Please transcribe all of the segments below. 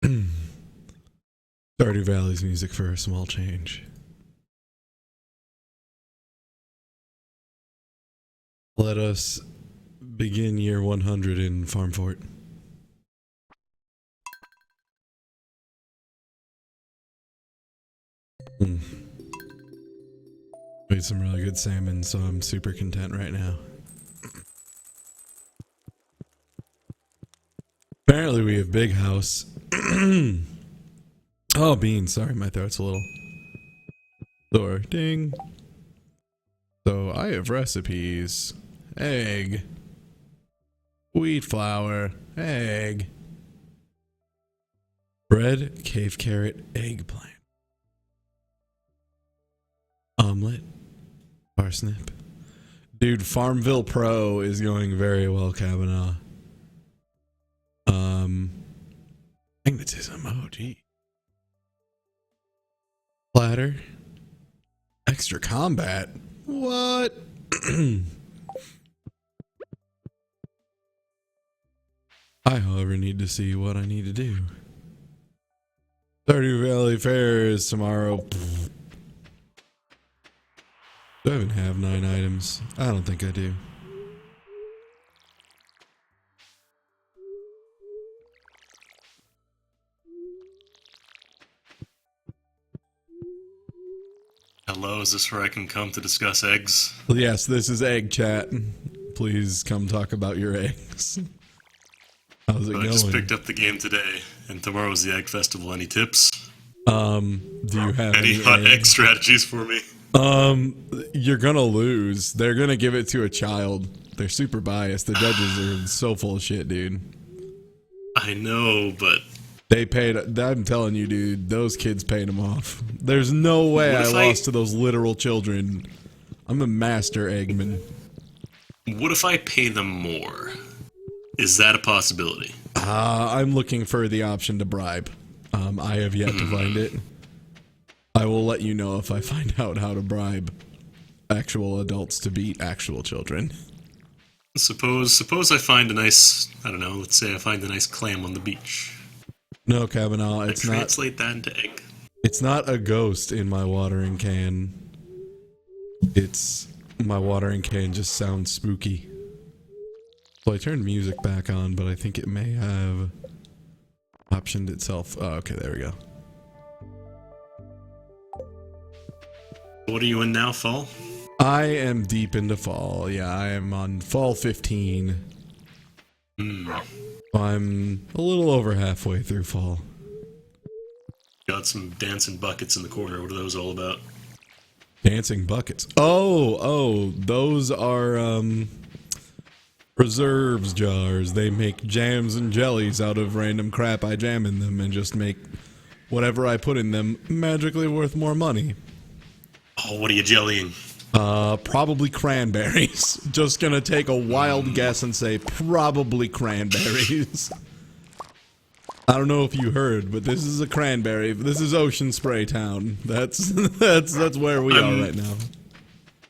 Stardew Valley's music for a small change. Let us begin year 100 in Farm Fort. Made some really good salmon, so I'm super content right now. Apparently we have big house. Oh, beans. Sorry, my throat's a little sore. Ding. So I have recipes. Egg. Wheat flour. Egg. Bread, cave carrot, eggplant. Omelet. Parsnip. Dude, Farmville Pro is going very well, Kavanaugh. Magnetism, oh gee. Platter. Extra combat. What? I, however, need to see what I need to do. Stardew Valley Fair is tomorrow. Do I even have 9 items? I don't think I do. Hello, is this where I can come to discuss eggs? Yes, this is Egg Chat. Please come talk about your eggs. How's it going? I just picked up the game today, and tomorrow's the Egg Festival. Any tips? Do you have any hot egg strategies for me? You're gonna lose. They're gonna give it to a child. They're super biased. The judges are so full of shit, dude. I know, but they paid. I'm telling you, dude. Those kids paid them off. There's no way I lost to those literal children. I'm a master eggman. What if I pay them more? Is that a possibility? I'm looking for the option to bribe. I have yet to find it. I will let you know if I find out how to bribe actual adults to beat actual children. Suppose I find a nice, I don't know, let's say I find a nice clam on the beach. No, Kavanaugh, it's not. Translate that into egg. It's not a ghost in my watering can. It's my watering can just sounds spooky. So I turned music back on, but I think it may have optioned itself. Oh, okay, there we go. What are you in now, fall? I am deep into fall. Yeah, I am on fall 15. I'm a little over halfway through fall. Got some dancing buckets in the corner. What are those all about? Dancing buckets. Oh, those are preserves jars. They make jams and jellies out of random crap I jam in them and just make whatever I put in them magically worth more money. Oh, what are you jellying? Probably cranberries. Just gonna take a wild guess and say probably cranberries. I don't know if you heard, but this is a cranberry. This is Ocean Spray Town. That's where we are right now.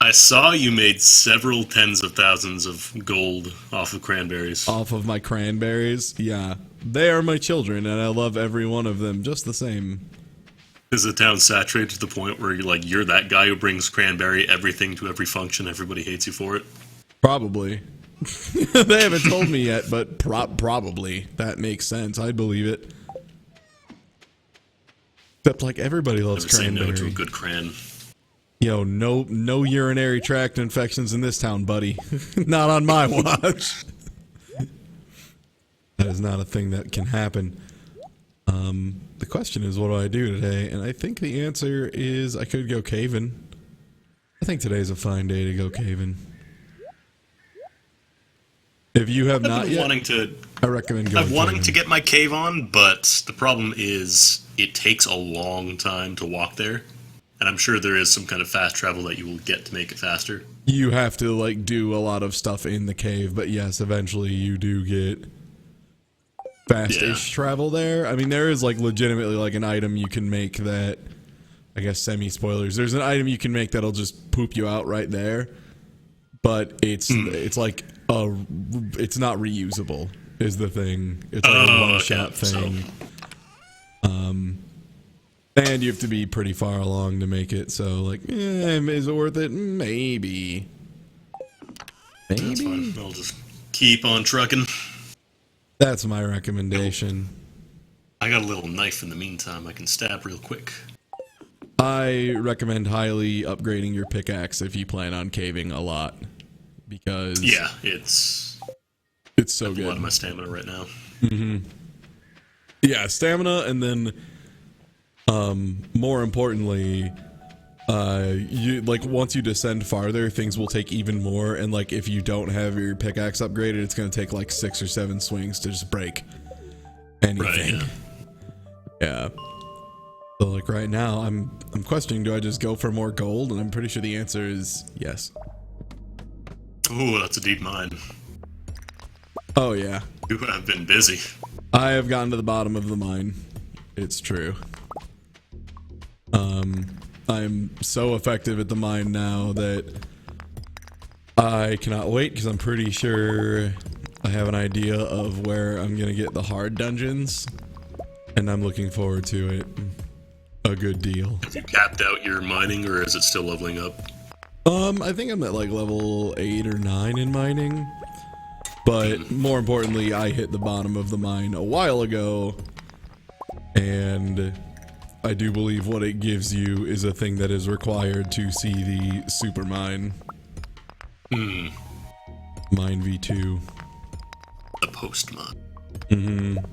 I saw you made several tens of thousands of gold off of cranberries. Off of my cranberries? Yeah. They are my children, and I love every one of them just the same. Is the town saturated to the point where you're that guy who brings cranberry everything to every function, everybody hates you for it? Probably. They haven't told me yet, but probably. That makes sense. I believe it. Except like everybody loves cranberry. Never say no to a good cran. Yo, no urinary tract infections in this town, buddy. Not on my watch. That is not a thing that can happen. The question is, what do I do today? And I think the answer is I could go caving. I think today's a fine day to go caving. If you have not yet, I recommend going. I'm wanting to get my cave on, but the problem is it takes a long time to walk there. And I'm sure there is some kind of fast travel that you will get to make it faster. You have to like do a lot of stuff in the cave, but yes, eventually you do get fast-ish travel there. I mean, there is like legitimately like an item you can make that, I guess semi-spoilers, there's an item you can make that'll just poop you out right there, but it's like it's not reusable is the thing. It's like a one-shot thing. And you have to be pretty far along to make it, so like, is it worth it? Maybe. That's fine. I'll just keep on trucking. That's my recommendation. I got a little knife in the meantime I can stab real quick. I recommend highly upgrading your pickaxe if you plan on caving a lot, because yeah, it's so good. A lot of my stamina right now. Yeah, stamina, and then more importantly, you like once you descend farther, things will take even more, and like if you don't have your pickaxe upgraded, it's gonna take like 6 or 7 swings to just break anything. Right, yeah. So like right now, I'm questioning, do I just go for more gold? And I'm pretty sure the answer is yes. Oh, that's a deep mine. Oh yeah. You have been busy. I have gotten to the bottom of the mine. It's true. I'm so effective at the mine now that I cannot wait, because I'm pretty sure I have an idea of where I'm gonna get the hard dungeons, and I'm looking forward to it a good deal. Have you capped out your mining, or is it still leveling up? I think I'm at like level 8 or 9 in mining, but more importantly, I hit the bottom of the mine a while ago, and I do believe what it gives you is a thing that is required to see the super mine. Mine V2. The post mine.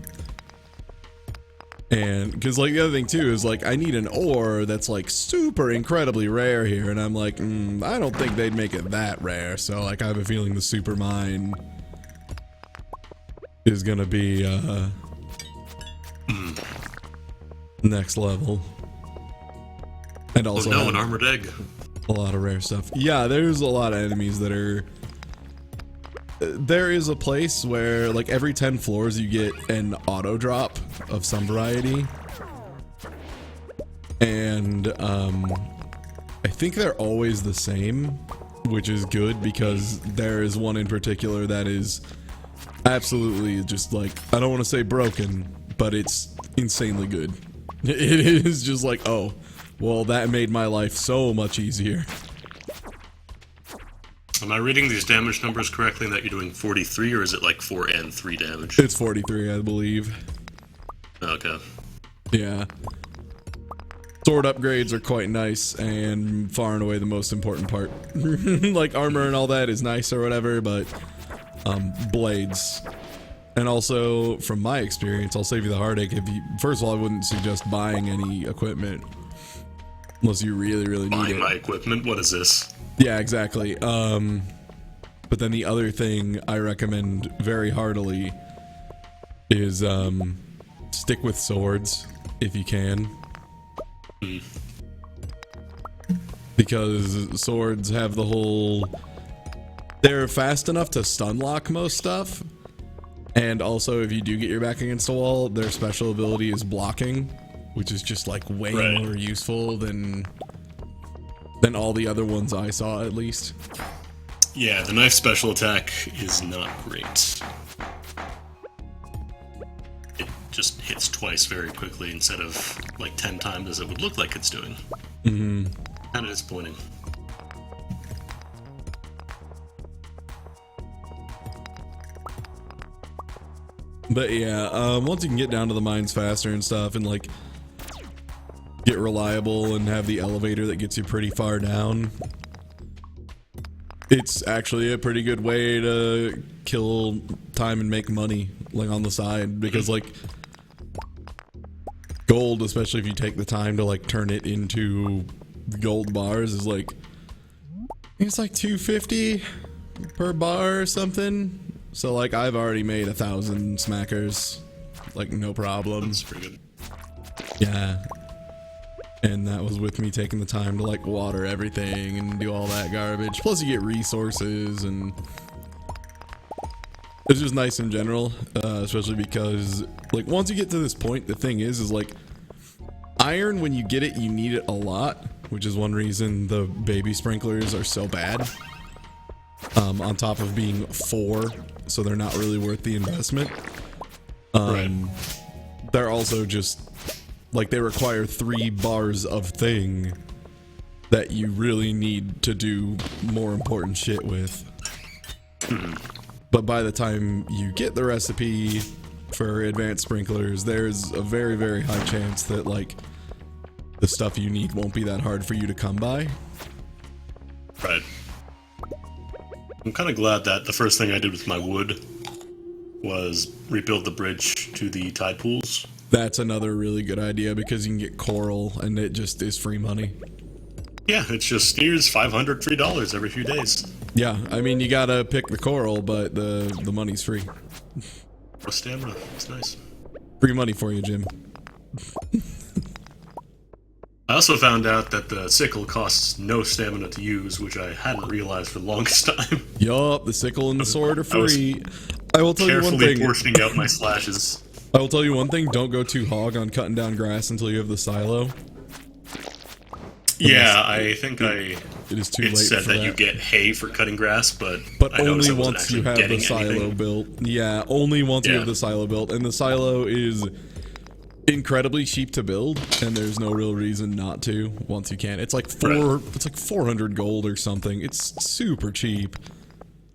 And because like the other thing too is like I need an ore that's like super incredibly rare here, and I'm like, I don't think they'd make it that rare. So like I have a feeling the super mine is gonna be next level. And also an armored egg. A lot of rare stuff. Yeah, there's a lot of enemies that are... There is a place where like every 10 floors you get an auto drop of some variety. And I think they're always the same, which is good, because there is one in particular that is absolutely just like, I don't want to say broken, but it's insanely good. It is just like, oh, well, that made my life so much easier. Am I reading these damage numbers correctly that you're doing 43, or is it like 4 and 3 damage? It's 43, I believe. Okay. Yeah. Sword upgrades are quite nice, and far and away the most important part. Like armor and all that is nice or whatever, but blades. And also, from my experience, I'll save you the heartache. If you, first of all, I wouldn't suggest buying any equipment unless you really, really need it. Buying my equipment? What is this? Yeah, exactly. But then the other thing I recommend very heartily is stick with swords if you can. Because swords have the whole... They're fast enough to stun lock most stuff. And also, if you do get your back against a wall, their special ability is blocking, which is just like way more useful than all the other ones I saw, at least. Yeah, the knife special attack is not great. It just hits twice very quickly instead of like 10 times as it would look like it's doing. Kind of disappointing. But yeah, once you can get down to the mines faster and stuff, and like get reliable and have the elevator that gets you pretty far down, it's actually a pretty good way to kill time and make money, like on the side, because like gold, especially if you take the time to like turn it into gold bars, is like, it's like 250 per bar or something. So like I've already made 1,000 smackers, like no problem. That's pretty good. Yeah. And that was with me taking the time to like water everything and do all that garbage. Plus you get resources, and it's just nice in general, especially because like once you get to this point, the thing is like iron, when you get it, you need it a lot, which is one reason the baby sprinklers are so bad. On top of being 4, so they're not really worth the investment. They're also just Like, they require 3 bars of thing that you really need to do more important shit with. But by the time you get the recipe for advanced sprinklers, there's a very, very high chance that, like, the stuff you need won't be that hard for you to come by. Right. I'm kind of glad that the first thing I did with my wood was rebuild the bridge to the tide pools. That's another really good idea because you can get coral and it just is free money. Yeah, it's just here's $500 free dollars every few days. Yeah, I mean, you gotta pick the coral, but the money's free. For stamina, it's nice. Free money for you, Jim. I also found out that the sickle costs no stamina to use, which I hadn't realized for the longest time. Yup, the sickle and the sword are free. I will tell you one Carefully thing. portioning out my slashes. I will tell you one thing. Don't go too hog on cutting down grass until you have the silo. Yeah, I think It is too late it said for that that. you get hay for cutting grass, but I only noticed I wasn't once you actually have the getting silo anything. built. Yeah, only once you Yeah. have the silo built, and the silo is incredibly cheap to build, and there's no real reason not to once you can. It's like it's like 400 gold or something. It's super cheap.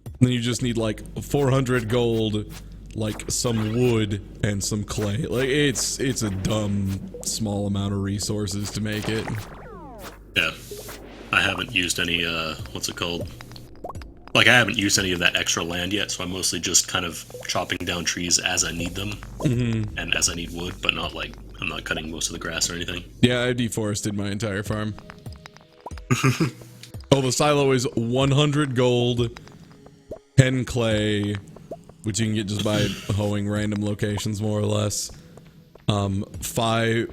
And then you just need like 400 gold, like some wood and some clay. Like it's a dumb small amount of resources to make it. Yeah. I haven't used any, what's it called? Like, I haven't used any of that extra land yet, so I'm mostly just kind of chopping down trees as I need them, and as I need wood, but not like, I'm not cutting most of the grass or anything. Yeah, I deforested my entire farm. Oh, the silo is 100 gold, 10 clay, which you can get just by hoeing random locations, more or less. 5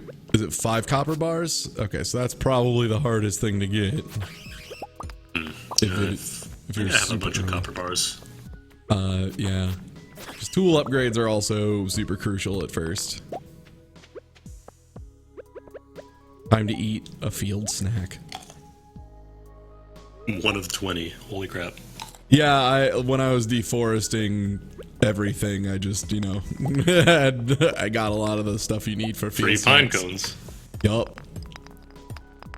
copper bars? Okay, so that's probably the hardest thing to get. If you're I have a bunch of super- copper bars. Yeah. Just tool upgrades are also super crucial at first. Time to eat a field snack. 1 of 20. Holy crap. Yeah, when I was deforesting everything, I just, you know, I got a lot of the stuff you need for field Free pine snacks. cones. Yup.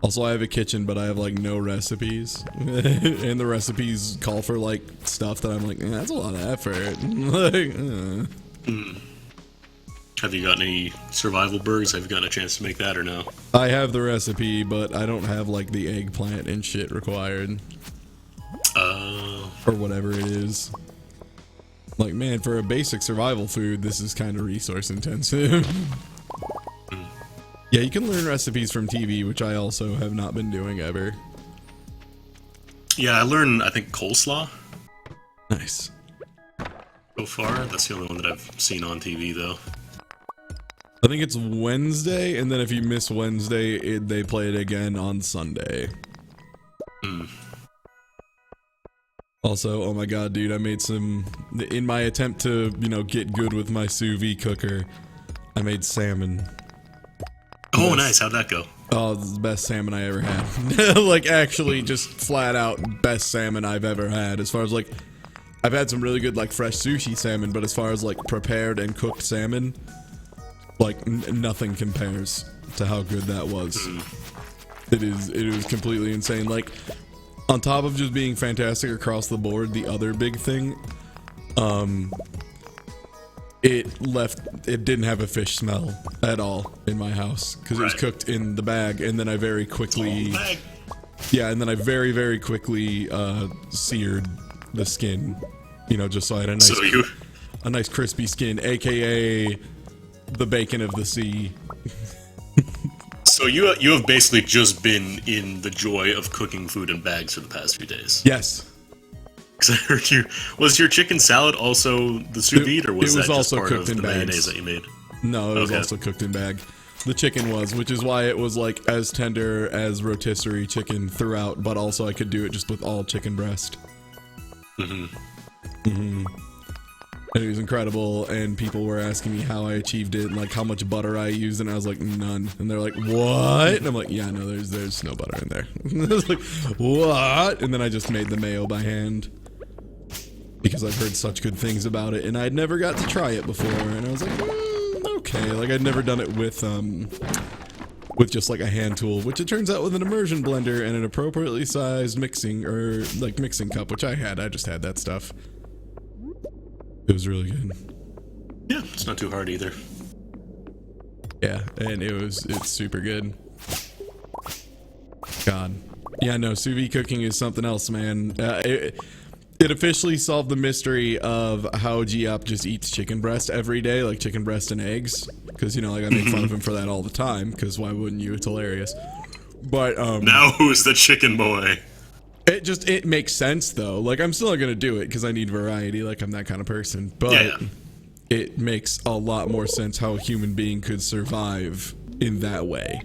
Also, I have a kitchen, but I have, like, no recipes. And the recipes call for, like, stuff that I'm like, that's a lot of effort. Like, Have you gotten any survival burgers? Have you gotten a chance to make that or no? I have the recipe, but I don't have, like, the eggplant and shit required. Or whatever it is. Like, man, for a basic survival food, this is kind of resource intensive. Yeah, you can learn recipes from TV, which I also have not been doing ever. Yeah, I learned, I think, coleslaw Nice. so far. That's the only one that I've seen on TV, though. I think it's Wednesday, and then if you miss Wednesday, they play it again on Sunday. Also, oh my god, dude, I made some... In my attempt to, you know, get good with my sous vide cooker, I made salmon. Oh, Yes. nice. How'd that go? Oh, this is the best salmon I ever had. Like, actually, just flat out best salmon I've ever had. As far as, like, I've had some really good, like, fresh sushi salmon, but as far as, like, prepared and cooked salmon, like, nothing compares to how good that was. It was completely insane. Like, on top of just being fantastic across the board, the other big thing, it didn't have a fish smell at all in my house because it was Right. cooked in the bag, and then I very quickly, Bag. yeah, and then I very, very quickly seared the skin, you know, just so I had a nice crispy skin, aka the bacon of the sea. So you have basically just been in the joy of cooking food in bags for the past few days. Yes. Because I heard was your chicken salad also the sous vide, or was it was that just also part cooked of in the bags. mayonnaise that you made? No, it was Okay. also cooked in bag. The chicken was, which is why it was like as tender as rotisserie chicken throughout, but also I could do it just with all chicken breast. And it was incredible, and people were asking me how I achieved it and like how much butter I used, and I was like, none. And they're like, what? And I'm like, yeah, no, there's no butter in there. I was like, what? And then I just made the mayo by hand because I've heard such good things about it, and I'd never got to try it before, and I was like, okay. okay. Like I'd never done it with just like a hand tool, which it turns out with an immersion blender and an appropriately sized mixing cup, which I just had that stuff. It was really good. Yeah, it's not too hard either. Yeah, and it's super good. God. Yeah, no, sous vide cooking is something else, man. It officially solved the mystery of how Geop just eats chicken breast every day, like chicken breast and eggs. Because, you know, like I make fun of him for that all the time, because why wouldn't you? It's hilarious. But, now who's the chicken boy? It makes sense, though. Like, I'm still not going to do it, because I need variety, like I'm that kind of person. But it makes a lot more sense how a human being could survive in that way.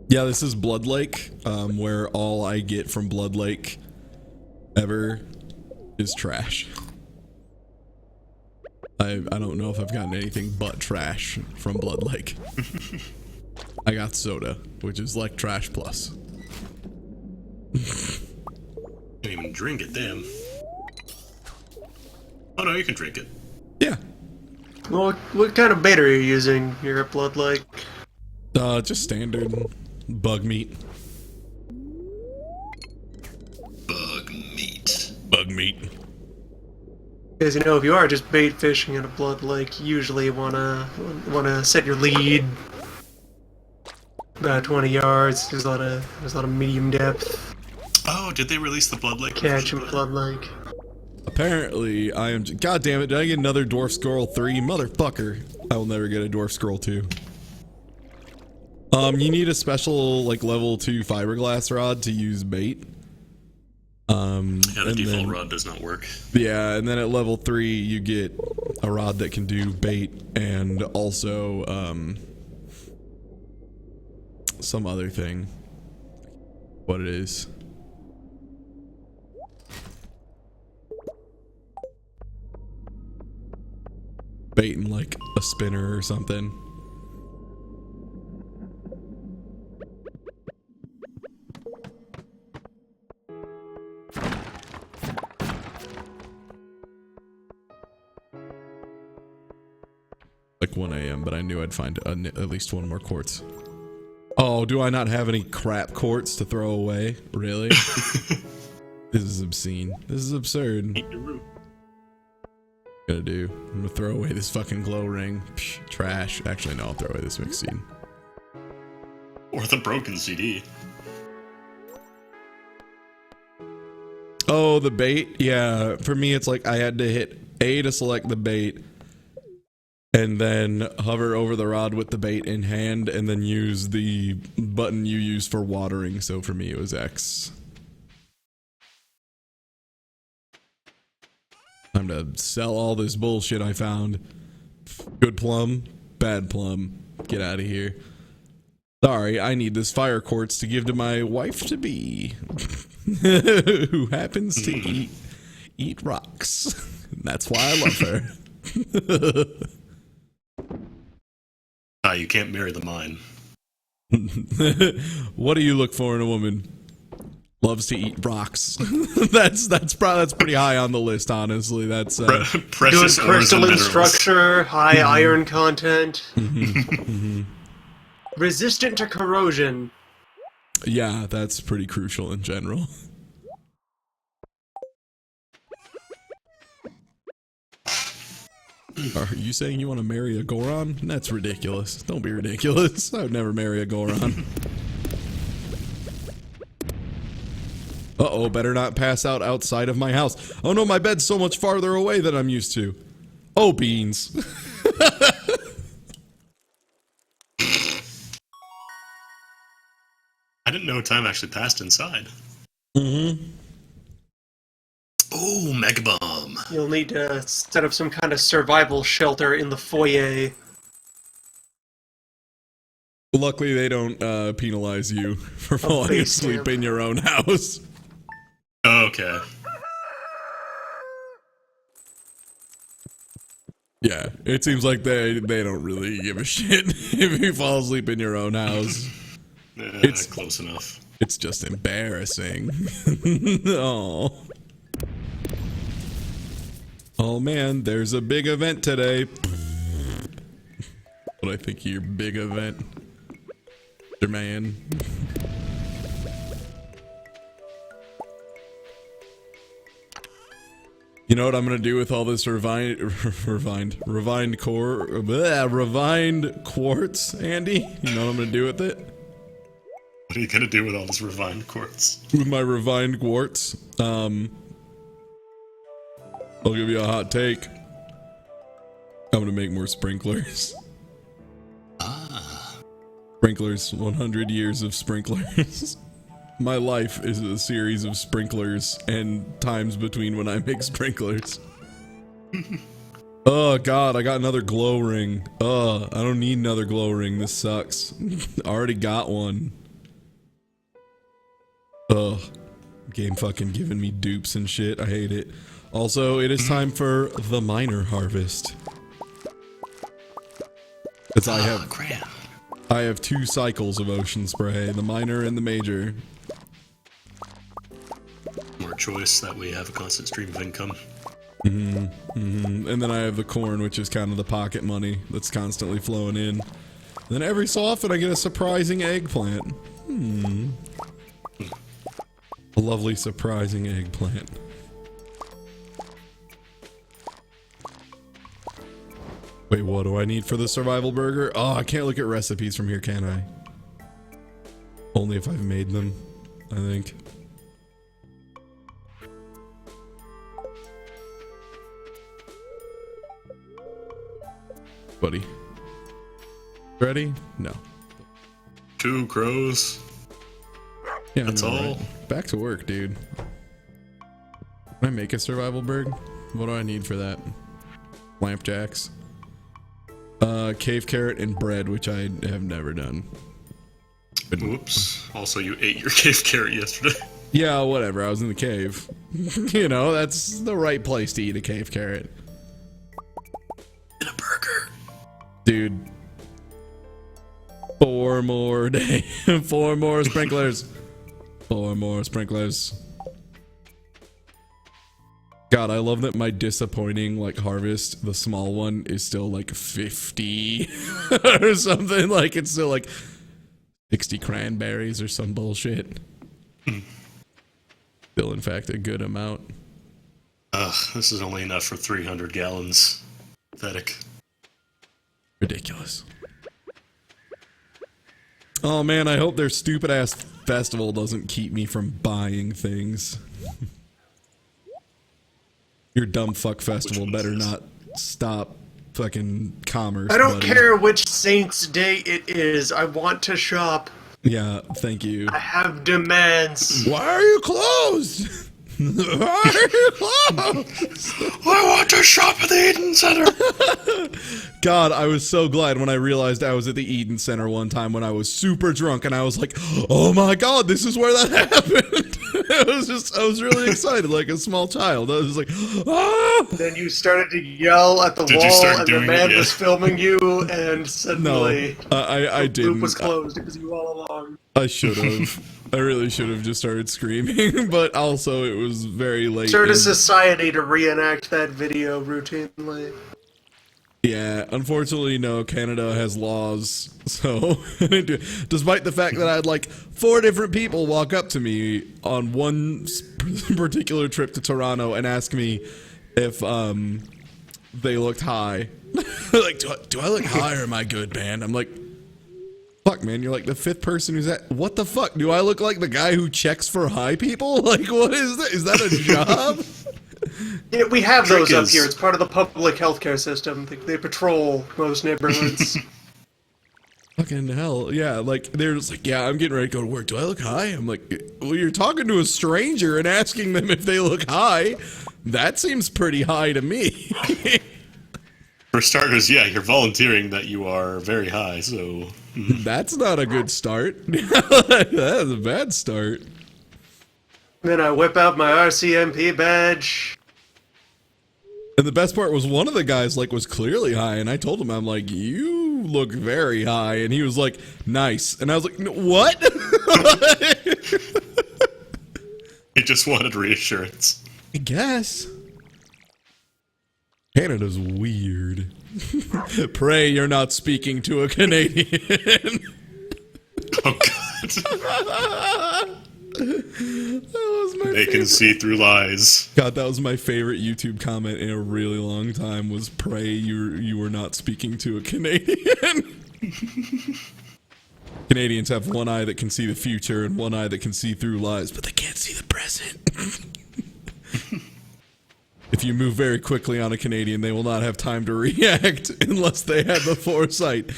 Yeah, this is Blood Lake, where all I get from Blood Lake ever is trash. I don't know if I've gotten anything but trash from Blood Lake. I got soda, which is like trash plus. Can't even drink it, damn. Oh no, you can drink it. Yeah. Well, what kind of bait are you using here at Blood Lake? Just standard bug meat. Bug meat. Bug meat. Because, you know, if you are just bait fishing at a Blood Lake, you usually wanna set your lead about 20 yards. There's a lot of medium depth. Oh, did they release the Blood Lake? Catch in Blood Lake. Apparently, I am. God damn it! Did I get another Dwarf Scroll 3? Motherfucker! I will never get a Dwarf Scroll 2. You need a special like level 2 fiberglass rod to use bait. Yeah, the default rod does not work. Yeah, and then at level 3 you get a rod that can do bait and also some other thing. What it is. Bait and like a spinner or something. Like 1 a.m., but I knew I'd find at least one more quartz. Oh, do I not have any crap quartz to throw away? Really? This is obscene. This is absurd. Eat your root. Gonna do. I'm gonna throw away this fucking glow ring. Psh, trash. Actually, no, I'll throw away this mixed seed. Or the broken CD. Oh, the bait? Yeah, for me it's like I had to hit A to select the bait, and then hover over the rod with the bait in hand, and then use the button you use for watering. So for me it was X. Time to sell all this bullshit I found. Good plum, bad plum. Get out of here. Sorry, I need this fire quartz to give to my wife-to-be. Who happens to eat rocks. That's why I love her. You can't marry the mine. What do you look for in a woman? Loves to eat rocks. that's pretty high on the list, honestly. That's precious good crystalline structure, high iron content, resistant to corrosion. Yeah, that's pretty crucial in general. Are you saying you want to marry a Goron? That's ridiculous. Don't be ridiculous. I would never marry a Goron. Uh-oh, better not pass out outside of my house. Oh no, my bed's so much farther away than I'm used to. Oh, beans. I didn't know time actually passed inside. Mm-hmm. Oh, Mega Bomb. You'll need to set up some kind of survival shelter in the foyer. Luckily, they don't penalize you for falling asleep in your own house. Okay. Yeah, it seems like they don't really give a shit if you fall asleep in your own house. It's close enough. It's just embarrassing. Oh. Oh man, there's a big event today. What I think of your big event, man. You know what I'm gonna do with all this refined quartz, Andy? You know what I'm gonna do with it? What are you gonna do with all this refined quartz? With my refined quartz, I'll give you a hot take. I'm gonna make more sprinklers. Sprinklers, 100 years of sprinklers. My life is a series of sprinklers and times between when I make sprinklers. Oh god, I got another glow ring. I don't need another glow ring. This sucks. I already got one. Game fucking giving me dupes and shit. I hate it. Also, it is time for the minor harvest. Because I have 2 cycles of ocean spray, the minor and the major. More choice, that way you have a constant stream of income. And then I have the corn, which is kind of the pocket money that's constantly flowing in. Then every so often I get a surprising eggplant. A lovely surprising eggplant. Wait, what do I need for the survival burger? Oh, I can't look at recipes from here, can I? Only if I've made them, I think. Buddy. Ready? No. 2 crows. Yeah, that's no, all. Right? Back to work, dude. Can I make a survival burg? What do I need for that? Lamp jacks. Cave carrot and bread, which I have never done. Oops. Also, you ate your cave carrot yesterday. Yeah, whatever. I was in the cave. You know, that's the right place to eat a cave carrot. In a burger. Dude. 4 more days. 4 more sprinklers. 4 more sprinklers. God, I love that my disappointing, like, harvest, the small one, is still, like, 50 or something. Like, it's still, like, 60 cranberries or some bullshit. Still, in fact, a good amount. This is only enough for 300 gallons. Pathetic. Ridiculous. Oh, man, I hope their stupid-ass festival doesn't keep me from buying things. Your dumb fuck festival better not stop fucking commerce. I don't buddy. care which Saint's Day it is. I want to shop. Yeah, thank you. I have demands. Why are you closed? Why are you closed? I want to shop at the Eden Center. God, I was so glad when I realized I was at the Eden Center one time when I was super drunk and I was like, oh my god, this is where that happened. I was really excited like a small child. I was like, ah! Then you started to yell at the wall and the man was filming you and suddenly I the didn't. loop was closed. It was you all along. I should have. I really should have just started screaming, but also it was very late. Start a society to reenact that video routinely. Yeah, unfortunately, no, Canada has laws, so despite the fact that I had like 4 different people walk up to me on one particular trip to Toronto and ask me if they looked high. Like, do I look high or am I good, man? I'm like, fuck, man, you're like the 5th person who's at. What the fuck? Do I look like the guy who checks for high people? Like, what is that? Is that a job? Yeah, we have those up here. It's part of the public healthcare system. They patrol most neighborhoods. Fucking hell, yeah, like, they're just like, yeah, I'm getting ready to go to work. Do I look high? I'm like, well, you're talking to a stranger and asking them if they look high. That seems pretty high to me. For starters, yeah, you're volunteering that you are very high, so... That's not a good start. That is a bad start. Then I whip out my RCMP badge. And the best part was one of the guys, like, was clearly high, and I told him, I'm like, you look very high, and he was like, nice. And I was like, what? He just wanted reassurance. I guess. Canada's weird. Pray you're not speaking to a Canadian. Oh God. That was my They can see through lies. God, that was my favorite YouTube comment in a really long time. Was pray you were not speaking to a Canadian. Canadians have one eye that can see the future and one eye that can see through lies, but they can't see the present. If you move very quickly on a Canadian, they will not have time to react unless they have the foresight.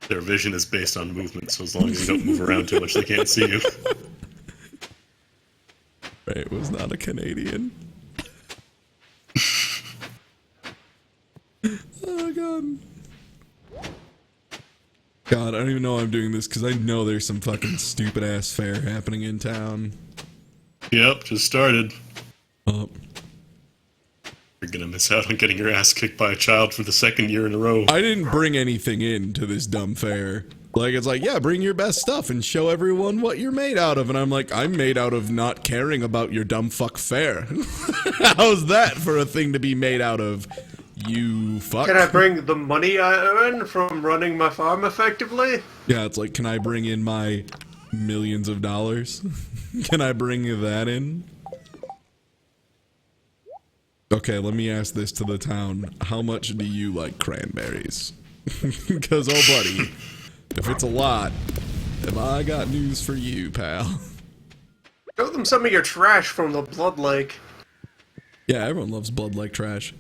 Their vision is based on movement, so as long as you don't move around too much, they can't see you. Ray was not a Canadian. Oh, God. God, I don't even know why I'm doing this, because I know there's some fucking stupid-ass fair happening in town. Yep, just started. Oh. You're gonna miss out on getting your ass kicked by a child for the second year in a row. I didn't bring anything in to this dumb fair. Like, it's like, yeah, bring your best stuff and show everyone what you're made out of. And I'm like, I'm made out of not caring about your dumb fuck fair. How's that for a thing to be made out of? You fuck. Can I bring the money I earn from running my farm effectively? Yeah, it's like, can I bring in my millions of dollars? Can I bring that in? Okay, let me ask this to the town. How much do you like cranberries? Because, oh buddy, if it's a lot, have I got news for you, pal. Show them some of your trash from the Blood Lake. Yeah, everyone loves blood like trash.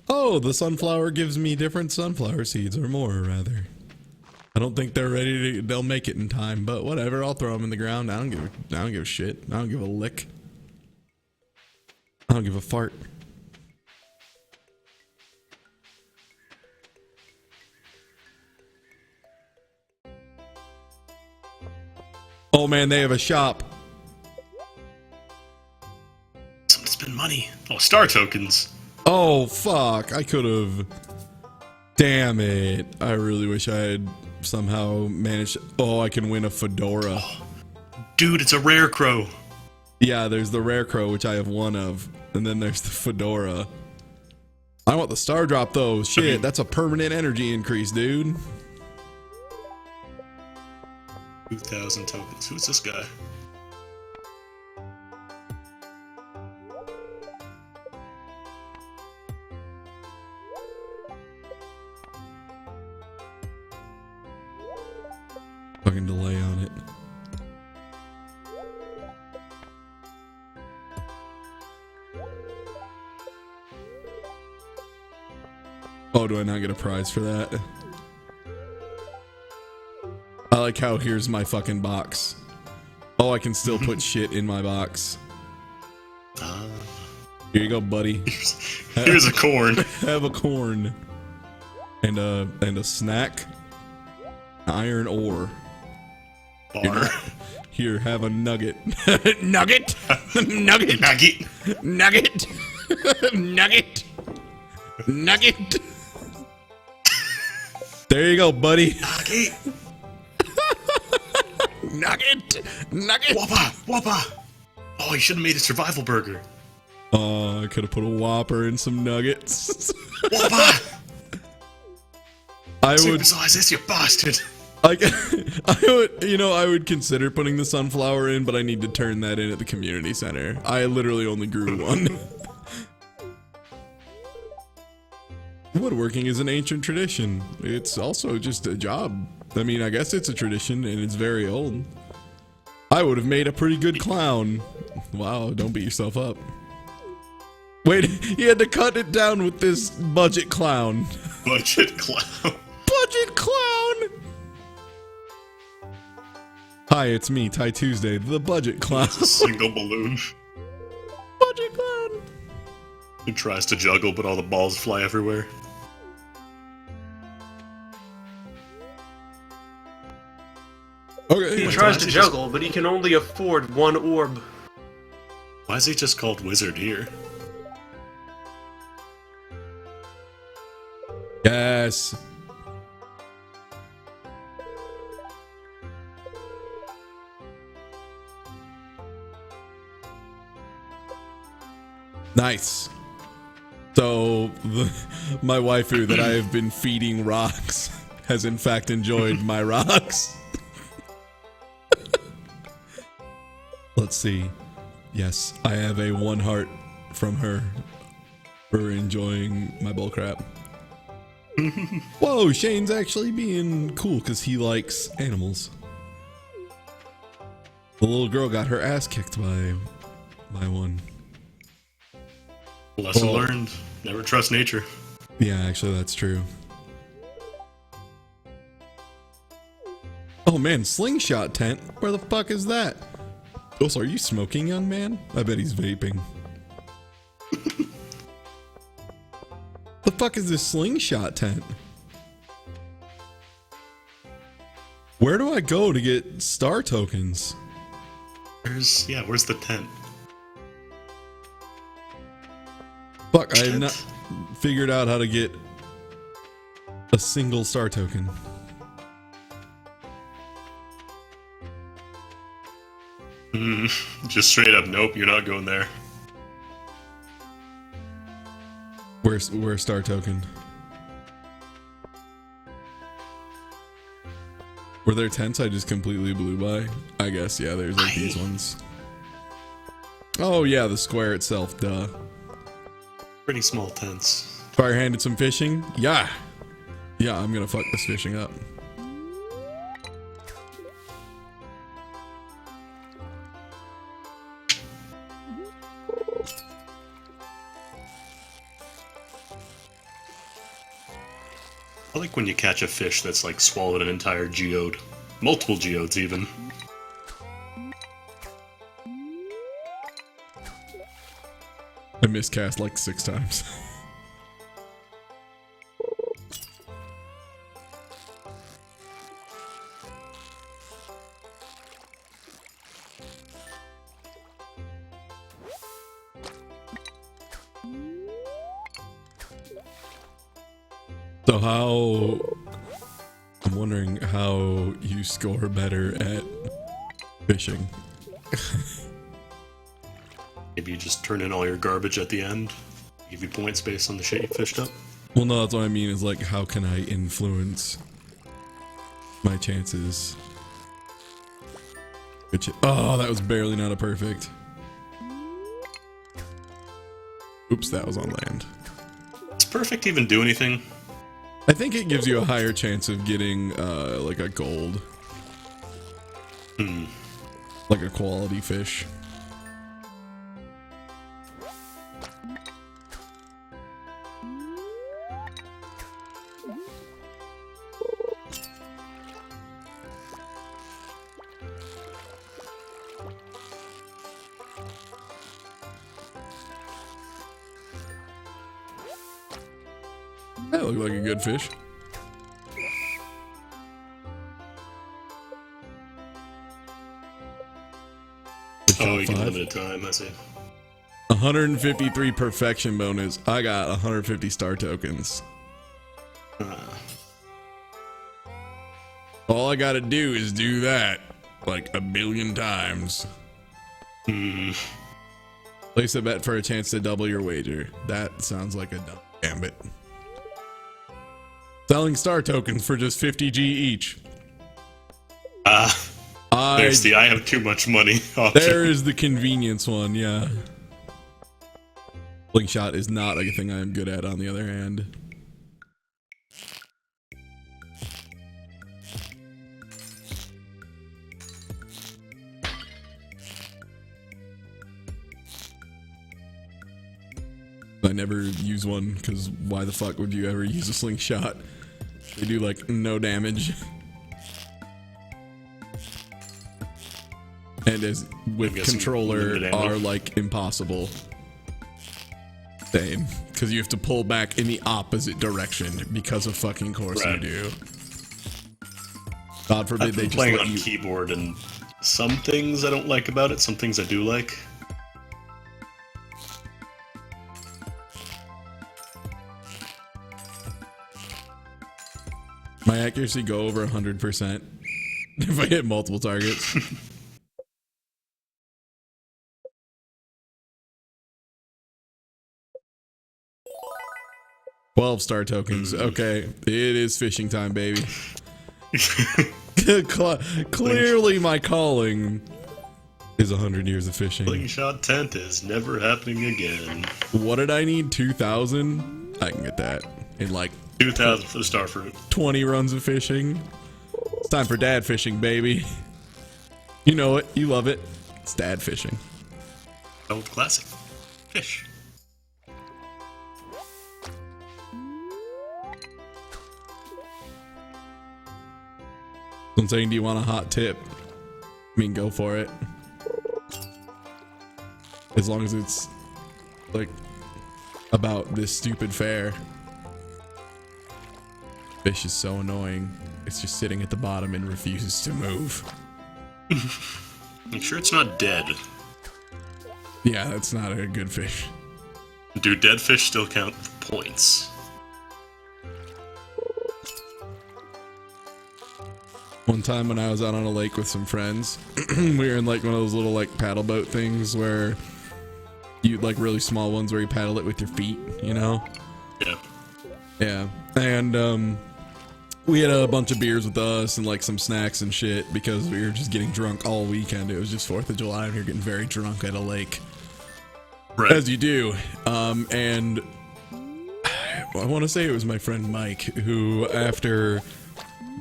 Oh, the sunflower gives me different sunflower seeds, or more, rather. I don't think they're ready to, they'll make it in time, but whatever, I'll throw them in the ground. I don't give a shit. I don't give a lick. I don't give a fart. Oh man, they have a shop. Someone spend money. Oh, star tokens. Oh fuck, I could have. Damn it. I really wish I had somehow managed. Oh, I can win a fedora. Dude, it's a rare crow. Yeah, there's the rare crow, which I have one of. And then there's the fedora. I want the star drop though. Shit, that's a permanent energy increase, dude. 2,000 tokens. Who's this guy? Fucking delay on it. Oh, do I not get a prize for that? I like how here's my fucking box. Oh, I can still put shit in my box. Here you go, buddy. Here's a corn. Have a corn. And a snack. Iron ore. Bar. Here, have a nugget. Nugget! Nugget! Nugget. Nugget! Nugget! Nugget! There you go, buddy. Nugget. Nugget! Nugget! Whopper. Whopper. Oh, you should have made a survival burger. Oh, I could have put a Whopper and some nuggets. Whopper. I would, Supersize this, you bastard. I would consider putting the sunflower in, but I need to turn that in at the community center. I literally only grew one. Woodworking is an ancient tradition. It's also just a job. I mean, I guess it's a tradition and it's very old. I would have made a pretty good clown. Wow, don't beat yourself up. Wait, he had to cut it down with this budget clown. Budget clown. Budget clown! Hi, it's me, Ty Tuesday, the budget clown. It's a single balloon. Budget clown! He tries to juggle, but all the balls fly everywhere. Okay, He yeah, tries to juggle, but he can only afford one orb. Why is he just called Wizard here? yes. Nice. So, my waifu that I have been feeding rocks has in fact enjoyed my rocks. Let's see. Yes, I have a 1 heart from her for enjoying my bullcrap. Whoa, Shane's actually being cool because he likes animals. The little girl got her ass kicked by one. Lesson learned. Never trust nature. Yeah, actually, that's true. Oh man, slingshot tent? Where the fuck is that? Also, are you smoking, young man? I bet he's vaping. The fuck is this slingshot tent? Where do I go to get star tokens? Where's the tent? Fuck, I have not figured out how to get a single star token. Just straight up, nope, you're not going there. Where's star token? Were there tents I just completely blew by? I guess, yeah, there's like these ones. Oh yeah, the square itself, duh. Pretty small tents. Fire-handed some fishing? Yeah. Yeah, I'm gonna fuck this fishing up. I like when you catch a fish that's like swallowed an entire geode. Multiple geodes even. I miscast like 6 times. So I'm wondering how you score better at fishing. Maybe you just turn in all your garbage at the end. Give you points based on the shit you fished up. Well, no, that's what I mean is like, how can I influence my chances? Oh, that was barely not a perfect. Oops, that was on land. Does perfect even do anything? I think it gives you a higher chance of getting like a gold. Like a quality fish. That looked like a good fish. Oh, you can limit time, I see. 153 perfection bonus. I got 150 star tokens. All I gotta do is do that like 1 billion times. Place a bet for a chance to double your wager. That sounds like a dumb gambit. Selling star tokens for just 50G each. There's the I have too much money option. There is the convenience one, yeah. Slingshot is not a thing I am good at, on the other hand. I never use one, because why the fuck would you ever use a slingshot? They do like no damage. And as with controller are like impossible. Same. Because you have to pull back in the opposite direction because of fucking course you do. God forbid they just playing let on you keyboard, and some things I don't like about it, some things I do like. My accuracy go over 100% if I hit multiple targets. 12-star tokens. Okay, it is fishing time, baby. Clearly, my calling is 100 years of fishing. Slingshot tent is never happening again. What did I need? 2,000? I can get that in like 2,000 for the starfruit. 20 runs of fishing. It's time for dad fishing, baby. You know it. You love it. It's dad fishing. Old classic. Fish. I'm saying, do you want a hot tip? I mean, go for it. As long as it's, like, about this stupid fare. Fish is so annoying. It's just sitting at the bottom and refuses to move. Make sure it's not dead. Yeah, that's not a good fish. Do dead fish still count for points? One time when I was out on a lake with some friends, we were in like one of those little like paddle boat things where you like really small ones where you paddle it with your feet, you know? Yeah. Yeah. And we had a bunch of beers with us and like some snacks and shit because we were just getting drunk all weekend. It was just 4th of July and we were getting very drunk at a lake. Right. As you do. And I want to say it was my friend Mike who, after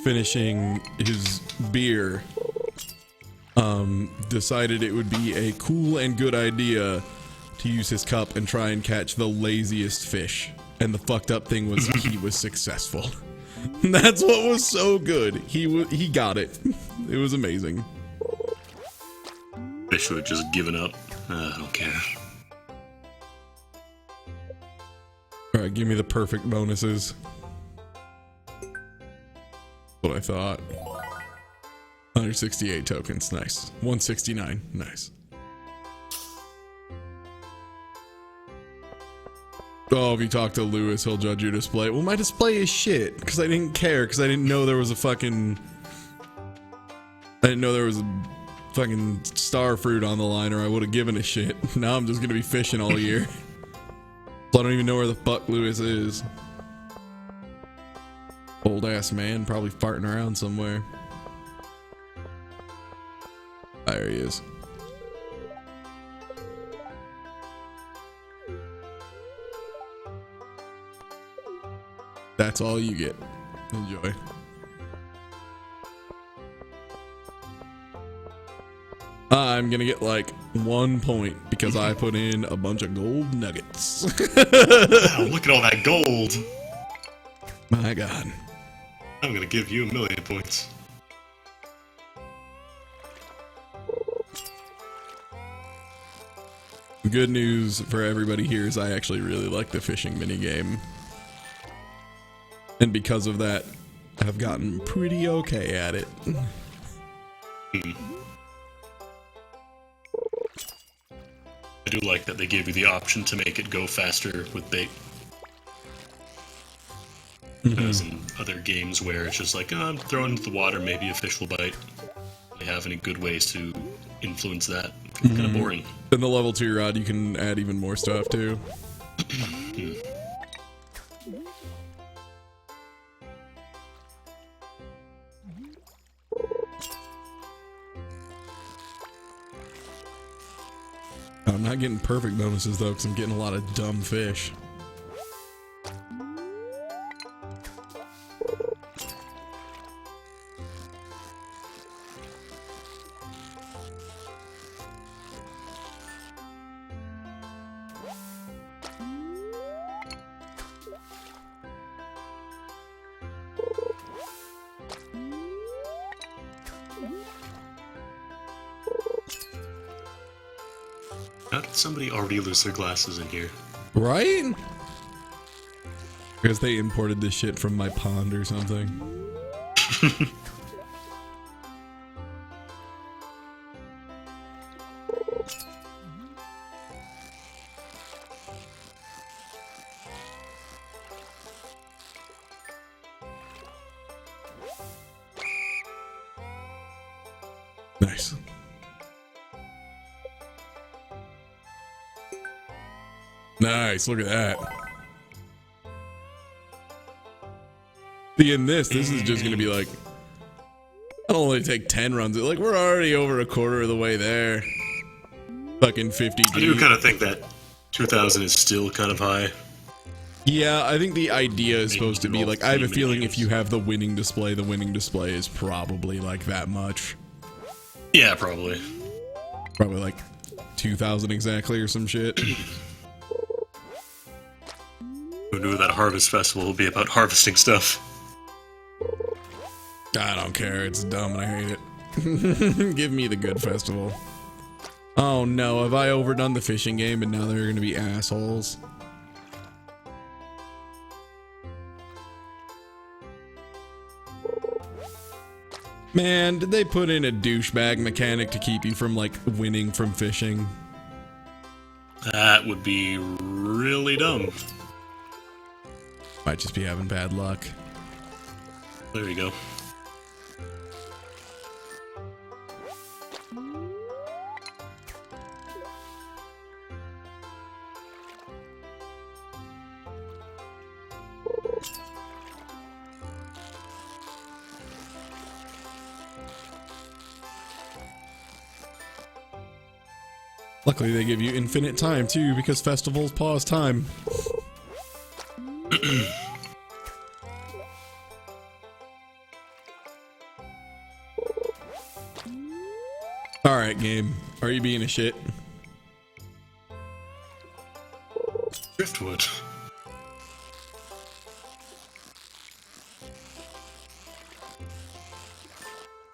finishing his beer, decided it would be a cool and good idea to use his cup and try and catch the laziest fish. And the fucked up thing was he was successful. That's what was so good. He got it. It was amazing. Fish would have just given up. I don't care. Alright, give me the perfect bonuses. What I thought. 168 tokens, nice. 169, nice. Oh, if you talk to Lewis, he'll judge your display. Well, my display is shit, because I didn't care, because I didn't know there was a fucking... I didn't know there was a fucking star fruit on the line, or I would have given a shit. Now I'm just gonna be fishing all year. So I don't even know where the fuck Lewis is. Old ass man, probably farting around somewhere. There he is. That's all you get. Enjoy. I'm gonna get like 1 point because I put in a bunch of gold nuggets. Wow, look at all that gold. My God. I'm gonna give you 1,000,000 points. Good news for everybody here is I actually really like the fishing minigame. And because of that, I've gotten pretty okay at it. I do like that they gave you the option to make it go faster with bait. As in other games where it's just like, oh, I'm throwing into the water, maybe a fish will bite. They have any good ways to influence that? Kind of boring. In the level 2 rod, you can add even more stuff too. I'm not getting perfect bonuses though, because I'm getting a lot of dumb fish. How did somebody already lose their glasses in here? Right? Because they imported this shit from my pond or something. Nice. Nice, look at that. See, in this is just gonna be like, I'll only take 10 runs. Like, we're already over a quarter of the way there. Fucking 50 I do kind of think that 2,000 is still kind of high. Yeah, I think the idea is supposed to be like, I have a feeling games. if you have the winning display is probably like that much. Yeah, probably. Probably like 2,000 exactly or some shit. Who knew that Harvest Festival would be about harvesting stuff? I don't care, it's dumb and I hate it. Give me the good festival. Oh no, have I overdone the fishing game and now they're gonna be assholes? Man, did they put in a douchebag mechanic to keep you from, like, winning from fishing? That would be really dumb. Might just be having bad luck. There you go. Luckily, they give you infinite time, too, because festivals pause time. Alright, game. Are you being a shit? Driftwood.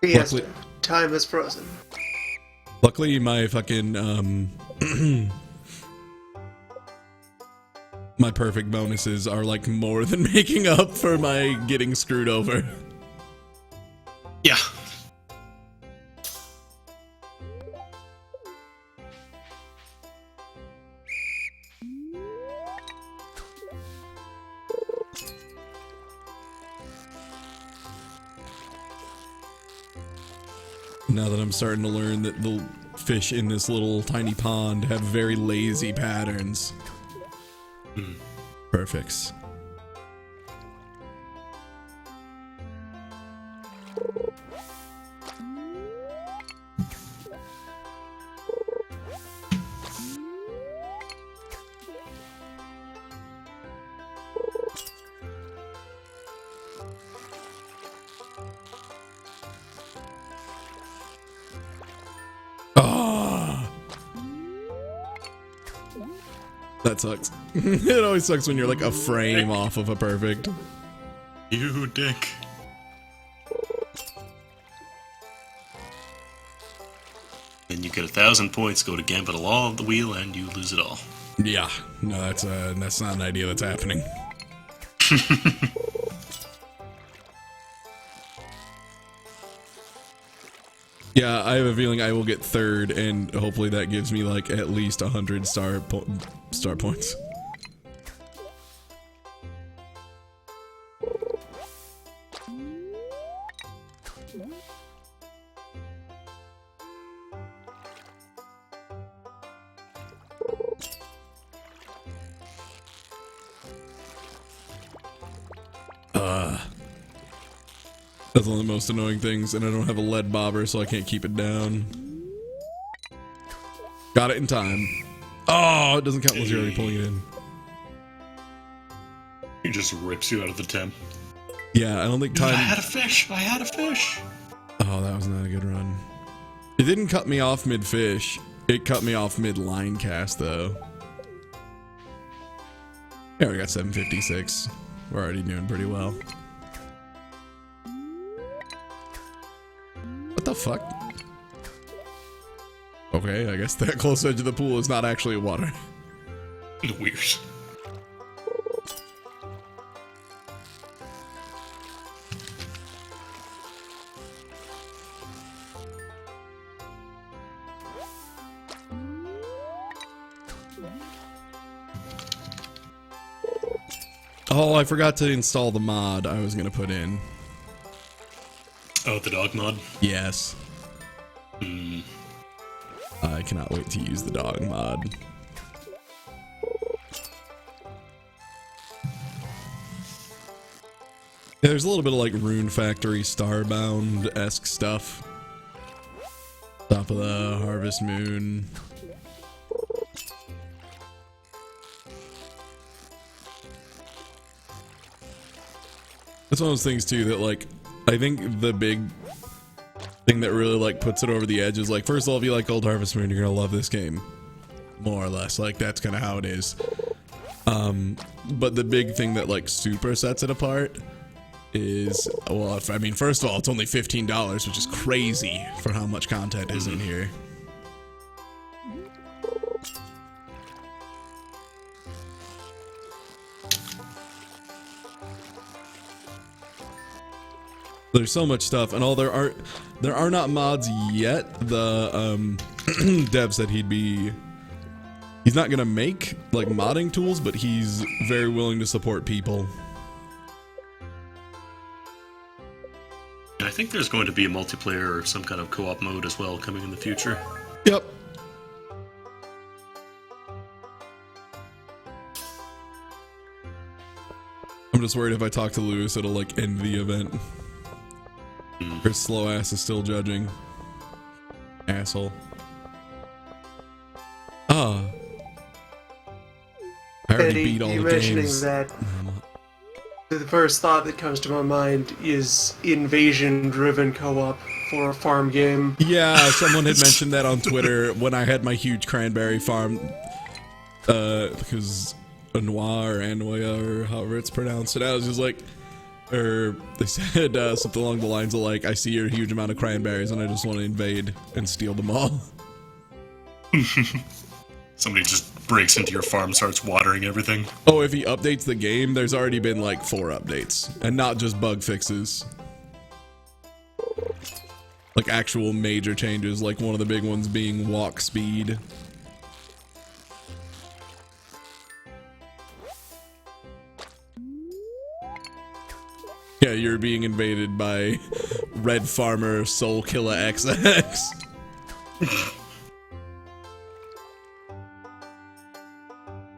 Yes, Luckily- time is frozen. Luckily, my fucking, my perfect bonuses are, like, more than making up for my getting screwed over. Yeah. Now that I'm starting to learn that the fish in this little tiny pond have very lazy patterns. Perfects. That sucks. It always sucks when you're like a frame off of a perfect. You dick. Then you get 1,000 points, go to Gambit all of the wheel, and you lose it all. Yeah, no, that's not an idea that's happening. Yeah, I have a feeling I will get third, and hopefully that gives me like at least 100 star points. That's one of the most annoying things, and I don't have a lead bobber, so I can't keep it down. Got it in time. Oh, it doesn't count unless you're already pulling it in. He just rips you out of the temp. Yeah, I don't think time... I had a fish! I had a fish! Oh, that was not a good run. It didn't cut me off mid-fish. It cut me off mid-line cast, though. Yeah, we got 756. We're already doing pretty well. What the fuck? Okay, I guess that close edge of the pool is not actually water. Weird. Oh, I forgot to install the mod I was gonna put in. Oh, the dog mod? Yes. I cannot wait to use the dog mod. Yeah, there's a little bit of like Rune Factory, Starbound-esque stuff. Top of the Harvest Moon. That's one of those things too that like, I think the big thing that really like puts it over the edge is like, first of all, if you like old Harvest Moon, you're gonna love this game. More or less, like that's kind of how it is. But the big thing that like super sets it apart is, well, I mean, first of all, it's only $15, which is crazy for how much content is in here. There's so much stuff, and there are not mods yet. The dev said he's not gonna make like modding tools, but he's very willing to support people. I think there's going to be a multiplayer or some kind of co-op mode as well coming in the future. Yep. I'm just worried if I talk to Lewis, it'll like end the event. Her slow ass is still judging. Asshole. I already beat all you the mentioning games. that, the first thought that comes to my mind is invasion-driven co-op for a farm game. Yeah, someone had mentioned that on Twitter when I had my huge cranberry farm. Because Anoa or Anoia or however it's pronounced, and I was just like, or they said something along the lines of like, I see your huge amount of cranberries and I just want to invade and steal them all. Somebody just breaks into your farm, starts watering everything. Oh, if he updates the game, there's already been like 4 updates, and not just bug fixes. Like actual major changes, like one of the big ones being walk speed. Yeah, you're being invaded by Red Farmer Soul Killer XX.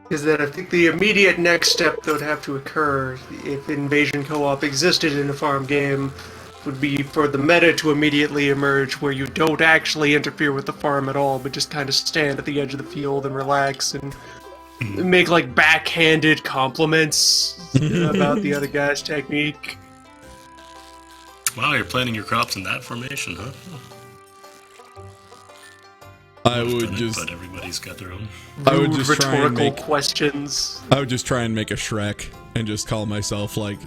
Is that I think the immediate next step that would have to occur if invasion co-op existed in a farm game would be for the meta to immediately emerge where you don't actually interfere with the farm at all, but just kind of stand at the edge of the field and relax and make like backhanded compliments about the other guy's technique. Wow, you're planting your crops in that formation, huh? I would just. But everybody's got their own. I would just try and rhetorical make questions. I would just try and make a Shrek and just call myself like,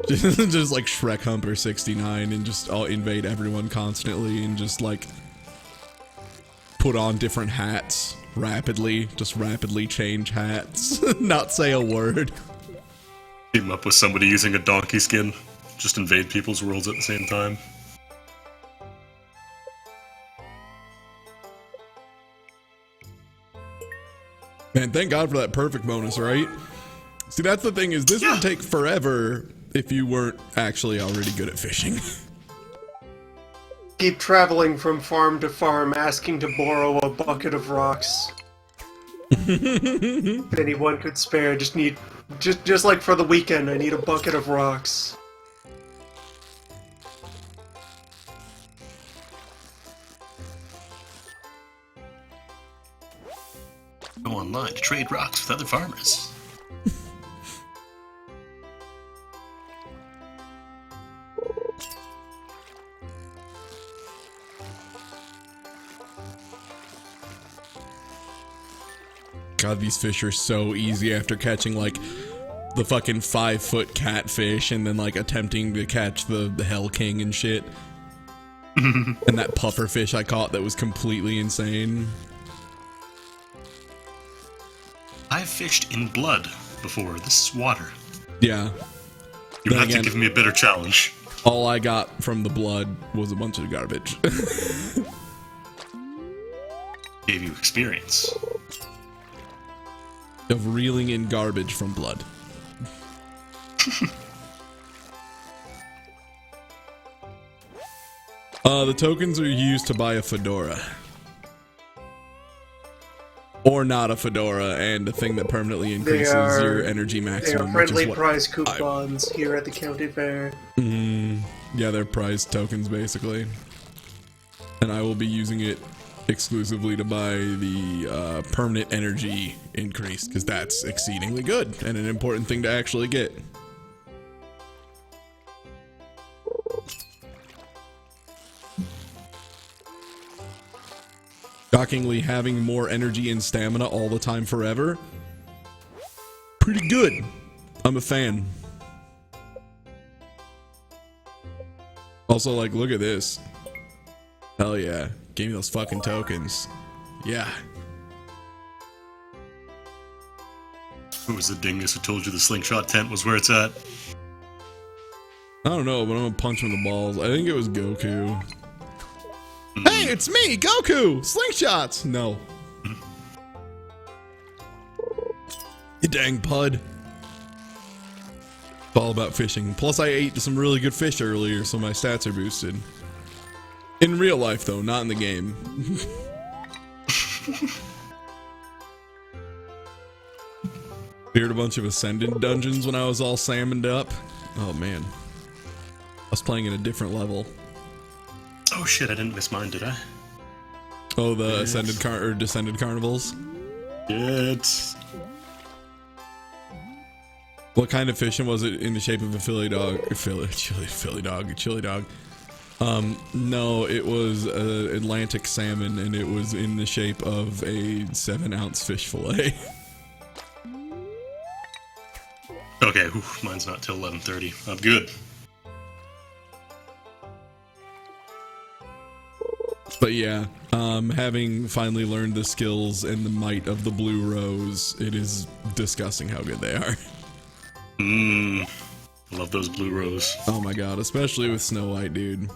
just like Shrek Humper 69 and just I'll invade everyone constantly and just like put on different hats rapidly, just rapidly change hats, not say a word. Team up with somebody using a donkey skin, just invade people's worlds at the same time. Man, thank God for that perfect bonus, right? See, that's the thing is this would take forever if you weren't actually already good at fishing. Keep traveling from farm to farm, asking to borrow a bucket of rocks. If anyone could spare, just like for the weekend, I need a bucket of rocks. Go online to trade rocks with other farmers. God, these fish are so easy after catching like the fucking 5-foot catfish and then like attempting to catch the Hell King and shit. And that puffer fish I caught that was completely insane. I've fished in blood before. This is water. Yeah. You Then have again, to give me a better challenge. all I got from the blood was a bunch of garbage. Gave you experience. Of reeling in garbage from blood. The tokens are used to buy a fedora. Or not a fedora, and a thing that permanently increases your energy They maximum. are friendly which is what prize coupons here at the county fair. Yeah, they're prize tokens, basically. And I will be using it exclusively to buy the permanent energy increase, because that's exceedingly good and an important thing to actually get. Shockingly, having more energy and stamina all the time forever, pretty good. I'm a fan. Also, like, look at this. Hell yeah. Give me those fucking tokens. Yeah. Who was the dingus who told you the slingshot tent was where it's at? I don't know, but I'm gonna punch him in the balls. I think it was Goku. Hey, it's me, Goku! Slingshots! No. You dang pud. It's all about fishing. Plus, I ate some really good fish earlier, so my stats are boosted. In real life, though, not in the game. Cleared a bunch of Ascendant dungeons when I was all salmoned up. Oh, man. I was playing in a different level. Oh shit, I didn't miss mine, did I? Oh, the Descended Carnivals? It's... What kind of fishing was it in the shape of a chili dog? No, it was Atlantic salmon, and it was in the shape of a 7-ounce fish fillet. Okay, whew, mine's not till 11:30. I'm good. But yeah, having finally learned the skills and the might of the blue rose, it is disgusting how good they are. I love those blue rose. Oh my god, especially with Snow White, dude.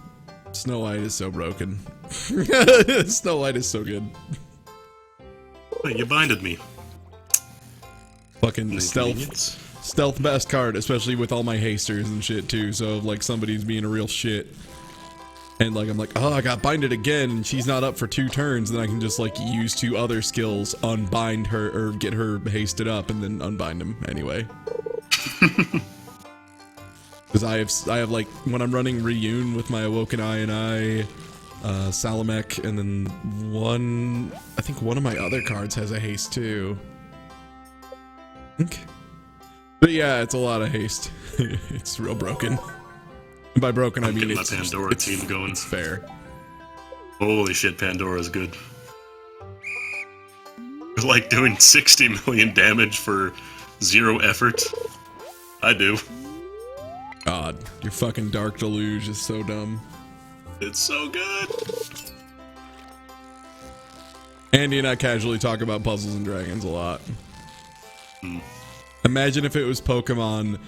Snow White is so broken. Snow White is so good. Hey, you binded me. Fucking stealth best card, especially with all my hasters and shit too. So if, like, somebody's being a real shit, and like I'm like, oh, I got binded again, and she's not up for 2 turns, then I can just like use 2 other skills, unbind her or get her hasted up, and then unbind him anyway. Because I have like, when I'm running Reune with my Awoken Eye and Salamek, and then I think one of my other cards has a haste too. But yeah, it's a lot of haste. It's real broken. And by broken, I mean it's Pandora team going. It's fair. Holy shit, Pandora's good. Like doing 60 million damage for 0 effort. I do. God, your fucking Dark Deluge is so dumb. It's so good. Andy and I casually talk about Puzzles and Dragons a lot. Imagine if it was Pokemon,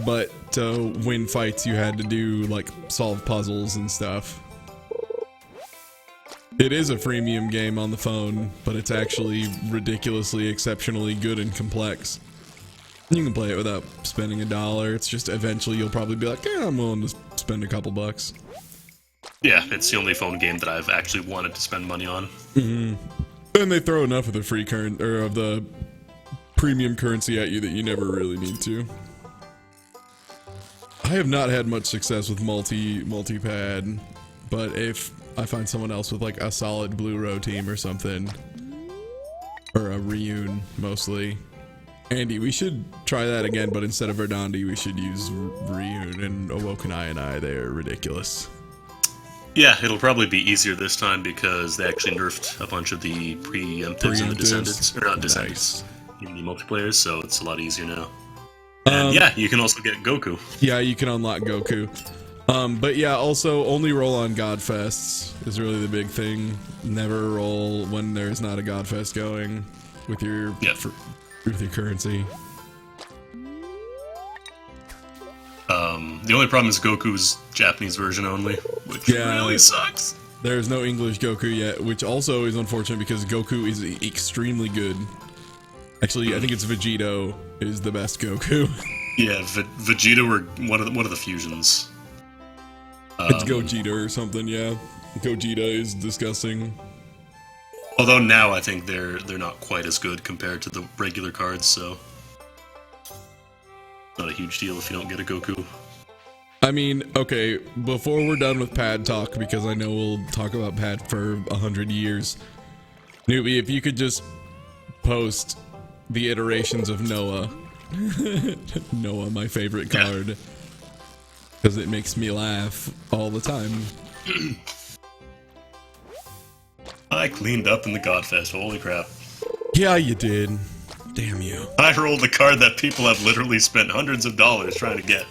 but to win fights you had to do, like, solve puzzles and stuff. It is a freemium game on the phone, but it's actually ridiculously, exceptionally good and complex. You can play it without spending $1. It's just eventually you'll probably be like, yeah, I'm willing to spend a couple bucks. Yeah, it's the only phone game that I've actually wanted to spend money on. And they throw enough of the free of the premium currency at you that you never really need to. I have not had much success with multi-pad, but if I find someone else with like a solid blue row team or something, or a Reune mostly. Andy, we should try that again, but instead of Verdandi, we should use Reune and Awoken Eye and I. They're ridiculous. Yeah, it'll probably be easier this time because they actually nerfed a bunch of the preemptives and the Descendants, or not Descendants, even the multiplayers, so it's a lot easier now. And yeah, you can also get Goku. Yeah, you can unlock Goku. But yeah, also only roll on Godfests is really the big thing. Never roll when there's not a Godfest going with your with your currency. The only problem is Goku's Japanese version only, which really sucks. There's no English Goku yet, which also is unfortunate because Goku is extremely good. Actually, I think it's Vegito is the best Goku. Yeah, Vegeta or one of the fusions. It's Gogeta or something, yeah. Gogeta is disgusting. Although now I think they're not quite as good compared to the regular cards, so not a huge deal if you don't get a Goku. I mean, okay, before we're done with pad talk, because I know we'll talk about pad for 100 years, Newbie, if you could just post the iterations of Noah. Noah, my favorite card. Because it makes me laugh all the time. I cleaned up in the Godfest, holy crap. Yeah, you did. Damn you. I rolled a card that people have literally spent hundreds of dollars trying to get.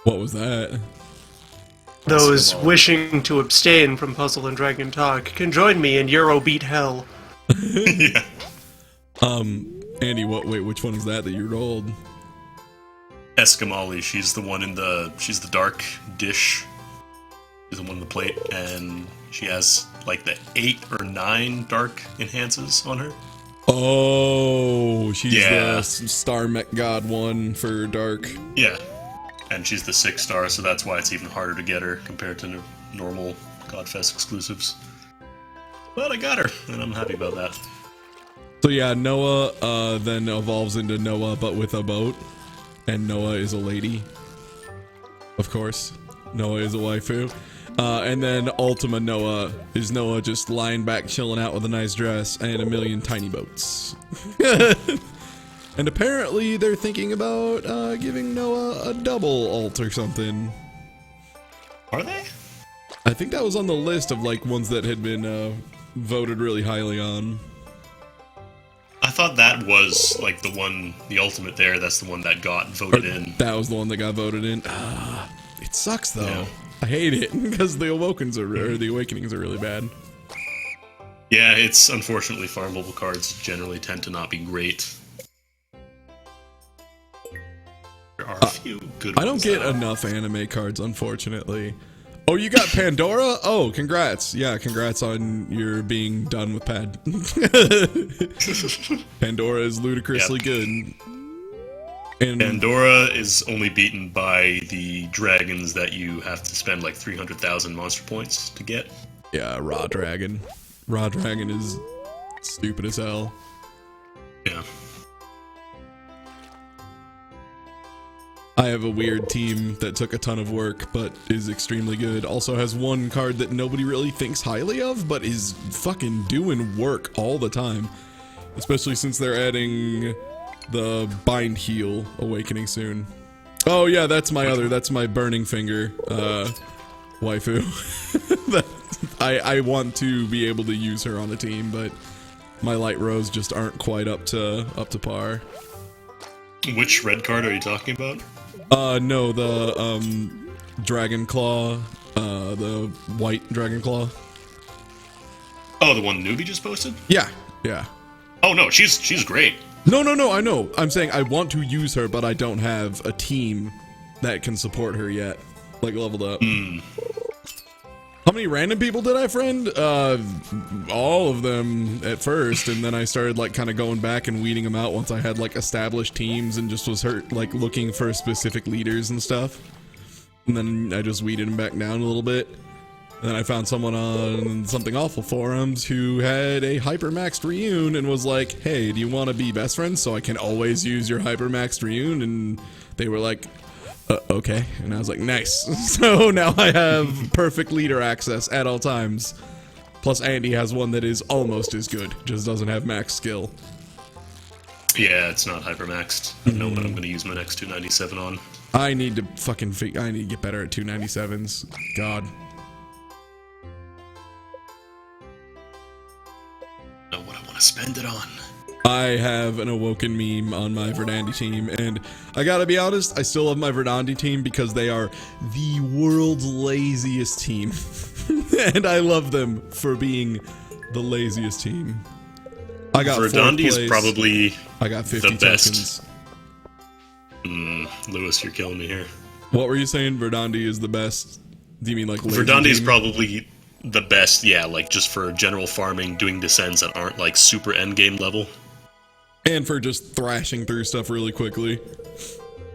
What was that? Those wishing to abstain from Puzzle and Dragon Talk can join me in Eurobeat Hell. Yeah. Andy, wait, which one is that you rolled? Escamali, she's the dark dish. She's the one on the plate, and she has like the 8 or 9 dark enhances on her. Oh, she's the Star Mech God one for dark. Yeah. And she's the 6-star, so that's why it's even harder to get her compared to normal Godfest exclusives. But I got her, and I'm happy about that. So yeah, Noah then evolves into Noah, but with a boat. And Noah is a lady. Of course. Noah is a waifu. And then Ultima Noah is Noah just lying back chilling out with a nice dress and a million tiny boats. And apparently they're thinking about giving Noah a double ult or something. Are they? I think that was on the list of like ones that had been voted really highly on. I thought that was like the ultimate there, that's the one that got voted in. That was the one that got voted in. It sucks though. Yeah. I hate it because the Awakenings are really bad. Yeah, it's unfortunately farmable cards generally tend to not be great. There are a few good ones. I don't get enough anime cards, unfortunately. Oh, you got Pandora? Oh, congrats. Yeah, congrats on your being done with Pad. Pandora is ludicrously good. And Pandora is only beaten by the dragons that you have to spend like 300,000 monster points to get. Yeah, Raw Dragon. Raw Dragon is stupid as hell. Yeah. I have a weird team that took a ton of work, but is extremely good. Also has one card that nobody really thinks highly of, but is fucking doing work all the time. Especially since they're adding the Bind Heal Awakening soon. Oh yeah, that's my Burning Finger, waifu. I want to be able to use her on a team, but my Light Rose just aren't quite up to par. Which red card are you talking about? No, the, Dragon Claw, the white Dragon Claw. Oh, the one Newbie just posted? Yeah. Oh no, she's great. No, I know. I'm saying I want to use her, but I don't have a team that can support her yet. Like, leveled up. How many random people did I friend? All of them at first, and then I started like kind of going back and weeding them out once I had like established teams and just was like looking for specific leaders and stuff. And then I just weeded them back down a little bit. And then I found someone on Something Awful forums who had a hypermaxed Reune and was like, hey, do you want to be best friends so I can always use your hypermaxed Reune? And they were like, okay. And I was like, nice. So now I have perfect leader access at all times. Plus Andy has one that is almost as good, just doesn't have max skill. Yeah, it's not hypermaxed. I know what I'm going to use my next 297 on. I need to I need to get better at 297s. God. Know what I want to spend it on. I have an Awoken meme on my Verdandi team, and I gotta be honest, I still love my Verdandi team because they are the world's laziest team. And I love them for being the laziest team. I got Verdandi is probably I got 50 the best. tokens. Lewis, you're killing me here. What were you saying? Verdandi is the best? Do you mean like lazy Verdandi is team? probably the best, yeah, like just for general farming, doing descents that aren't like super endgame level. And for just thrashing through stuff really quickly.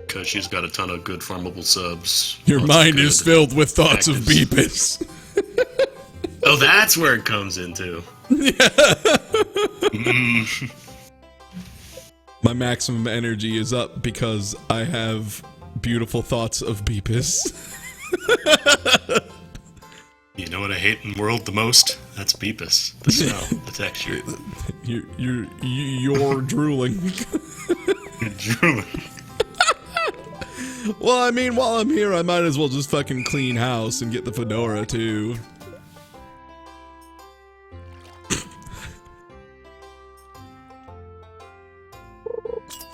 Because she's got a ton of good farmable subs. Your mind is filled with thoughts of Beepus. Oh, that's where it comes into. My maximum energy is up because I have beautiful thoughts of Beepus. You know what I hate in the world the most? That's Beepus. The smell, the texture. You're drooling. You're drooling. Well, I mean, while I'm here, I might as well just fucking clean house and get the fedora, too.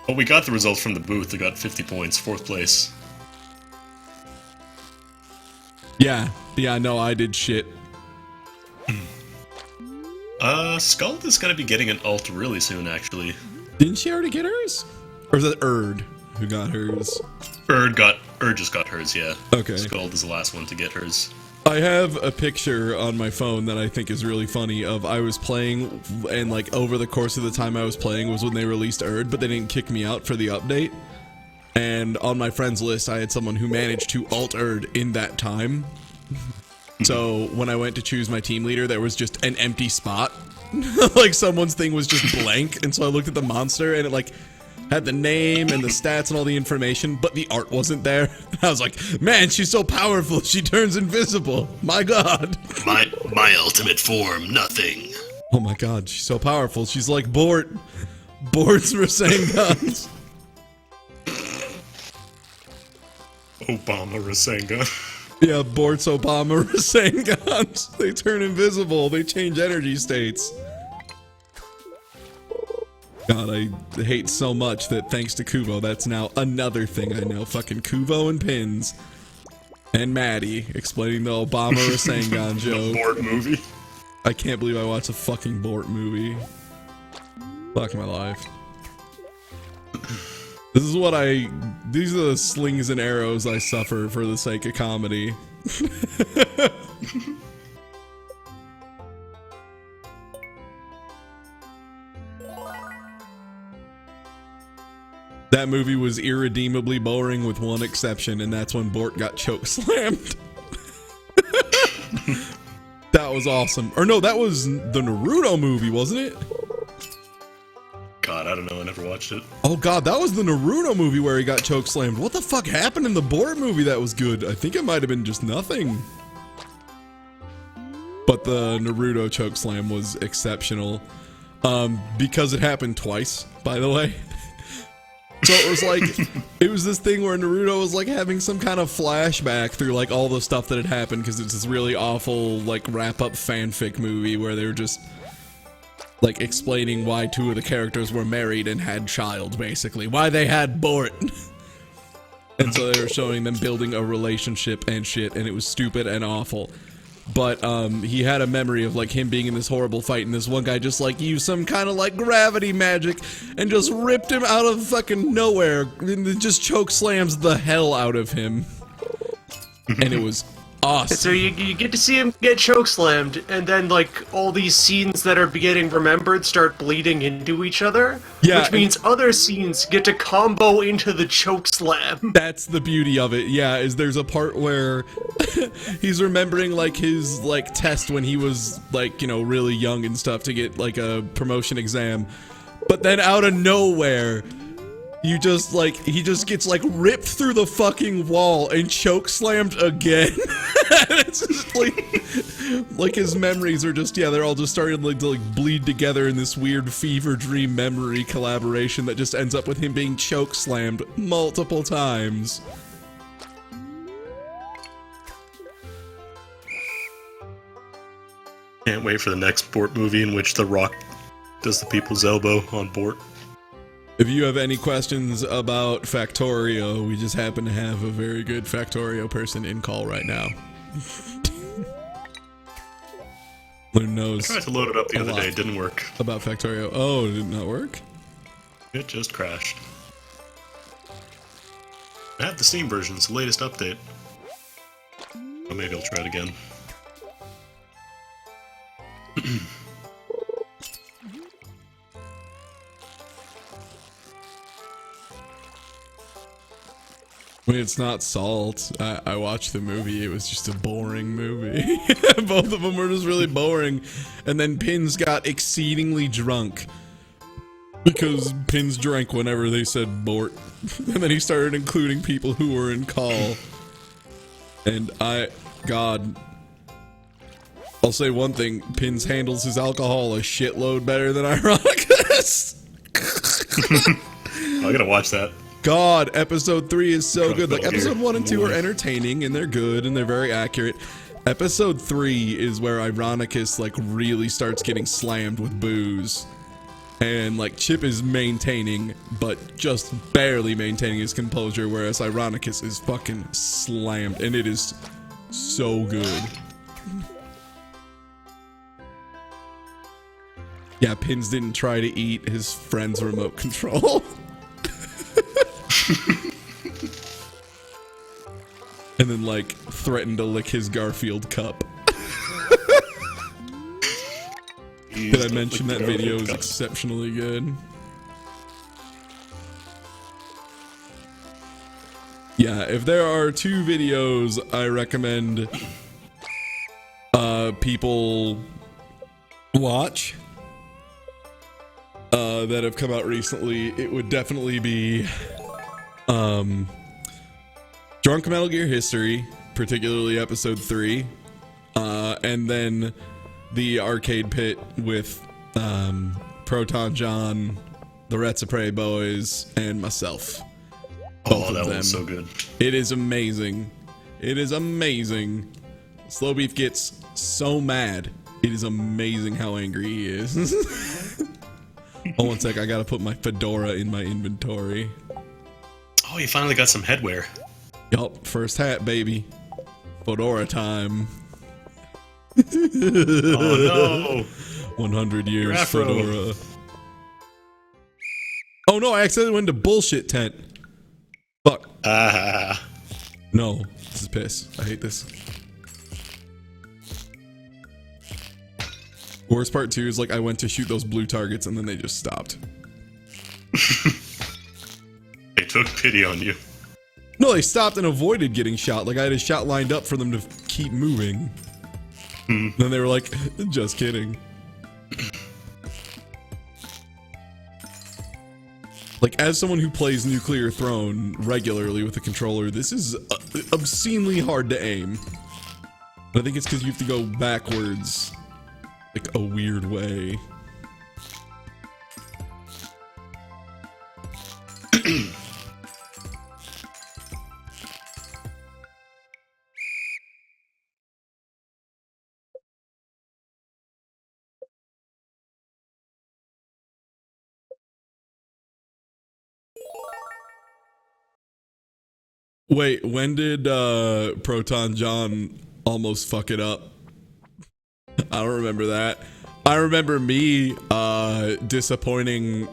Well, we got the results from the booth. We got 50 points, 4th place. Yeah, no, I did shit. Skull is gonna be getting an alt really soon, actually. Didn't she already get hers? Or is that Erd who got hers? Erd just got hers, yeah. Okay. Skull is the last one to get hers. I have a picture on my phone that I think is really funny of I was playing, and like over the course of the time I was playing was when they released Erd, but they didn't kick me out for the update. And on my friends list, I had someone who managed to alt Erd in that time. So when I went to choose my team leader, there was just an empty spot. Like someone's thing was just blank, and so I looked at the monster and it like had the name and the stats and all the information, but the art wasn't there. I was like, man, she's so powerful, she turns invisible. My god. My ultimate form, nothing. Oh my god, she's so powerful. She's like Bort. Bort's Rasengan. Obama Rasengan. Yeah, Bort's Obama Rasengans. They turn invisible. They change energy states. God, I hate so much that thanks to Kuvo, that's now another thing I know. Fucking Kuvo and Pins. And Maddie explaining the Obama Rasengan joke. The Bort movie. I can't believe I watched a fucking Bort movie. Fuck my life. These are the slings and arrows I suffer for the sake of comedy. That movie was irredeemably boring with one exception, and that's when Bort got chokeslammed. That was awesome. Or no, that was the Naruto movie, wasn't it? God, I don't know. I never watched it. Oh god, that was the Naruto movie where he got chokeslammed. What the fuck happened in the Bort movie that was good? I think it might have been just nothing. But the Naruto chokeslam was exceptional. Because it happened twice, by the way. So it was like, it was this thing where Naruto was like having some kind of flashback through like all the stuff that had happened, because it's this really awful like wrap-up fanfic movie where they were just like explaining why two of the characters were married and had child, basically. Why they had Bort. And so they were showing them building a relationship and shit, and it was stupid and awful. But he had a memory of like him being in this horrible fight, and this one guy just like used some kind of like gravity magic and just ripped him out of fucking nowhere and it just choke slams the hell out of him. And it was awesome. So you get to see him get chokeslammed, and then like all these scenes that are getting remembered start bleeding into each other. Yeah, which means other scenes get to combo into the chokeslam. That's the beauty of it. Yeah, is there's a part where he's remembering like his like test when he was like, you know, really young and stuff to get like a promotion exam. But then out of nowhere, you just like, he just gets like ripped through the fucking wall and choke slammed again. It's just like his memories are just, yeah, they're all just starting to like bleed together in this weird fever dream memory collaboration that just ends up with him being choke slammed multiple times. Can't wait for the next Bort movie in which The Rock does the people's elbow on Bort. If you have any questions about Factorio, we just happen to have a very good Factorio person in call right now. Who knows? I tried to load it up the other day, it didn't work. About Factorio. Oh, did it not work? It just crashed. I have the Steam version, it's the latest update. Or maybe I'll try it again. I mean, it's not salt. I watched the movie. It was just a boring movie. Both of them were just really boring. And then Pins got exceedingly drunk. Because Pins drank whenever they said Bort. And then he started including people who were in call. And God. I'll say one thing. Pins handles his alcohol a shitload better than Ironicus. I gotta watch that. God, episode 3 is so good. Like, episode 1 and 2 are entertaining, and they're good, and they're very accurate. Episode 3 is where Ironicus, like, really starts getting slammed with booze. And, like, Chip is maintaining, but just barely maintaining his composure, whereas Ironicus is fucking slammed, and it is so good. Yeah, Pins didn't try to eat his friend's remote control. And then, like, threatened to lick his Garfield cup. Did I mention that video is exceptionally good? Yeah, if there are 2 videos I recommend people watch that have come out recently, it would definitely be Drunk Metal Gear History, particularly episode 3, and then the Arcade Pit with Proton John, the Retsapre Boys, and myself. Oh, that was so good. It is amazing. It is amazing. Slow Beef gets so mad. It is amazing how angry he is. Oh, one sec. I gotta put my fedora in my inventory. Oh, you finally got some headwear. Yup, first hat, baby. Fedora time. Oh no! 100 years fedora. Oh no, I accidentally went to bullshit tent. Fuck. No, this is piss. I hate this. Worst part too is, like, I went to shoot those blue targets and then they just stopped. They took pity on you. No, they stopped and avoided getting shot. Like, I had a shot lined up for them to keep moving. Then they were like, just kidding. Like, as someone who plays Nuclear Throne regularly with a controller, this is obscenely hard to aim. But I think it's because you have to go backwards, like, a weird way. Wait, when did Proton John almost fuck it up? I don't remember that. I remember me disappointing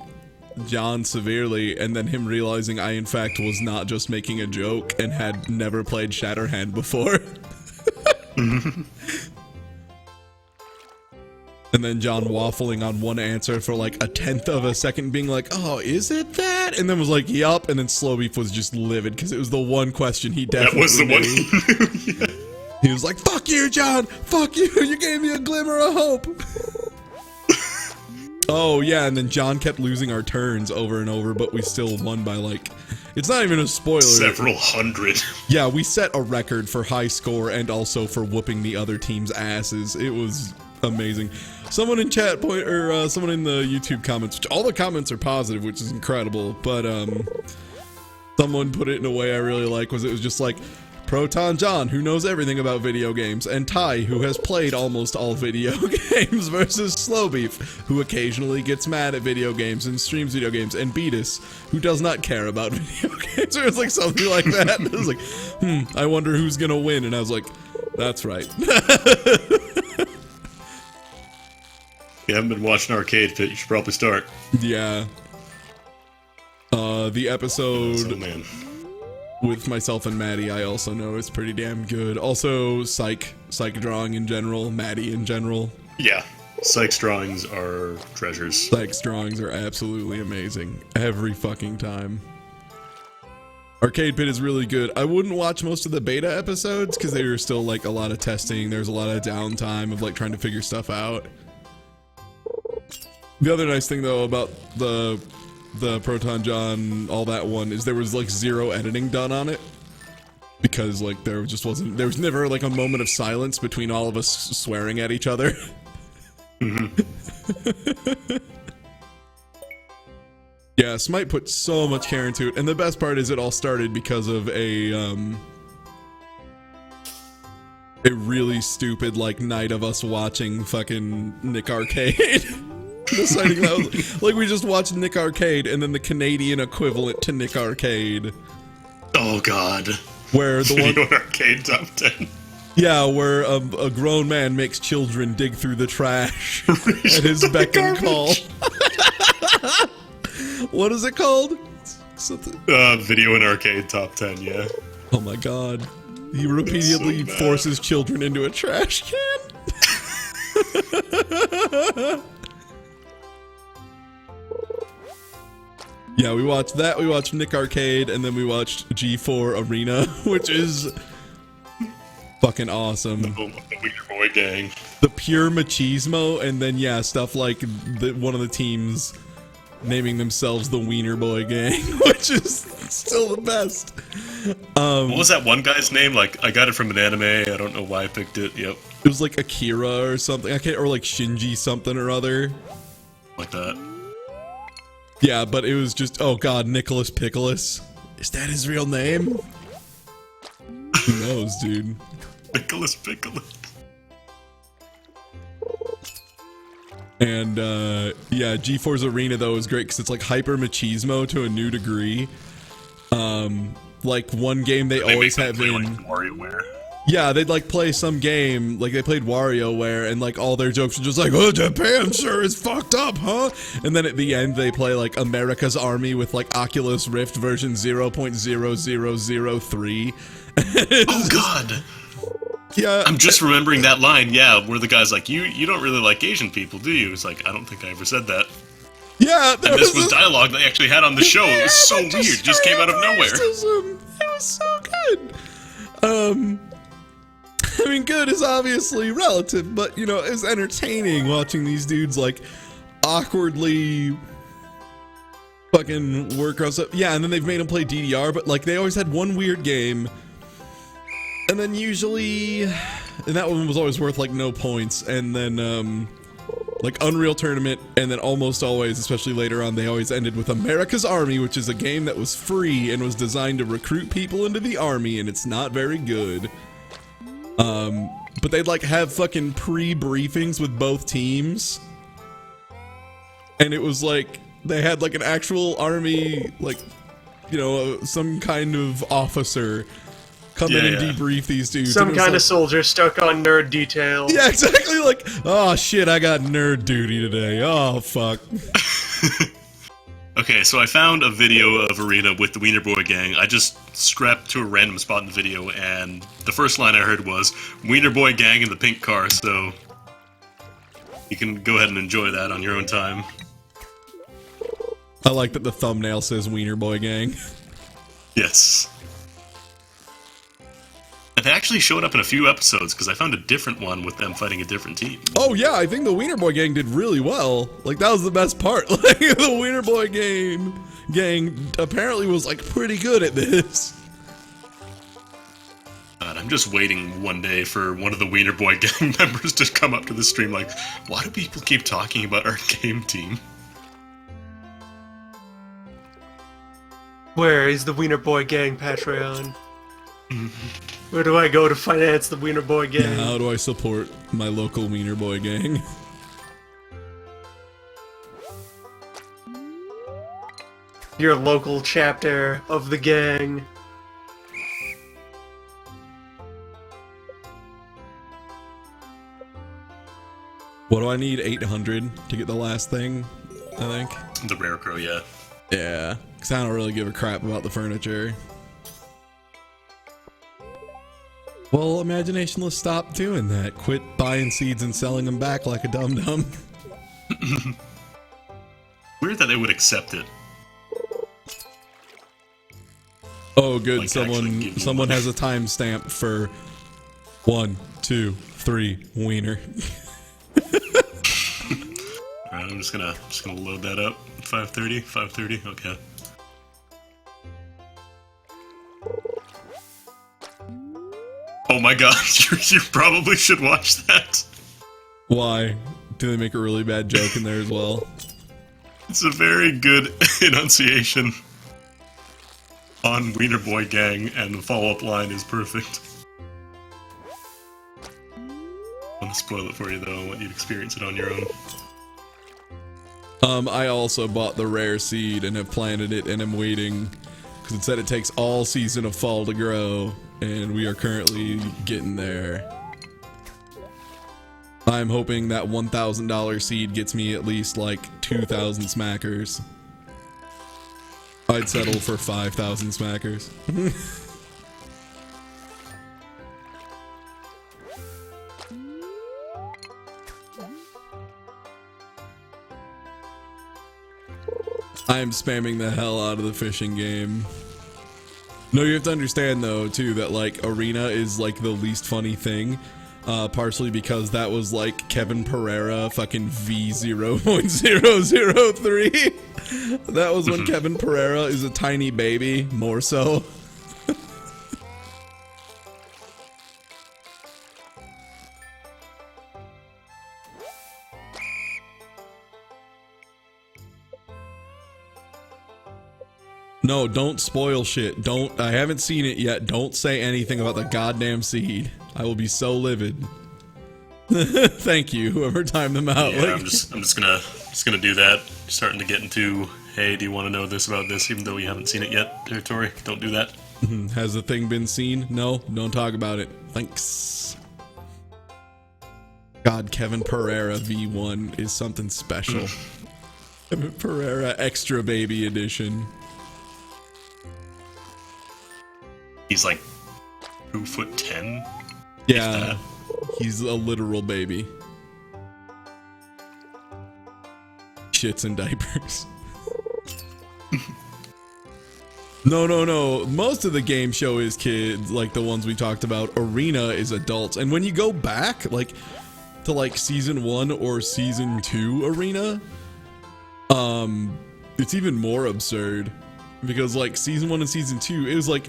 John severely, and then him realizing I in fact was not just making a joke and had never played Shatterhand before. And then John waffling on one answer for like 1/10 of a second, being like, oh, is it that? And then was like, yup. And then Slow Beef was just livid because it was the one question he definitely That was the knew. one he knew. Yeah. He was like, fuck you, John! Fuck you! You gave me a glimmer of hope! Oh, yeah, and then John kept losing our turns over and over, but we still won by, like... It's not even a spoiler. Several hundred. Yeah, we set a record for high score and also for whooping the other team's asses. It was amazing. Someone in chat someone in the YouTube comments, which all the comments are positive, which is incredible, but someone put it in a way I really like, it was just like, Proton John, who knows everything about video games, and Ty, who has played almost all video games, versus Slow Beef, who occasionally gets mad at video games and streams video games, and Beatus, who does not care about video games, or it's like something like that. It was like, I wonder who's gonna win, and I was like, that's right. You haven't been watching Arcade Pit, you should probably start. Yeah. The episode... Oh, man. With myself and Maddie, I also know it's pretty damn good. Also, Psych drawing in general, Maddie in general. Yeah, Psych's drawings are treasures. Psych's drawings are absolutely amazing. Every fucking time. Arcade Pit is really good. I wouldn't watch most of the beta episodes because they were still like a lot of testing. There's a lot of downtime of like trying to figure stuff out. The other nice thing though about the Proton John, all that one, is there was like 0 editing done on it. Because like there was never like a moment of silence between all of us swearing at each other. Yeah, Smite put so much care into it, and the best part is it all started because of a really stupid like night of us watching fucking Nick Arcade. Deciding that was, like we just watched Nick Arcade and then the Canadian equivalent to Nick Arcade. Oh god. Where the Video and Arcade top 10. Yeah, where a grown man makes children dig through the trash at his beck and call. What is it called? Something. Video and Arcade top 10, yeah. Oh my god. He repeatedly forces children into a trash can. Yeah, we watched that, we watched Nick Arcade, and then we watched G4 Arena, which is fucking awesome. The Wiener Boy Gang. The pure machismo, and then yeah, stuff like one of the teams naming themselves the Wiener Boy Gang, which is still the best. What was that one guy's name? Like, I got it from an anime, I don't know why I picked it, yep. It was like Akira or something, or like Shinji something or other. Like that. Yeah, but it was just, oh god, Nicholas Pickles. Is that his real name? Who knows, dude? Nicholas Pickles. And, yeah, G4's Arena, though, is great because it's like hyper machismo to a new degree. Like, one game they always have in... Like WarioWare. Yeah, they'd like play some game, like they played WarioWare, and like all their jokes were just like, oh, Japan sure is fucked up, huh? And then at the end they play like America's Army with like Oculus Rift version 0.0003. Oh god! Yeah. I'm just remembering that line, yeah, where the guy's like, you don't really like Asian people, do you? It's like, I don't think I ever said that. Yeah, and this was dialogue they actually had on the show. It was so weird, just came out of nowhere. It was so good. I mean, good is obviously relative, but, you know, it's entertaining watching these dudes, like, awkwardly fucking work on stuff. Yeah, and then they've made them play DDR, but, like, they always had one weird game, and then usually, and that one was always worth, like, no points, and then, like, Unreal Tournament, and then almost always, especially later on, they always ended with America's Army, which is a game that was free and was designed to recruit people into the army, and it's not very good. But they'd like have fucking pre-briefings with both teams. And it was like, they had like an actual army, like, you know, some kind of officer come in and debrief these dudes. Some kind of soldier stuck on nerd detail. Yeah, exactly, like, oh shit, I got nerd duty today. Oh, fuck. Okay, so I found a video of Arena with the Wiener Boy Gang. I just scrapped to a random spot in the video, and the first line I heard was, Wiener Boy Gang in the pink car, so you can go ahead and enjoy that on your own time. I like that the thumbnail says Wiener Boy Gang. Yes. And they actually showed up in a few episodes, because I found a different one with them fighting a different team. Oh yeah, I think the Wiener Boy Gang did really well. Like, that was the best part. Like, the Wiener Boy gang apparently was, like, pretty good at this. God, I'm just waiting one day for one of the Wiener Boy Gang members to come up to the stream like, why do people keep talking about our game team? Where is the Wiener Boy Gang Patreon? Where do I go to finance the Wiener Boy Gang? Yeah, how do I support my local Wiener Boy Gang? Your local chapter of the gang. What do I need? 800 to get the last thing, I think. The Rare Crow, yeah. Yeah, because I don't really give a crap about the furniture. Well, Imaginationless, stop doing that. Quit buying seeds and selling them back like a dum-dum. Weird that they would accept it. Oh, good. Like, actually give you Someone money. has a timestamp for 1, 2, 3 wiener. Alright, I'm just gonna load that up. 5:30. Okay. Oh my god, you probably should watch that. Why? Do they make a really bad joke in there as well? It's a very good enunciation on Wiener Boy Gang, and the follow-up line is perfect. I want to spoil it for you though. I want you to experience it on your own. I also bought the rare seed and have planted it, and I'm waiting because it said it takes all season of fall to grow, and we are currently getting there. I'm hoping that $1,000 seed gets me at least like 2,000 smackers. I'd settle for 5,000 smackers. I am spamming the hell out of the fishing game. No, you have to understand though too that like arena is like the least funny thing. Partially because that was like Kevin Pereira fucking V0.003. That was when Kevin Pereira is a tiny baby, more so. No, don't spoil shit. I haven't seen it yet. Don't say anything about the goddamn seed. I will be so livid. Thank you, whoever timed them out. Yeah, Like, I'm just gonna do that. Starting to get into, hey, do you want to know this about this, even though we haven't seen it yet? Territory. Don't do that. has the thing been seen? No, don't talk about it. Thanks. God, Kevin Pereira V1 is something special. Kevin Pereira Extra Baby Edition. He's like 2'10". Yeah, he's a literal baby. Shits in diapers. No. Most of the game show is kids, like the ones we talked about. Arena is adults. And when you go back, like, to like season 1 or season 2 Arena, it's even more absurd. Because like season 1 and season 2, it was like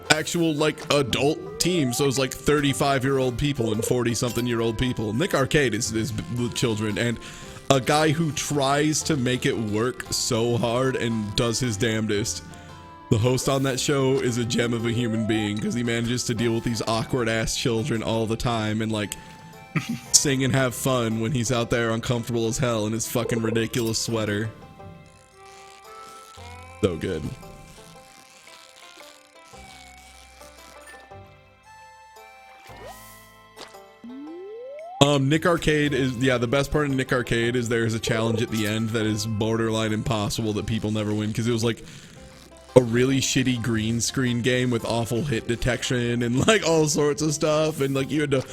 actual like adult team, so it's like 35-year-old people and 40-something-year-old people. Nick Arcade is with children, and a guy who tries to make it work so hard and does his damnedest. The host on that show is a gem of a human being because he manages to deal with these awkward ass children all the time and like sing and have fun when he's out there uncomfortable as hell in his fucking ridiculous sweater. So good. Nick Arcade is, yeah, the best part of Nick Arcade is there's a challenge at the end that is borderline impossible that people never win because it was like a really shitty green screen game with awful hit detection and like all sorts of stuff, and like you had to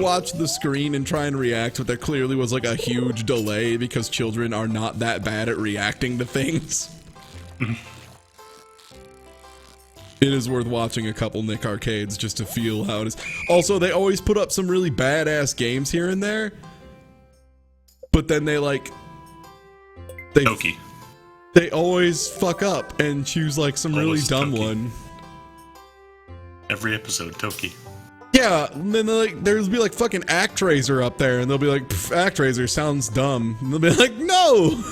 watch the screen and try and react, but there clearly was like a huge delay because children are not that bad at reacting to things. It is worth watching a couple Nick Arcades just to feel how it is. Also, they always put up some really badass games here and there, but then they like they always fuck up and choose like some really dumb one. Every episode, Toki. Yeah, and then like there's be like fucking ActRaiser up there, and they'll be like, ActRaiser sounds dumb, and they'll be like, no.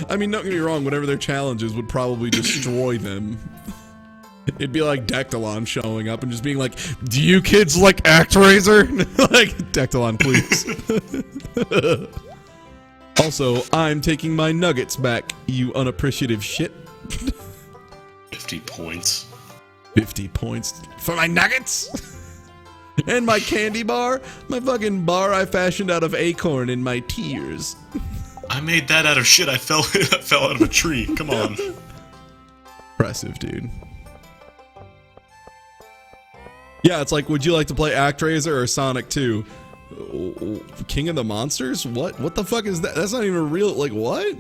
I mean, don't get me wrong, whatever their challenges would probably destroy them. It'd be like Dectalon showing up and just being like, do you kids like ActRaiser? Like, Dectalon, please. Also, I'm taking my nuggets back, you unappreciative shit. 50 points. 50 points for my nuggets? And my candy bar? My fucking bar I fashioned out of acorn in my tears. I made that out of shit. I fell out of a tree. Come on. Impressive, dude. Yeah, it's like, would you like to play ActRaiser or Sonic 2? King of the Monsters? What the fuck is that? That's not even real. Like, what?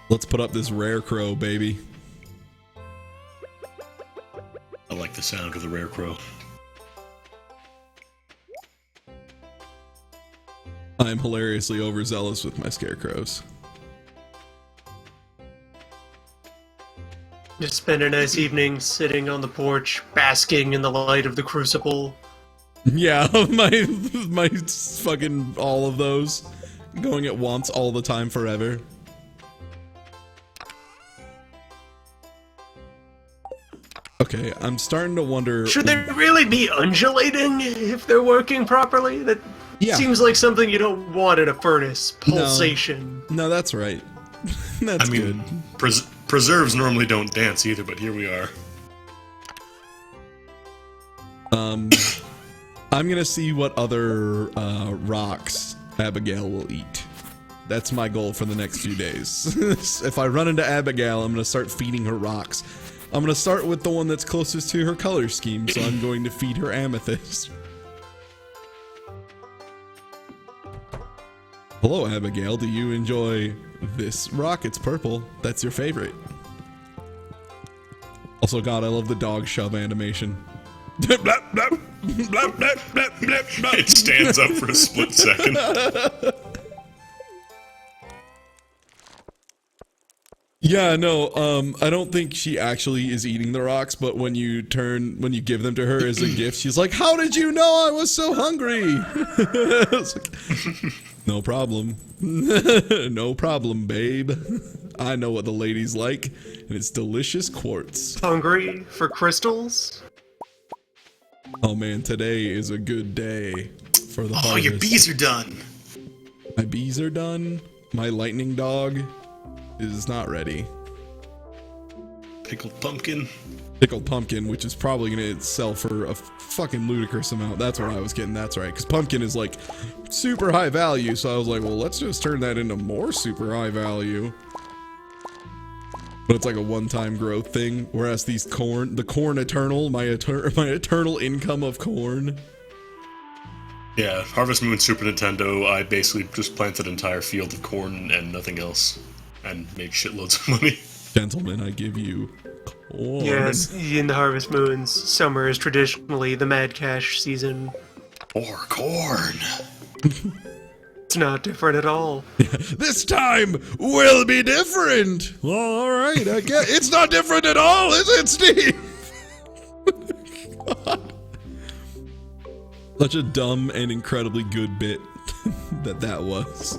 Let's put up this rare crow, baby. I like the sound of the rare crow. I'm hilariously overzealous with my scarecrows. Just spend a nice evening sitting on the porch, basking in the light of the crucible. Yeah, my fucking all of those. Going at once all the time forever. Okay, I'm starting to wonder... Should they really be undulating if they're working properly? That seems like something you don't want in a furnace. Pulsation. No, that's right. That's good. Preserves normally don't dance either, but here we are. I'm gonna see what other rocks Abigail will eat. That's my goal for the next few days. If I run into Abigail, I'm gonna start feeding her rocks. I'm gonna start with the one that's closest to her color scheme, so I'm going to feed her amethyst. Hello, Abigail. Do you enjoy this rock? It's purple. That's your favorite. Also, God, I love the dog shove animation. It stands up for a split second. Yeah, no, I don't think she actually is eating the rocks, but when you give them to her as a gift, she's like, "How did you know I was so hungry?" It's like, no problem. No problem, babe. I know what the ladies like, and it's delicious quartz. Hungry for crystals? Oh man, today is a good day for the harvest. Oh, your bees are done. My bees are done. My lightning dog is not ready. Pickled pumpkin. Pickled pumpkin, which is probably gonna sell for a fucking ludicrous amount. That's what I was getting. That's right, because pumpkin is like super high value. So I was like, well, let's just turn that into more super high value. But it's like a one-time growth thing. Whereas the corn eternal, my eternal income of corn. Yeah, Harvest Moon Super Nintendo, I basically just planted an entire field of corn and nothing else, and made shitloads of money. Gentlemen, I give you corn. Yes, in the Harvest Moons, summer is traditionally the Mad Cash season. Or corn. It's not different at all. This time will be different. Well, all right, I guess it's not different at all, is it, Steve? Such a dumb and incredibly good bit that was.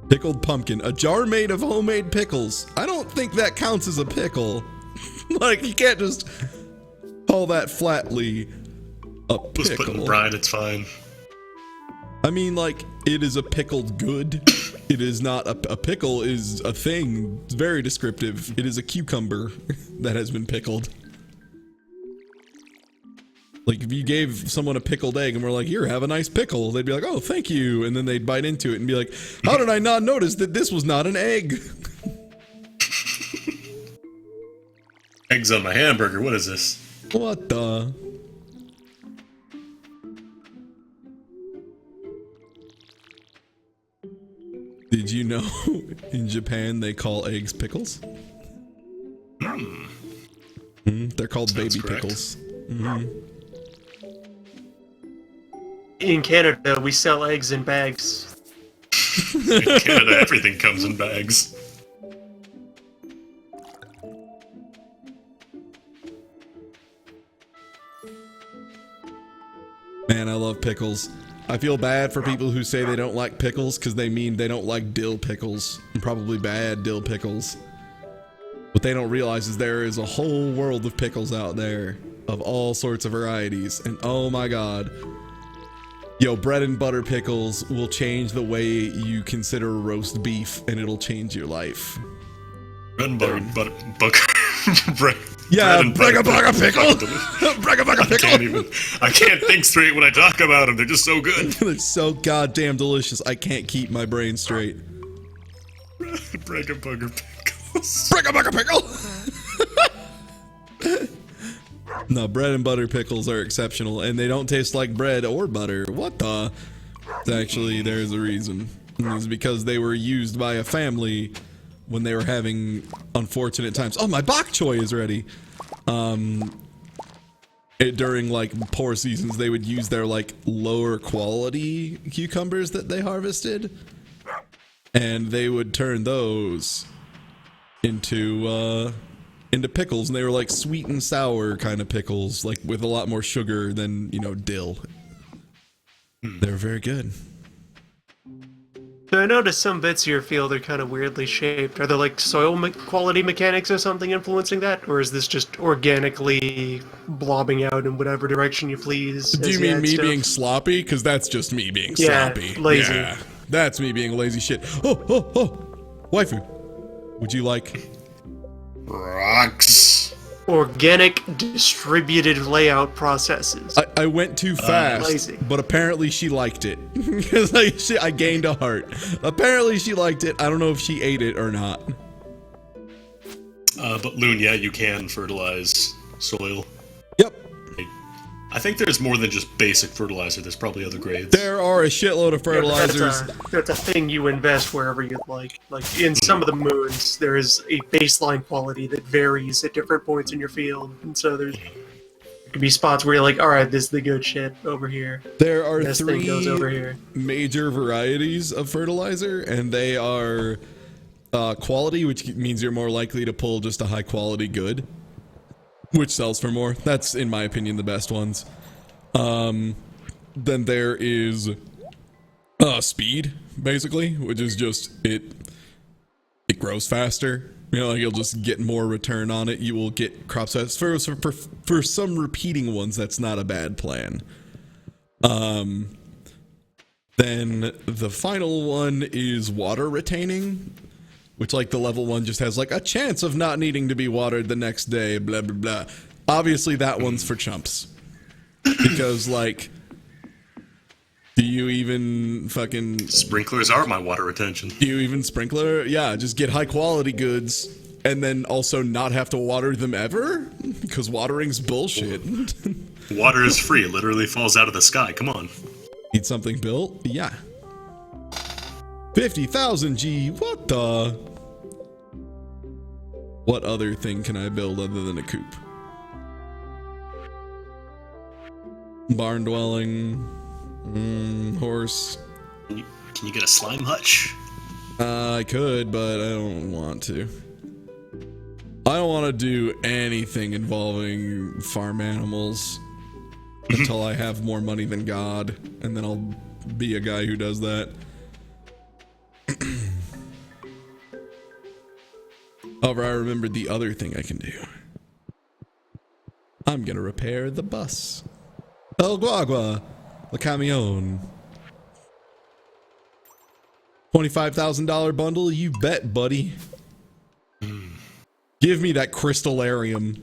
Pickled pumpkin, a jar made of homemade pickles. I don't think that counts as a pickle. Like, you can't just call that flatly a pickle. Just put in brine, it's fine. I mean, like, it is a pickled good. It is not a pickle is a thing. It's very descriptive. It is a cucumber that has been pickled. Like, if you gave someone a pickled egg and we're like, here, have a nice pickle, they'd be like, oh, thank you. And then they'd bite into it and be like, how did I not notice that this was not an egg? Eggs on my hamburger, what is this? What the? Did you know in Japan they call eggs pickles? They're called baby pickles. In Canada, we sell eggs in bags. In Canada, everything comes in bags. Man, I love pickles. I feel bad for people who say they don't like pickles because they mean they don't like dill pickles. And probably bad dill pickles. What they don't realize is there is a whole world of pickles out there of all sorts of varieties. And oh my god. Yo, bread and butter pickles will change the way you consider roast beef, and it'll change your life. Bread and butter, bread. Yeah, bread brega pickle. Brega pickle. I can't think straight when I talk about them. They're just so good. They're so goddamn delicious. I can't keep my brain straight. Brega pickles. Brega pickle. No, bread and butter pickles are exceptional, and they don't taste like bread or butter. What the? Actually, there's a reason. And it was because they were used by a family when they were having unfortunate times. Oh, my bok choy is ready. During like poor seasons, they would use their like lower quality cucumbers that they harvested, and they would turn those into pickles, and they were like sweet and sour kind of pickles, like with a lot more sugar than, you know, dill. They're very good. So I noticed some bits of your field are kind of weirdly shaped. Are there like soil quality mechanics or something influencing that? Or is this just organically blobbing out in whatever direction you please? Do you mean me being sloppy? Because that's just me being sloppy. Lazy. Yeah, that's me being lazy shit. Oh, waifu. Would you like... Rocks. Organic distributed layout processes. I went too fast, lazy. but apparently she liked it. Because I gained a heart. Apparently she liked it. I don't know if she ate it or not. But Loon, yeah, you can fertilize soil. Yep. I think there's more than just basic fertilizer. There's probably other grades. There are a shitload of fertilizers. That's a thing you invest wherever you'd like. Like in some of the moons, there is a baseline quality that varies at different points in your field, and so there could be spots where you're like, all right, this is the good shit over here. There are this thing goes over here. major varieties of fertilizer, and they are quality, which means you're more likely to pull just a high quality good, which sells for more. That's, in my opinion, the best ones. Then there is speed, basically, which is just it grows faster. You know, like you'll just get more return on it. You will get crop size. For some repeating ones, that's not a bad plan. Then the final one is water retaining, which, like, the level 1 just has, like, a chance of not needing to be watered the next day, blah, blah, blah. Obviously, that one's for chumps. Because, like, do you even fucking... Sprinklers are my water retention. Do you even sprinkler? Yeah, just get high-quality goods, and then also not have to water them ever? Because watering's bullshit. Water is free. It literally falls out of the sky. Come on. Need something built? Yeah. 50,000 G, what the? What other thing can I build other than a coop? Barn dwelling, horse. Can you get a slime hutch? I could, but I don't want to. I don't want to do anything involving farm animals until I have more money than God, and then I'll be a guy who does that. However, I remembered the other thing I can do. I'm gonna repair the bus. El Guagua, the camion. $25,000 bundle, you bet, buddy. Give me that crystallarium.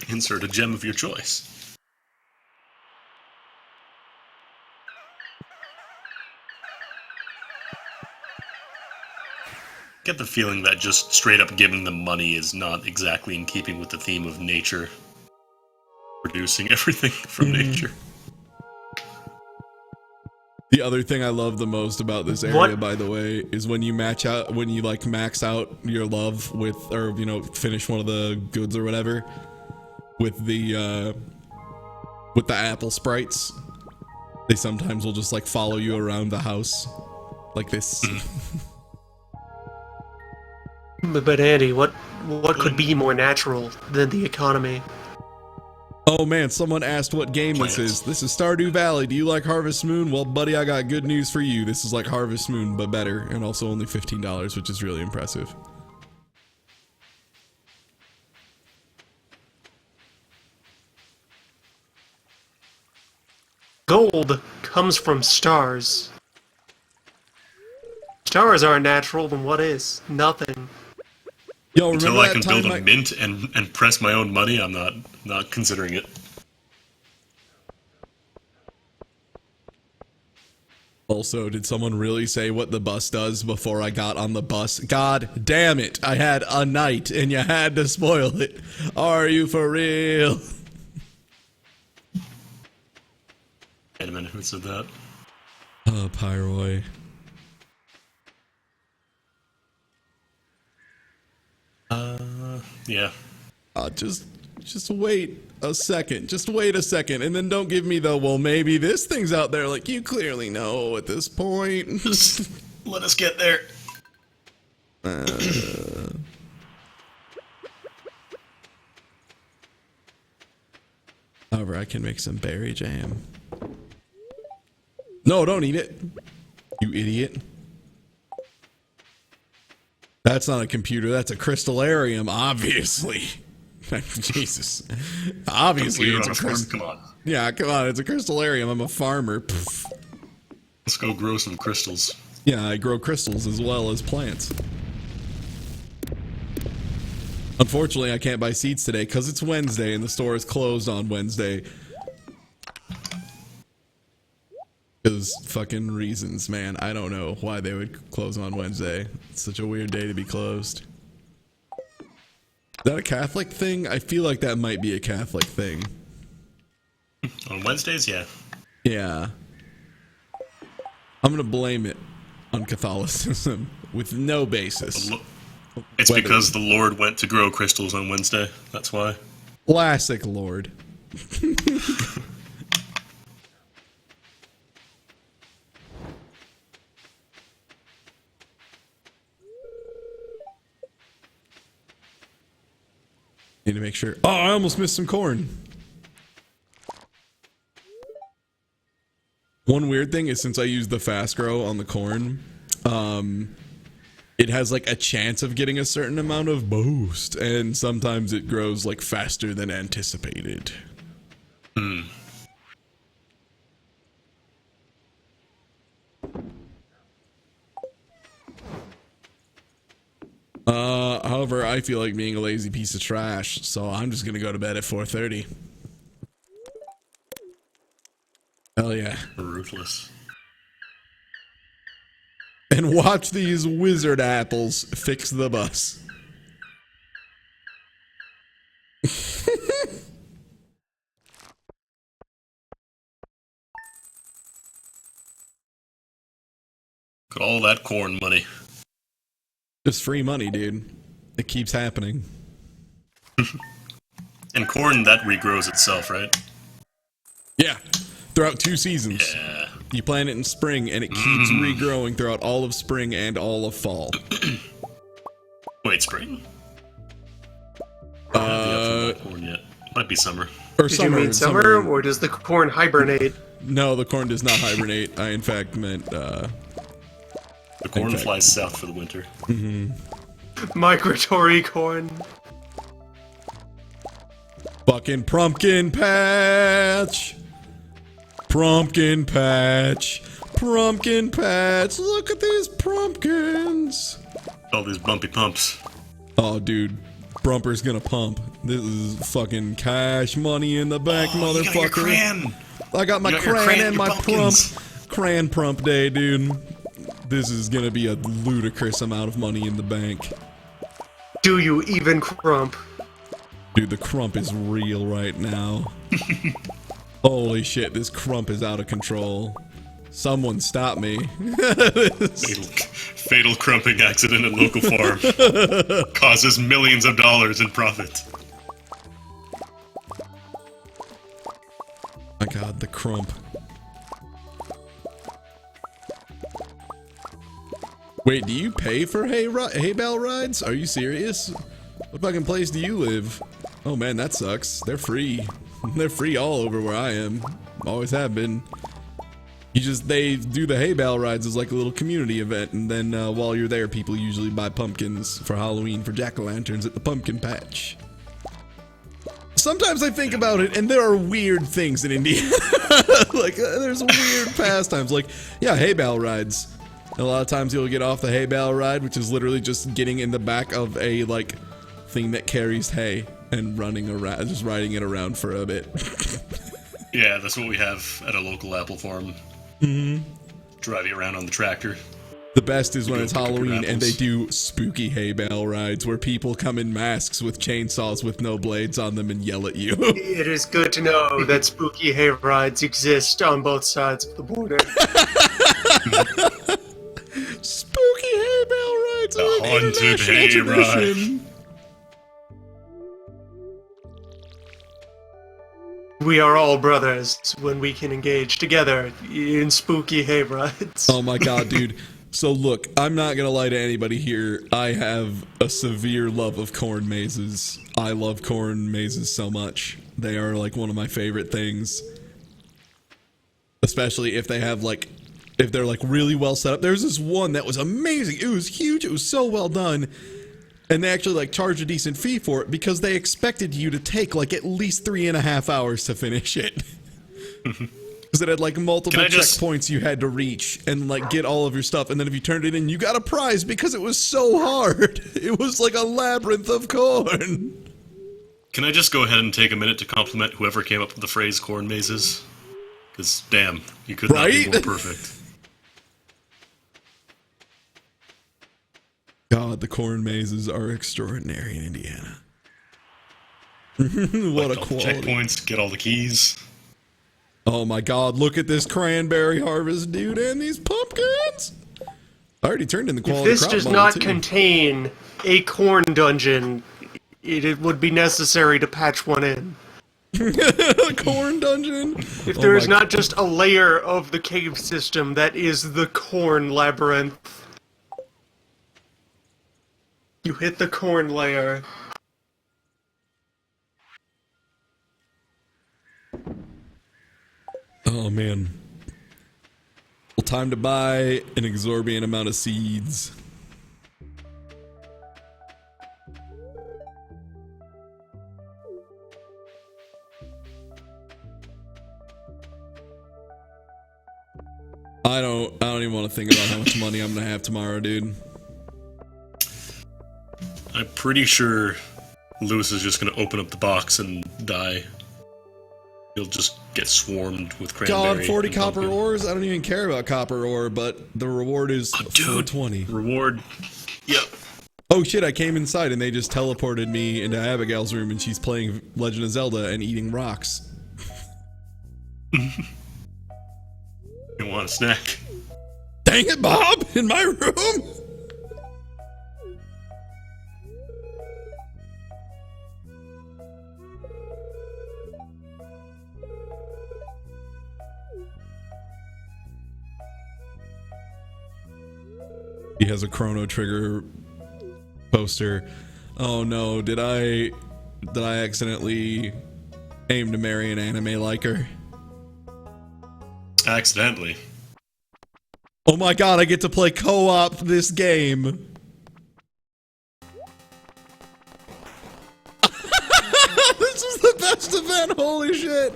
Insert a gem of your choice. Get the feeling that just straight up giving them money is not exactly in keeping with the theme of nature. Producing everything from nature. The other thing I love the most about this area, by the way, is when you max out your love with, or, you know, finish one of the goods or whatever with the apple sprites. They sometimes will just like follow you around the house like this. But Andy, what could be more natural than the economy? Oh man, someone asked what game this is. This is Stardew Valley. Do you like Harvest Moon? Well, buddy, I got good news for you. This is like Harvest Moon, but better, and also only $15, which is really impressive. Gold comes from stars. Stars aren't natural, then what is? Nothing. Yo, until I can build a mint and press my own money, I'm not considering it. Also, did someone really say what the bus does before I got on the bus? God damn it, I had a night and you had to spoil it. Are you for real? Wait a minute, who said that? Pyroi. Yeah. Just wait a second. Just wait a second. And then don't give me the, well, maybe this thing's out there. Like, you clearly know at this point. Just let us get there. However, I can make some berry jam. No, don't eat it. You idiot. That's not a computer. That's a crystallarium, obviously. Jesus. Obviously, it's a Come on. Yeah, come on. It's a crystallarium. I'm a farmer. Pfft. Let's go grow some crystals. Yeah, I grow crystals as well as plants. Unfortunately, I can't buy seeds today because it's Wednesday and the store is closed on Wednesday. Because fucking reasons, man. I don't know why they would close on Wednesday. It's such a weird day to be closed. Is that a Catholic thing? I feel like that might be a Catholic thing. On Wednesdays, yeah. Yeah. I'm gonna blame it on Catholicism with no basis. It's because the Lord went to grow crystals on Wednesday. That's why. Classic Lord. Need to make sure. Oh, I almost missed some corn. One weird thing is since I use the fast grow on the corn, it has like a chance of getting a certain amount of boost, and sometimes it grows like faster than anticipated. However, I feel like being a lazy piece of trash, so I'm just gonna go to bed at 4:30. Hell yeah. Ruthless. And watch these wizard apples fix the bus. Got all that corn money. Just free money, dude. It keeps happening. And corn, that regrows itself, right? Yeah. Throughout 2 seasons. Yeah. You plant it in spring, and it keeps regrowing throughout all of spring and all of fall. Wait, spring? I don't have the option for corn yet. Might be summer. Or Did summer. you mean summer, or does the corn hibernate? No, the corn does not hibernate. I, in fact, meant, The corn flies south for the winter. Migratory corn. fucking pumpkin patch. Pumpkin patch. Pumpkin patch. Look at these pumpkins. All these bumpy pumps. Oh, dude. Brumper's gonna pump. This is fucking cash money in the bank, motherfucker. You got your cran. I got my cran and my prump. Cran prump day, dude. This is gonna be a ludicrous amount of money in the bank. Do you even crump? Dude, the crump is real right now. Holy shit, this crump is out of control. Someone stop me. Fatal crumping accident at local farm. Causes millions of dollars in profit. My god, the crump. Wait, do you pay for hay bale rides? Are you serious? What fucking place do you live? Oh man, that sucks. They're free. They're free all over where I am. Always have been. They do the hay bale rides as like a little community event, and then while you're there, people usually buy pumpkins for Halloween for jack-o'-lanterns at the pumpkin patch. Sometimes I think about it, and there are weird things in Indiana. Like, there's weird pastimes. Like, yeah, hay bale rides. And a lot of times you'll get off the hay bale ride, which is literally just getting in the back of a, like, thing that carries hay and running around, just riding it around for a bit. Yeah, that's what we have at a local apple farm. Drive you around on the tractor. The best is when it's Pick your Halloween and they apples. do spooky hay bale rides where people come in masks with chainsaws with no blades on them and yell at you. It is good to know that spooky hay rides exist on both sides of the border. Spooky hay bale rides The are an haunted international hay tradition. We are all brothers when we can engage together in spooky hay rides. Oh my god, dude. So look, I'm not gonna lie to anybody here. I have a severe love of corn mazes. I love corn mazes so much. They are like one of my favorite things. Especially if they have like, if they're like really well set up. There's this one that was amazing. It was huge. It was so well done. And they actually like charged a decent fee for it because they expected you to take like at least 3.5 hours to finish it. Because it had like multiple checkpoints you had to reach and like get all of your stuff. And then if you turned it in, you got a prize because it was so hard. It was like a labyrinth of corn. Can I just go ahead and take a minute to compliment whoever came up with the phrase corn mazes? Because, damn, you could not be Right? more perfect. God, the corn mazes are extraordinary in Indiana. What Collect a all the quality. checkpoints, get all the keys. Oh my god, look at this cranberry harvest, dude, and these pumpkins! I already turned in the If quality this crop does model, not too. contain a corn dungeon, it would be necessary to patch one in. Corn dungeon? If Oh there is my not just a layer of the cave system that is the corn labyrinth. You hit the corn layer. Oh man. Well, time to buy an exorbitant amount of seeds. I don't even want to think about how much money I'm gonna have tomorrow, dude. I'm pretty sure Lewis is just going to open up the box and die. He'll just get swarmed with cranberry. God, 40 and copper pumpkin. ores? I don't even care about copper ore, but the reward is Dude, 420. reward. Yep. Oh shit, I came inside and they just teleported me into Abigail's room and she's playing Legend of Zelda and eating rocks. You want a snack? Dang it, Bob! In my room! He has a Chrono Trigger poster. Oh no, did I accidentally aim to marry an anime liker? Accidentally. Oh my god, I get to play co-op this game. This is the best event, holy shit.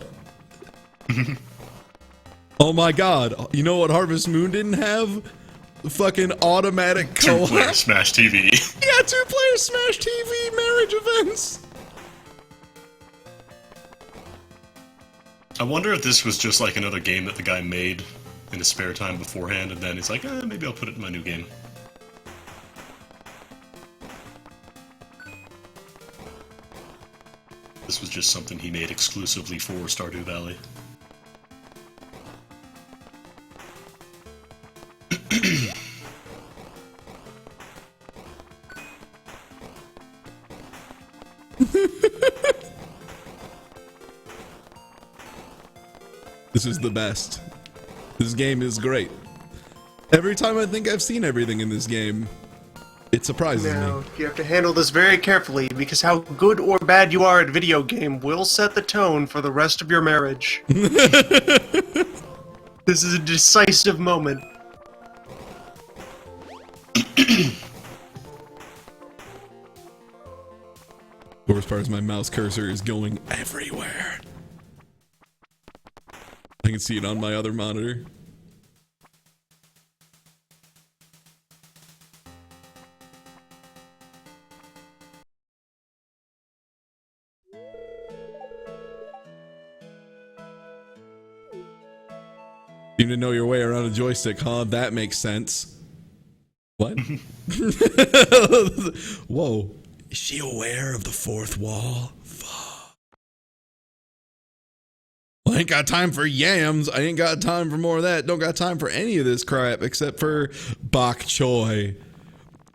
Oh my god, you know what Harvest Moon didn't have? Fucking automatic co-op. Two-player Smash TV. Yeah, 2-player Smash TV marriage events. I wonder if this was just like another game that the guy made in his spare time beforehand, and then he's like, maybe I'll put it in my new game. This was just something he made exclusively for Stardew Valley. This is the best. This game is great. Every time I think I've seen everything in this game, it surprises Now, me. you have to handle this very carefully because how good or bad you are at video game will set the tone for the rest of your marriage. This is a decisive moment. The worst part is my mouse cursor is going everywhere. I can see it on my other monitor. You need to know your way around a joystick, huh? That makes sense. What? Whoa. Is she aware of the fourth wall? Fuck. Well, I ain't got time for yams. I ain't got time for more of that. Don't got time for any of this crap except for bok choy.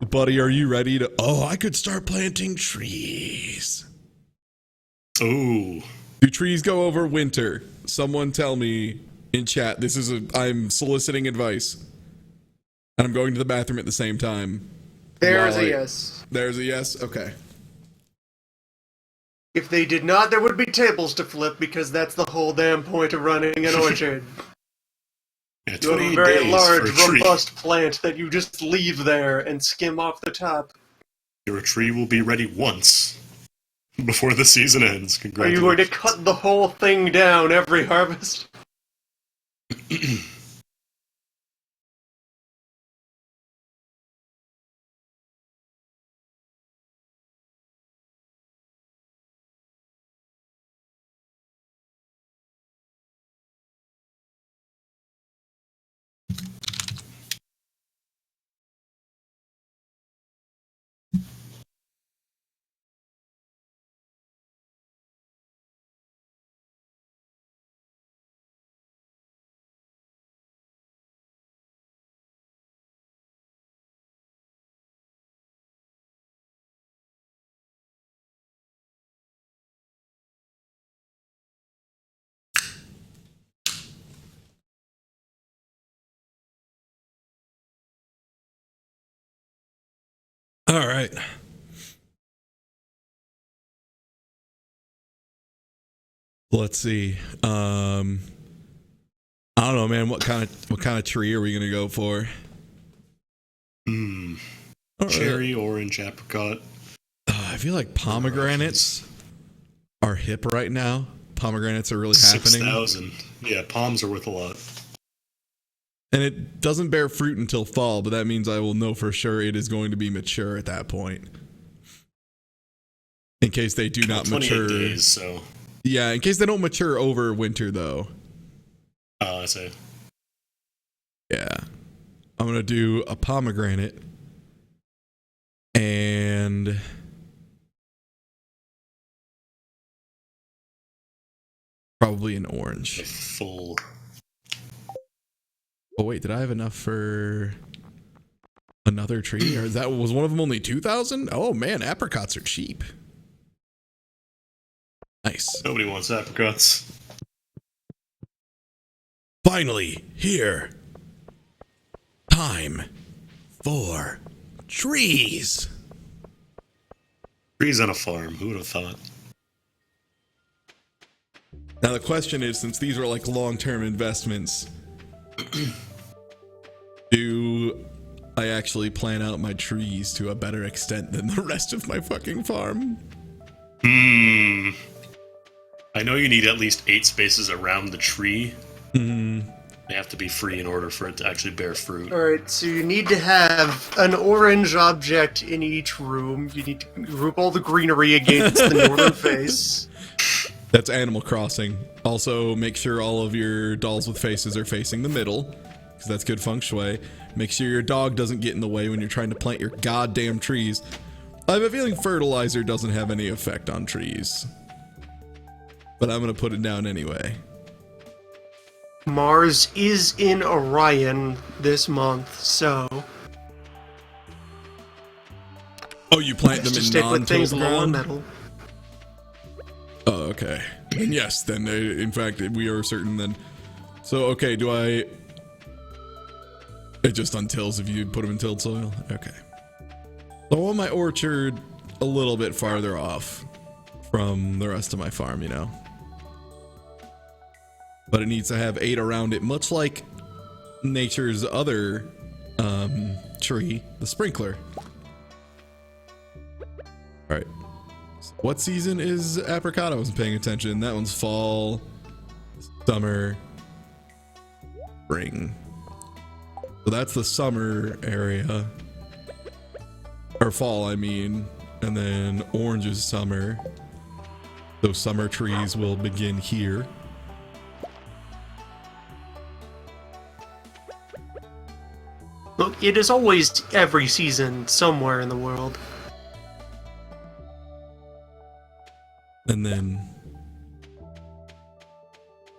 Buddy, are you ready to... Oh, I could start planting trees. Ooh. Do trees go over winter? Someone tell me in chat. I'm soliciting advice. And I'm going to the bathroom at the same time. There's a yes. There's a yes? Okay. If they did not, there would be tables to flip, because that's the whole damn point of running an orchard. Yeah, You have a 28 very days large, for a tree. robust plant that you just leave there and skim off the top. Your tree will be ready once before the season ends. Are you Congratulations. going to cut the whole thing down every harvest? All right. Let's see. I don't know, man. What kind of tree are we gonna go for? All right. Cherry, orange, apricot. I feel like pomegranates are hip right now. Pomegranates are really happening. 6,000. Yeah, palms are worth a lot. And it doesn't bear fruit until fall, but that means I will know for sure it is going to be mature at that point. In case they do not 28 mature. days, so. Yeah, in case they don't mature over winter, though. Oh, I see. Yeah. I'm going to do a pomegranate. And... probably an orange. A full. Oh, wait, did I have enough for another tree? Or was one of them only 2,000? Oh, man, apricots are cheap. Nice. Nobody wants apricots. Finally, here. Time for trees. Trees on a farm. Who would have thought? Now, the question is, since these are like long-term investments, do I actually plan out my trees to a better extent than the rest of my fucking farm? I know you need at least 8 spaces around the tree. Mm-hmm. They have to be free in order for it to actually bear fruit. Alright, so you need to have an orange object in each room. You need to group all the greenery against the northern face. That's Animal Crossing. Also, make sure all of your dolls with faces are facing the middle, because that's good feng shui. Make sure your dog doesn't get in the way when you're trying to plant your goddamn trees. I have a feeling fertilizer doesn't have any effect on trees, but I'm going to put it down anyway. Mars is in Orion this month, so... Oh, you plant them to in stick with things non-tilled low on ground? metal. Oh, okay. And yes, then in fact we are certain then. So okay, do I? It just untills if you put them in tilled soil. Okay. So I want my orchard a little bit farther off from the rest of my farm, you know. But it needs to have 8 around it, much like nature's other tree, the sprinkler. All right. What season is apricot? I wasn't paying attention. That one's fall, summer, spring. So that's the summer area. Or fall, I mean. And then orange is summer. So summer trees will begin here. Well, it is always every season somewhere in the world. And then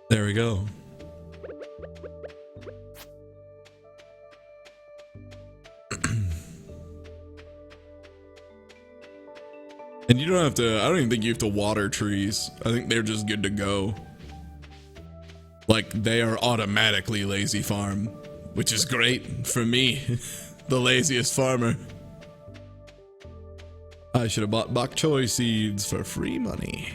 there we go. And you don't have to, I don't even think you have to water trees. I think they're just good to go. Like, they are automatically lazy farm, which is great for me, the laziest farmer. I should have bought bok choy seeds for free money.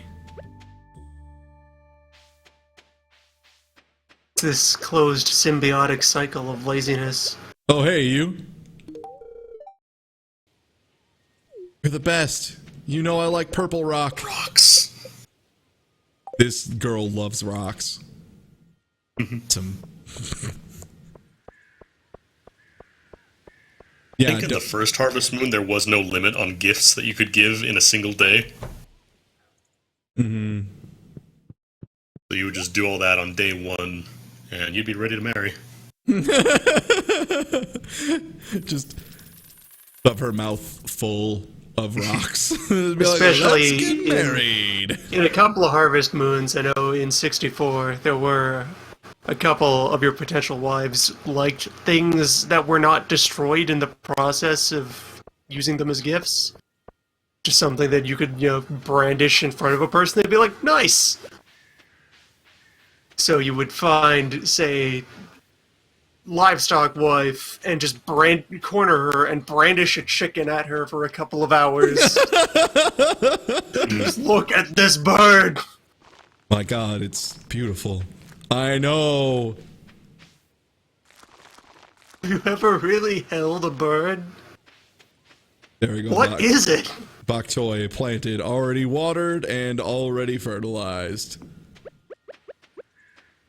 This closed symbiotic cycle of laziness. Oh, hey, you. You're the best. You know I like purple rock. Rocks. This girl loves rocks. Some. I think in the first Harvest Moon there was no limit on gifts that you could give in a single day. Mm-hmm. So you would just do all that on day one, and you'd be ready to marry. Just stuff her mouth full of rocks. Be Especially like, let's get married. In a couple of Harvest Moons, I know in 64, there were a couple of your potential wives liked things that were not destroyed in the process of using them as gifts. Just something that you could, brandish in front of a person. They'd be like, nice! So you would find, say, livestock wife and just corner her and brandish a chicken at her for a couple of hours. Just look at this bird! My God, it's beautiful. I know. Have you ever really held a bird? There we go. What is it? Bok choy planted, already watered, and already fertilized.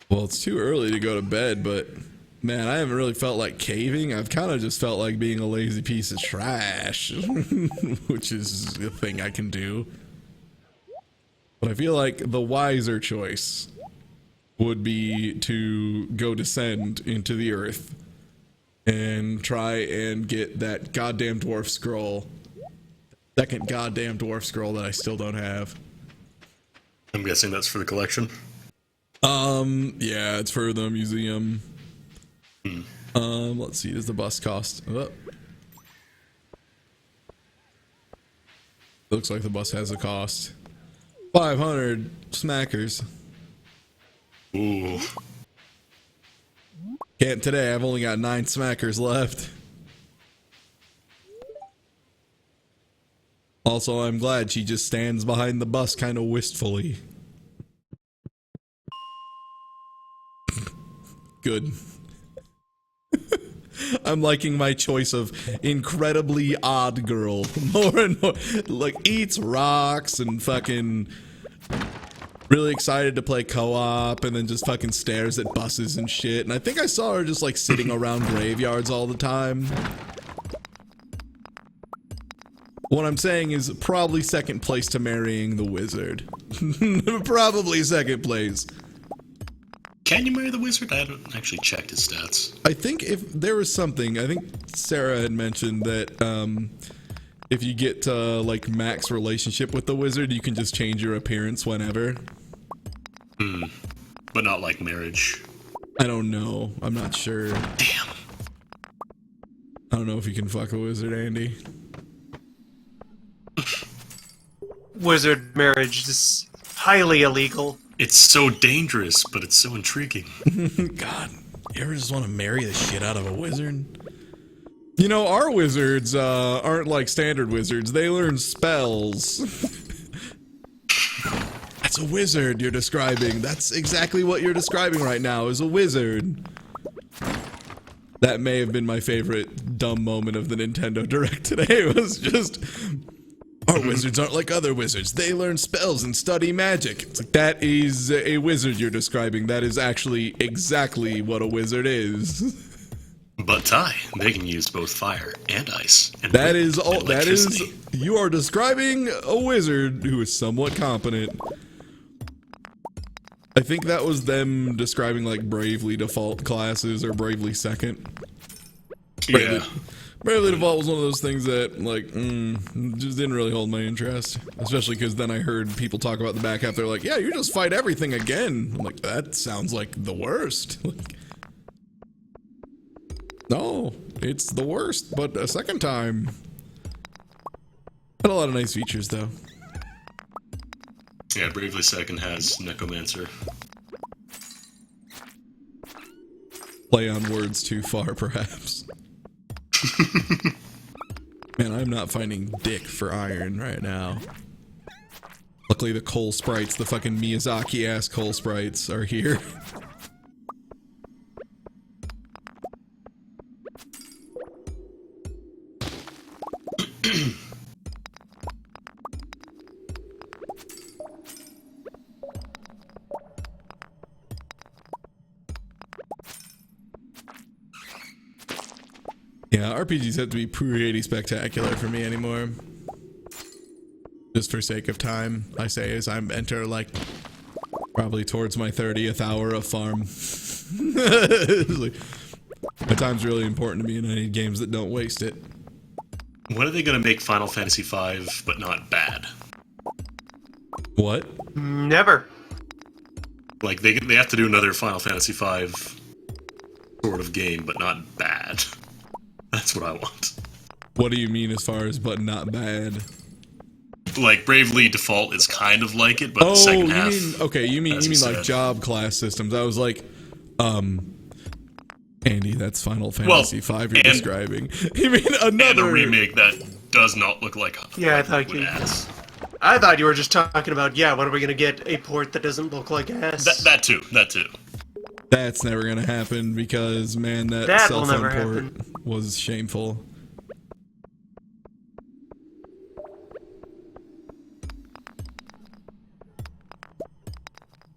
Well, it's too early to go to bed, but man, I haven't really felt like caving. I've kind of just felt like being a lazy piece of trash, which is a thing I can do. But I feel like the wiser choice would be to go descend into the earth and try and get that goddamn dwarf scroll. Second goddamn dwarf scroll that I still don't have. I'm guessing that's for the collection. Yeah, it's for the museum. Let's see, does the bus cost? Oh. Looks like the bus has a cost. 500 smackers. Ooh. Can't today, I've only got 9 smackers left. Also, I'm glad she just stands behind the bus kind of wistfully. Good. I'm liking my choice of incredibly odd girl more and more. Like, eats rocks and fucking really excited to play co-op and then just fucking stares at buses and shit. And I think I saw her just like sitting around graveyards all the time. What I'm saying is probably second place to marrying the wizard. Probably second place. Can you marry the wizard? I haven't actually checked his stats. I think if there was something, I think Sarah had mentioned that if you get like max relationship with the wizard, you can just change your appearance whenever. But not like marriage. I don't know. I'm not sure. Damn. I don't know if you can fuck a wizard, Andy. Wizard marriage is highly illegal. It's so dangerous, but it's so intriguing. God, you ever just want to marry the shit out of a wizard? You know, our wizards aren't like standard wizards. They learn spells. That's a wizard you're describing. That's exactly what you're describing right now, is a wizard. That may have been my favorite dumb moment of the Nintendo Direct today. It was just, our wizards aren't like other wizards. They learn spells and study magic. It's like, that is a wizard you're describing. That is actually exactly what a wizard is. But Ty, they can use both fire and ice. And That wind is all. and That is. electricity. You are describing a wizard who is somewhat competent. I think that was them describing like bravely default classes or bravely second. Yeah. Bravely Default was one of those things that, like, just didn't really hold my interest. Especially because then I heard people talk about the back half. They're like, yeah, you just fight everything again. I'm like, that sounds like the worst. Like, no, it's the worst, but a second time. Had a lot of nice features, though. Yeah, Bravely Second has Necromancer. Play on words too far, perhaps. Man, I'm not finding dick for iron right now. Luckily, the coal sprites, the fucking Miyazaki-ass coal sprites, are here. Yeah, RPGs have to be pretty spectacular for me anymore. Just for sake of time, I say as I'm enter like probably towards my 30th hour of farm. Like, my time's really important to me and I need games that don't waste it. When are they going to make Final Fantasy V, but not bad? What? Never. Like, they have to do another Final Fantasy V sort of game, but not bad. That's what I want. What do you mean as far as but not bad? Like, Bravely Default is kind of like it, but the second half... you mean like job class systems. I was like, Andy, that's Final Fantasy V you're describing. You mean another... And a remake that does not look like... Yeah, I thought you were just talking about, yeah, when are we going to get a port that doesn't look like ass? That too. That's never gonna happen because, man, that cell phone port was shameful.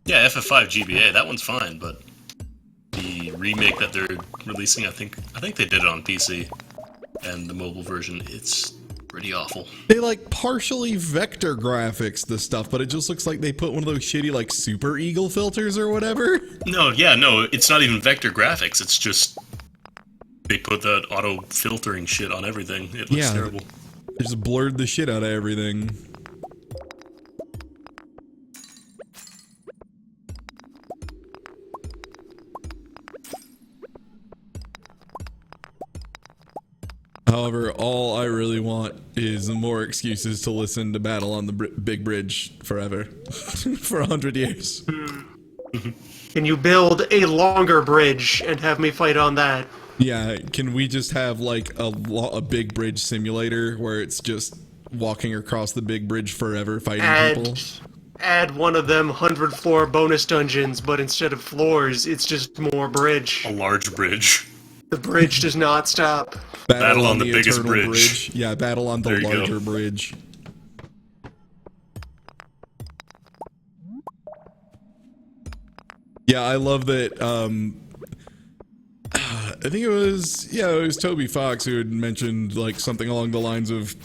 Yeah, FF5 GBA, that one's fine, but the remake that they're releasing, I think they did it on PC, and the mobile version, it's pretty awful. They like partially vector graphics the stuff, but it just looks like they put one of those shitty like Super Eagle filters or whatever. No, it's not even vector graphics. It's just they put that auto filtering shit on everything. It looks terrible. They just blurred the shit out of everything. However, all I really want is more excuses to listen to Battle on the Big Bridge forever. For 100 years. Can you build a longer bridge and have me fight on that? Yeah, can we just have like a big bridge simulator where it's just walking across the big bridge forever fighting people? Add one of them 100-floor bonus dungeons, but instead of floors, it's just more bridge. A large bridge. The bridge does not stop. Battle on the biggest bridge. Yeah, battle on the larger bridge. Yeah, I love that. I think it was Toby Fox who had mentioned like something along the lines of,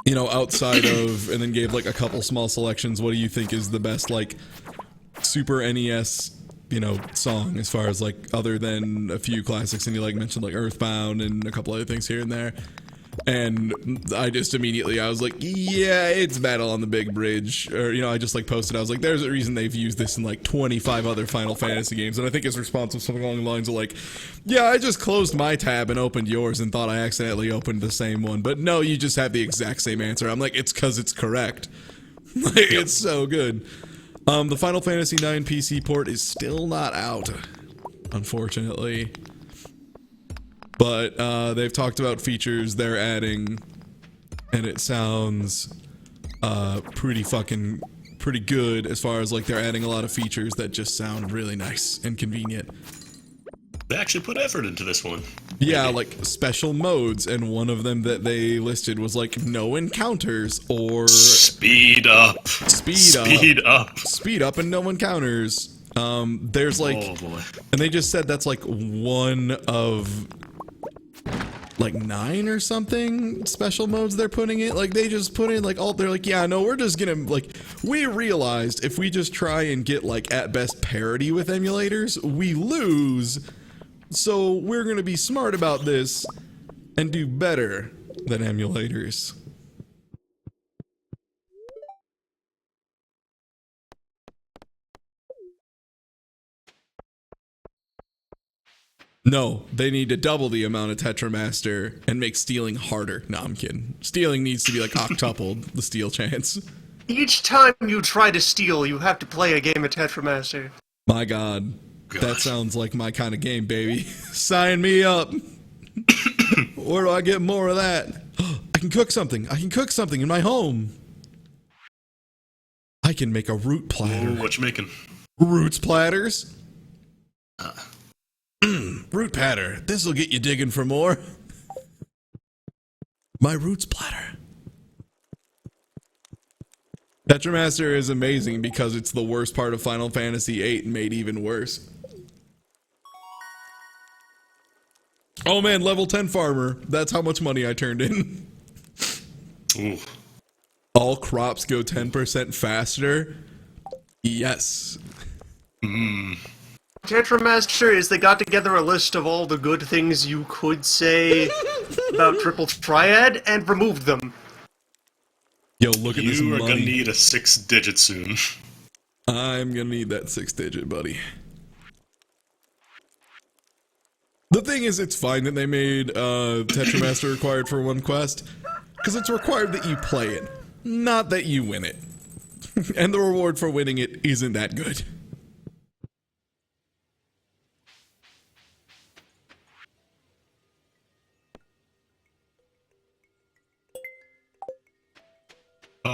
you know, outside of, and then gave like a couple small selections. What do you think is the best like Super NES, you know, song as far as like other than a few classics? And he like mentioned like Earthbound and a couple other things here and there. And I just immediately, I was like, yeah, it's Battle on the Big Bridge. Or, you know, I just like posted, I was like, there's a reason they've used this in like 25 other Final Fantasy games. And I think his response was something along the lines of like, yeah, I just closed my tab and opened yours and thought I accidentally opened the same one. But no, you just have the exact same answer. I'm like, it's because it's correct. Like, it's so good. The Final Fantasy IX PC port is still not out, unfortunately. But they've talked about features they're adding, and it sounds pretty good as far as like they're adding a lot of features that just sound really nice and convenient. They actually put effort into this one. Yeah, like special modes, and one of them that they listed was like no encounters or speed up, and no encounters. There's like, oh boy. And they just said that's like one of like 9 or something special modes they're putting in. Like they just put in like all, they're like, yeah, no, we're just gonna like, we realized if we just try and get like at best parity with emulators, we lose So we're going to be smart about this and do better than emulators. No, they need to double the amount of Tetramaster and make stealing harder. No, I'm kidding. Stealing needs to be like octupled, the steal chance. Each time you try to steal, you have to play a game of Tetramaster. My God, that sounds like my kind of game, baby. Sign me up. Where do I get more of that? I can cook something. I can cook something in my home. I can make a root platter. Ooh, what you making? Roots platters? Root platter. This'll get you digging for more. My roots platter. Tetramaster is amazing because it's the worst part of Final Fantasy VIII made even worse. Oh man, level 10 farmer. That's how much money I turned in. Ooh. All crops go 10% faster. Yes. Tetramaster is they got together a list of all the good things you could say about Triple Triad and removed them. Yo, look at this You are money. gonna need a 6-digit soon. I'm gonna need that 6-digit, buddy. The thing is, it's fine that they made Tetramaster required for one quest, because it's required that you play it, not that you win it. And the reward for winning it isn't that good.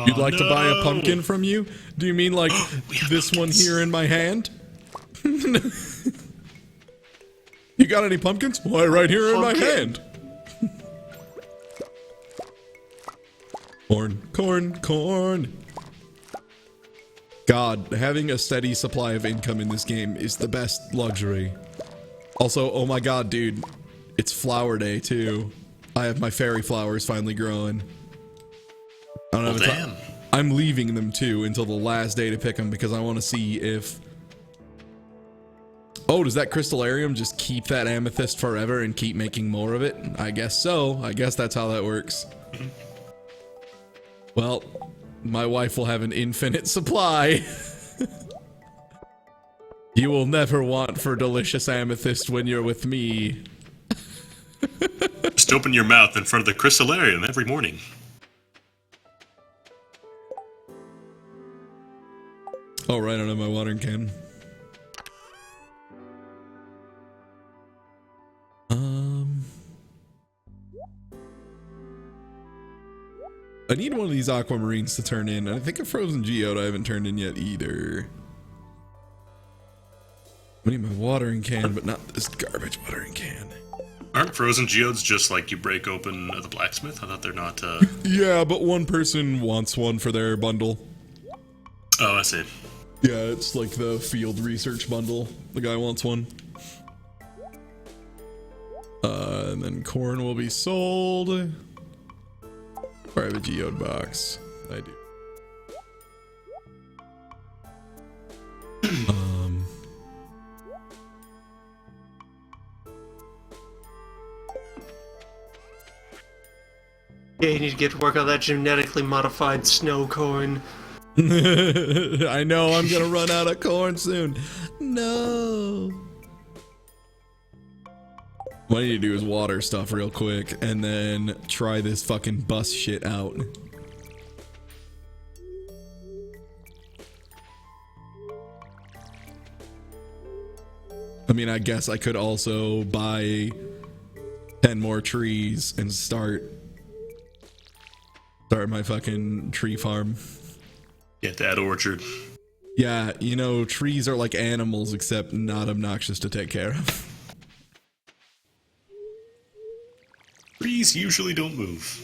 You'd like to buy a pumpkin from you? Do you mean like this one here in my hand? You got any pumpkins? Why, right here in my hand. Corn, corn, corn. God, having a steady supply of income in this game is the best luxury. Also, oh my god, dude. It's flower day, too. I have my fairy flowers finally growing. I don't know Well, damn. I'm leaving them, too, until the last day to pick them because I want to see if... Oh, does that crystallarium just keep that amethyst forever and keep making more of it? I guess so. I guess that's how that works. Well, my wife will have an infinite supply. You will never want for delicious amethyst when you're with me. Just open your mouth in front of the crystallarium every morning. Oh, right, I don't have my watering can. I need one of these aquamarines to turn in. I think a frozen geode I haven't turned in yet either. I need my watering can, but not this garbage watering can. Aren't frozen geodes just like you break open the blacksmith? I thought they're not, Yeah, but one person wants one for their bundle. Oh, I see. Yeah, it's like the field research bundle. The guy wants one. And then corn will be sold. Or I have a geode box. I do. Yeah, you need to get to work on that genetically modified snow corn. I know I'm gonna run out of corn soon. No. What I need to do is water stuff real quick and then try this fucking bus shit out. I mean, I guess I could also buy 10 more trees and start my fucking tree farm. Get that orchard. Yeah, you know, trees are like animals except not obnoxious to take care of. Trees usually don't move.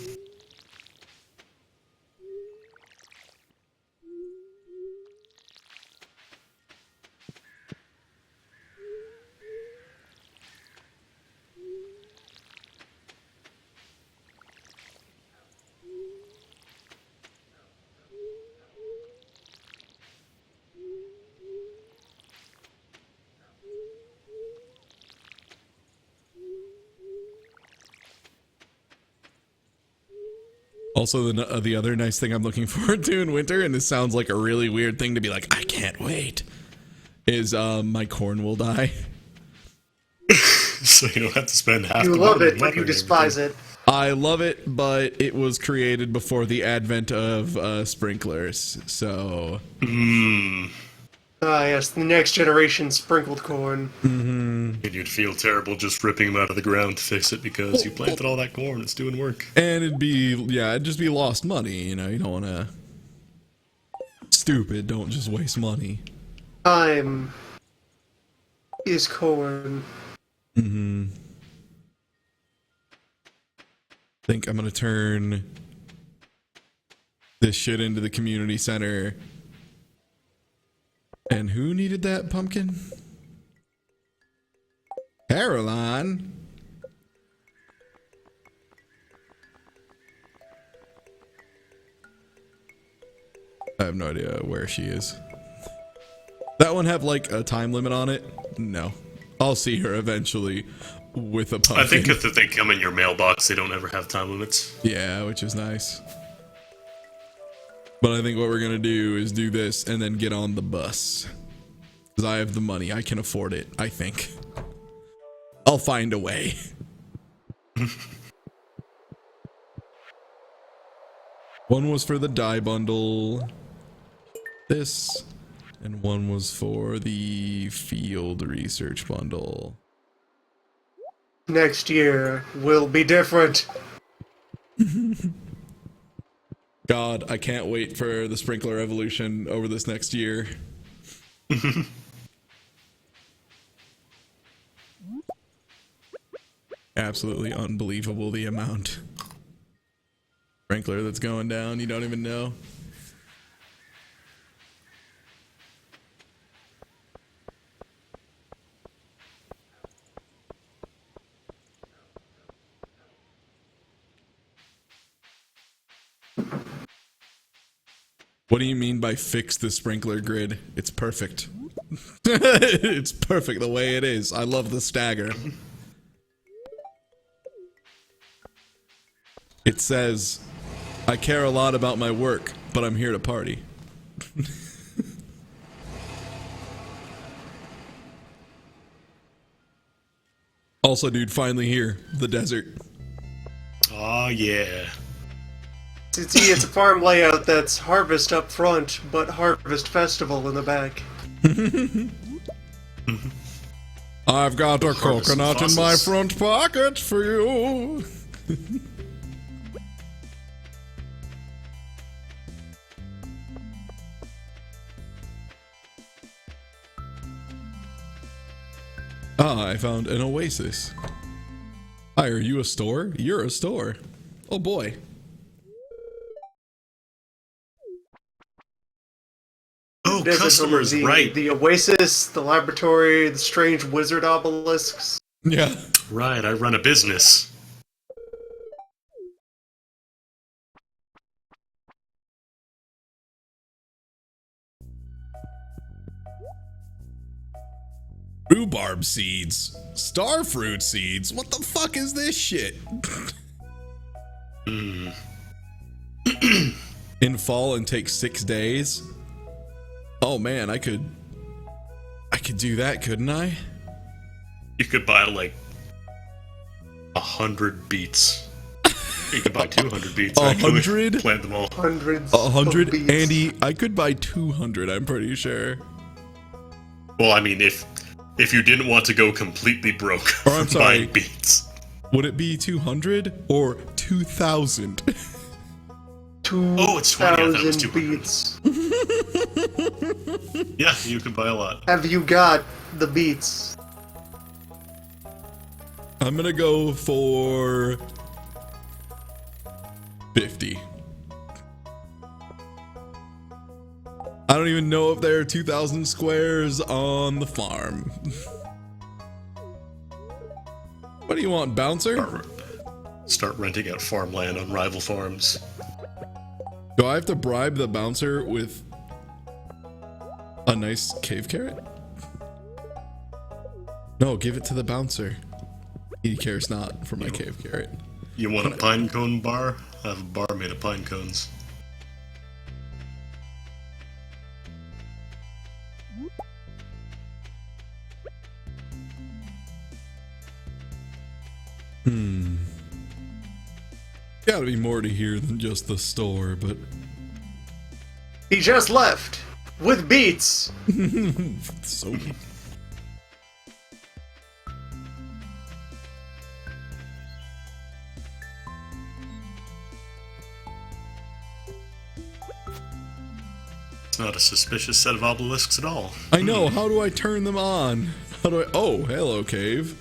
Also, the other nice thing I'm looking forward to in winter, and this sounds like a really weird thing to be like, I can't wait, is my corn will die. So you don't have to spend half You the love money it, but you watering despise everything. it. I love it, but it was created before the advent of sprinklers, so... Ah, yes, the next generation sprinkled corn. And you'd feel terrible just ripping them out of the ground to fix it because you planted all that corn. It's doing work. And it'd just be lost money, you know, you don't want to... Stupid, don't just waste money. Time is corn. Think I'm gonna turn this shit into the community center. And who needed that pumpkin? Caroline. I have no idea where she is. That one have like a time limit on it? No. I'll see her eventually with a pumpkin. I think if they come in your mailbox, they don't ever have time limits. Yeah, which is nice. But I think what we're gonna do is do this and then get on the bus. Because I have the money. I can afford it, I think. I'll find a way. One was for the dye bundle. This. And one was for the field research bundle. Next year will be different. God, I can't wait for the sprinkler evolution over this next year. Absolutely unbelievable the amount. Sprinkler that's going down, you don't even know. What do you mean by fix the sprinkler grid? It's perfect. It's perfect the way it is. I love the stagger. It says, I care a lot about my work, but I'm here to party. Also, dude, finally here. The desert. Oh, yeah. See, it's a farm layout that's harvest up front, but harvest festival in the back. I've got a Harvest coconut in my fossils. front pocket for you. Ah, I found an oasis. Hi, are you a store? You're a store. Oh boy. Oh, Desert customers, the, right. The oasis, the laboratory, the strange wizard obelisks. Yeah. Right, I run a business. Rhubarb seeds. Starfruit seeds. What the fuck is this shit? In fall and take 6 days. Oh man, I could do that, couldn't I? You could buy like 100 beets. You could buy 200 beets. 100? Plant them all. Hundreds 100? of beats. Andy, I could buy 200, I'm pretty sure. Well, I mean, if you didn't want to go completely broke Or I'm from sorry. buying beets. Would it be 200 or 2,000? Oh, it's 20. I thought it was 2,000 200. beats. Yeah, you could buy a lot. Have you got the beats? I'm gonna go for 50. I don't even know if there are 2,000 squares on the farm. What do you want, bouncer? Start renting out farmland on rival farms. Do I have to bribe the bouncer with a nice cave carrot? No, give it to the bouncer. He cares not for my cave carrot. You want a pine cone bar? I have a bar made of pine cones. Gotta be more to here than just the store, but He just left with beets. so It's not a suspicious set of obelisks at all. I know. How do I turn them on? How do I? Oh, hello, cave.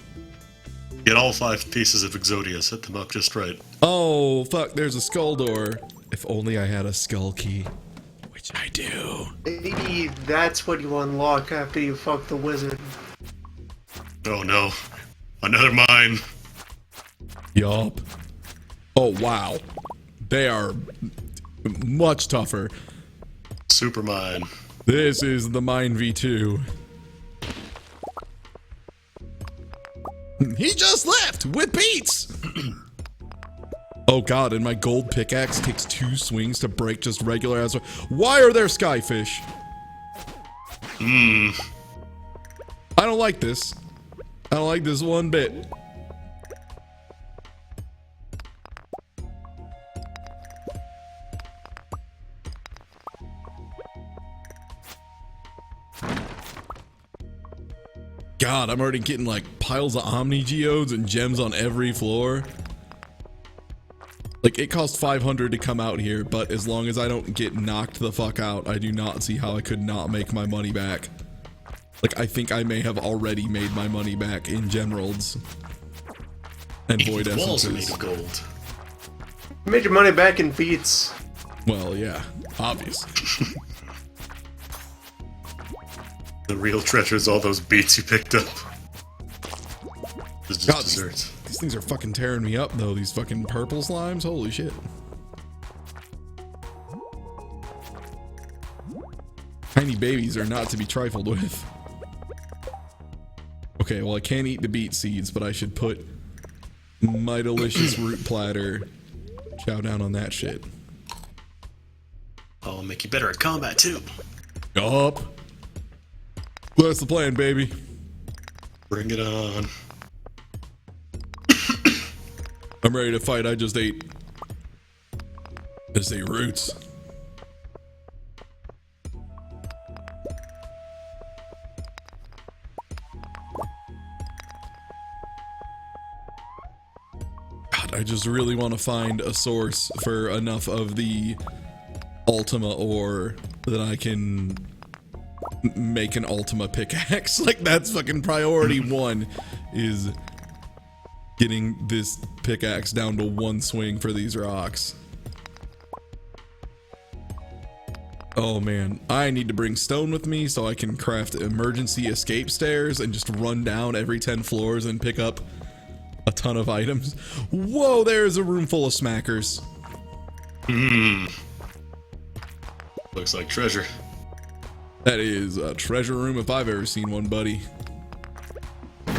Get all 5 pieces of Exodia, set them up just right. Oh, fuck. There's a skull door. If only I had a skull key, which I do. Maybe that's what you unlock after you fuck the wizard. Oh no. Another mine. Yup. Oh, wow. They are much tougher. Super mine. This is the Mine V2. He just left with beats. Oh god, and my gold pickaxe takes 2 swings to break just regular ass. Why are there skyfish? I don't like this. I don't like this one bit. God, I'm already getting like piles of Omni Geodes and gems on every floor. Like, it cost 500 to come out here, but as long as I don't get knocked the fuck out, I do not see how I could not make my money back. Like, I think I may have already made my money back in Gemeralds and Void The walls are made Essences. of gold. You made your money back in beets. Well, yeah, obviously. The real treasure is all those beets you picked up. This is just God, desserts. these things are fucking tearing me up, though. These fucking purple slimes. Holy shit. Tiny babies are not to be trifled with. Okay, well, I can't eat the beet seeds, but I should put my delicious root platter. Chow down on that shit. I'll make you better at combat too. Yup. That's the plan, baby. Bring it on. I'm ready to fight. I just ate roots. God, I just really want to find a source for enough of the Ultima ore that I can make an Ultima pickaxe. Like, that's fucking priority 1 is getting this pickaxe down to 1 swing for these rocks. Oh man, I need to bring stone with me so I can craft emergency escape stairs and just run down every 10 floors and pick up a ton of items. Whoa, there's a room full of smackers. Looks like treasure. That is a treasure room if I've ever seen one, buddy. Oh,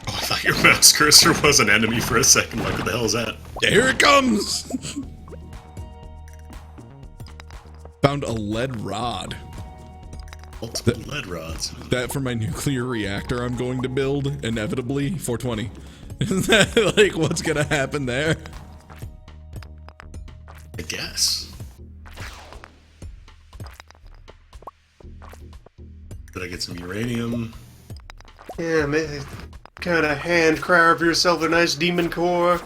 I thought your mouse cursor was an enemy for a second. Like, what the hell is that? Here it comes! Found a lead rod. Multiple lead rods. That for my nuclear reactor I'm going to build, inevitably, 420. Isn't that like what's gonna happen there? I guess. Did I get some uranium? Yeah, man. Kind of hand carve yourself a nice demon core.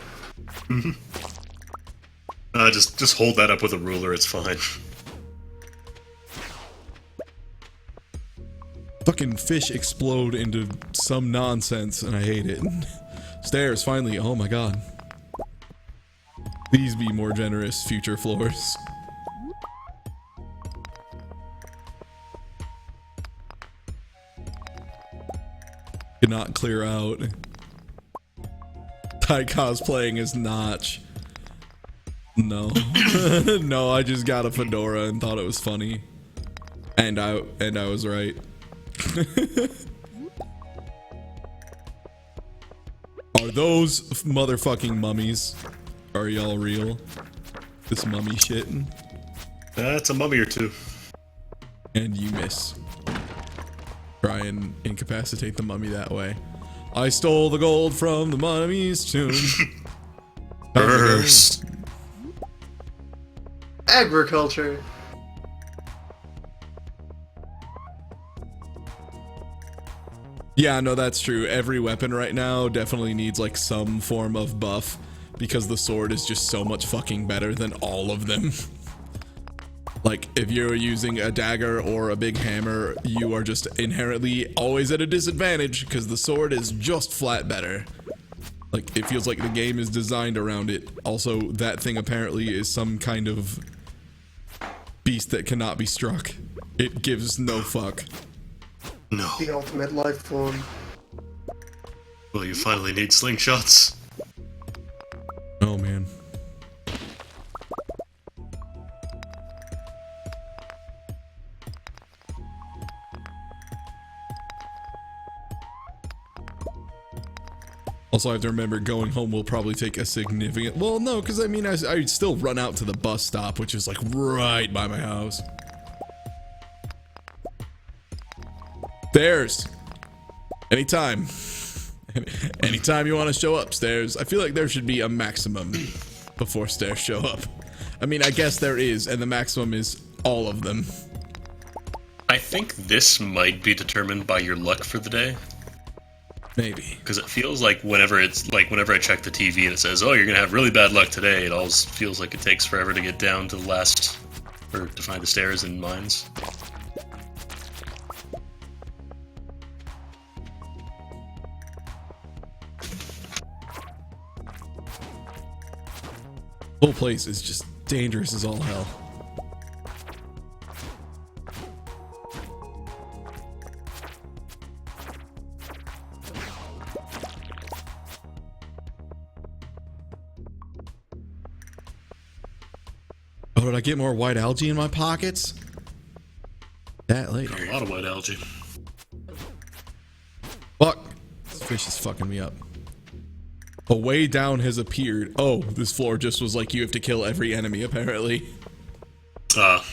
Just hold that up with a ruler, it's fine. Fucking fish explode into some nonsense and I hate it. Stairs, finally. Oh my god. Please be more generous, future floors. Cannot clear out. Ty cosplaying as Notch. No. No, I just got a fedora and thought it was funny. And I was right. Are those motherfucking mummies? Are y'all real? This mummy shit. That's a mummy or two. And you miss. Try and incapacitate the mummy that way. I stole the gold from the mummy's tomb. Curse. Agriculture. Yeah, no, that's true. Every weapon right now definitely needs like some form of buff because the sword is just so much fucking better than all of them. Like, if you're using a dagger or a big hammer, you are just inherently always at a disadvantage because the sword is just flat better. Like, it feels like the game is designed around it. Also, that thing apparently is some kind of beast that cannot be struck. It gives no fuck. No. The ultimate life form. Well, you finally need slingshots. Oh, man. Also, I have to remember going home will probably take a significant... Well, no, because I mean, I'd still run out to the bus stop, which is like right by my house. Stairs. Anytime. Anytime you want to show up, stairs. I feel like there should be a maximum before stairs show up. I mean, I guess there is, and the maximum is all of them. I think this might be determined by your luck for the day. Maybe. Because it feels like whenever I check the TV and it says, oh, you're going to have really bad luck today, it always feels like it takes forever to get down to the last, or to find the stairs in mines. The whole place is just dangerous as all hell. Oh, did I get more white algae in my pockets? That later. A lot of white algae. Fuck. This fish is fucking me up. A way down has appeared. Oh, this floor just was like you have to kill every enemy, apparently. A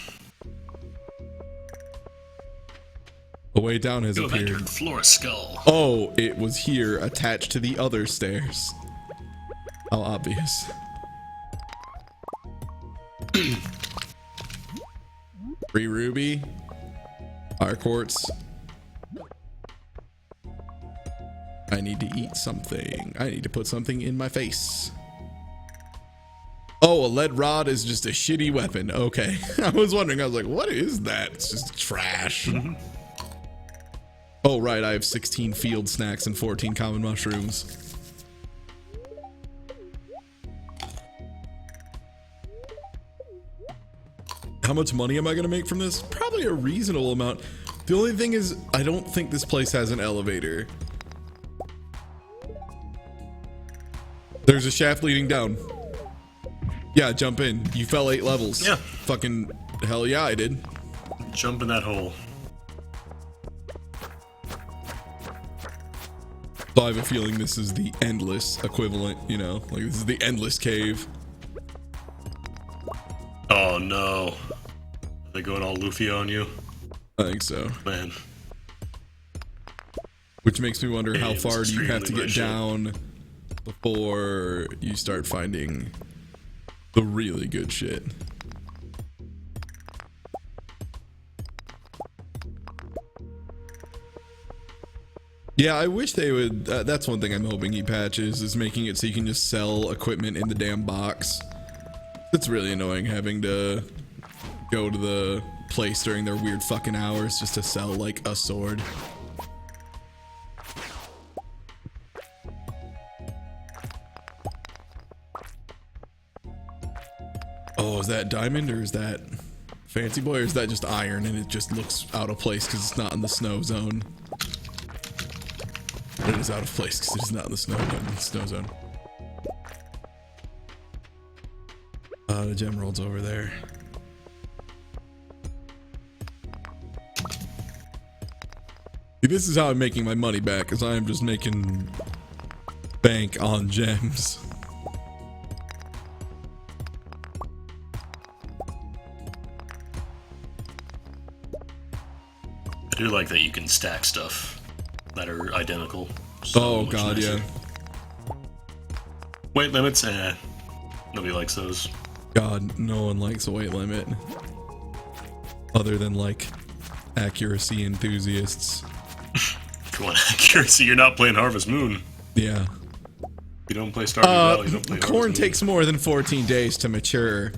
way down has You have appeared. entered Flora Skull. Oh, it was here, attached to the other stairs. How obvious. Free ruby. Fire quartz. I need to eat something. I need to put something in my face. Oh, a lead rod is just a shitty weapon. Okay. I was wondering, I was like, what is that? It's just trash. Oh, right. I have 16 field snacks and 14 common mushrooms. How much money am I going to make from this? Probably a reasonable amount. The only thing is, I don't think this place has an elevator. There's a shaft leading down. Yeah, jump in. You fell 8 levels. Yeah. Fucking hell yeah, I did. Jump in that hole. So I have a feeling this is the endless equivalent, you know? Like, this is the endless cave. Oh no. Are they going all Luffy on you? I think so. Man. Which makes me wonder how Game's far do you have to extremely get my shit. down before you start finding the really good shit. Yeah, I wish they would. That's one thing I'm hoping he patches, is making it so you can just sell equipment in the damn box. It's really annoying having to go to the place during their weird fucking hours just to sell like a sword. Oh, is that diamond or is that fancy boy, or is that just iron and it just looks out of place because it's not in the snow zone? It is out of place because it is not in the snow zone. The gem rolls over there. See, this is how I'm making my money back, because I am just making bank on gems. do like that you can stack stuff that are identical. Oh much god, nicer. yeah. Weight limits, nobody likes those. God, no one likes a weight limit. Other than, like, accuracy enthusiasts. If you want accuracy, you're not playing Harvest Moon. Yeah. You don't play Stardew Valley, you don't play corn Harvest Moon. takes more than 14 days to mature.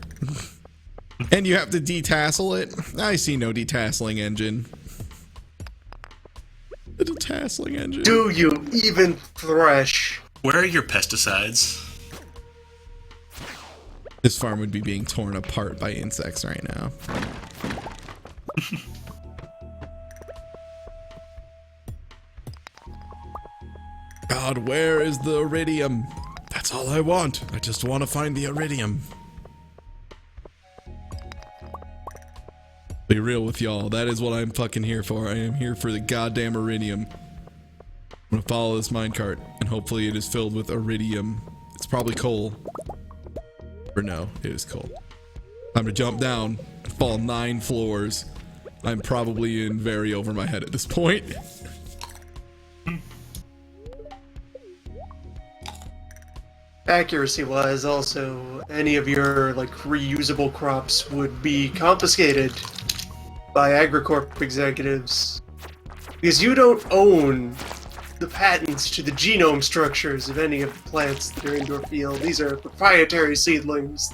And you have to detassel it? I see no detasseling engine. The detasseling engine. Do you even thresh? Where are your pesticides? This farm would be being torn apart by insects right now. God, where is the iridium? That's all I want. I just want to find the iridium. Be real with y'all. That is what I'm fucking here for. I am here for the goddamn iridium. I'm gonna follow this minecart, and hopefully it is filled with iridium. It's probably coal. Or no, it is coal. I'm gonna jump down and fall 9 floors. I'm probably in very over my head at this point. Accuracy-wise, also, any of your like reusable crops would be confiscated by AgriCorp executives because you don't own the patents to the genome structures of any of the plants that are in your field. These are proprietary seedlings.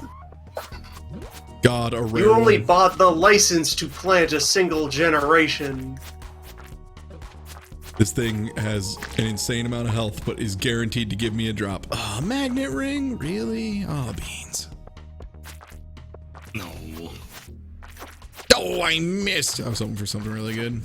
God, a rare You only one. bought the license to plant a single generation. This thing has an insane amount of health, but is guaranteed to give me a drop. Ah, magnet ring? Really? Oh, beans. No. Oh, I missed. I was hoping for something really good.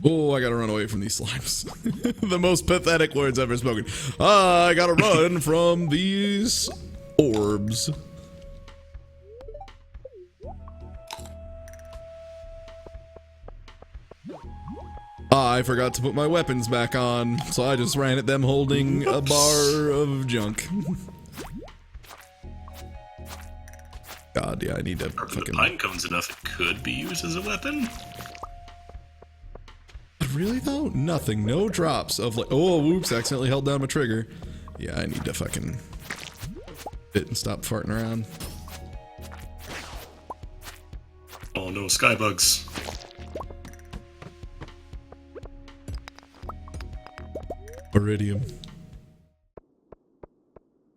Oh, I gotta run away from these slimes. The most pathetic words ever spoken. I gotta run from these orbs. I forgot to put my weapons back on, so I just ran at them holding a bar of junk. God, yeah, I need to Sharpen the pine cones enough, it could be used as a weapon. Really though? Nothing. No drops of like, oh, whoops, accidentally held down my trigger. Yeah, I need to fucking fit and stop farting around. Oh no, skybugs. Iridium.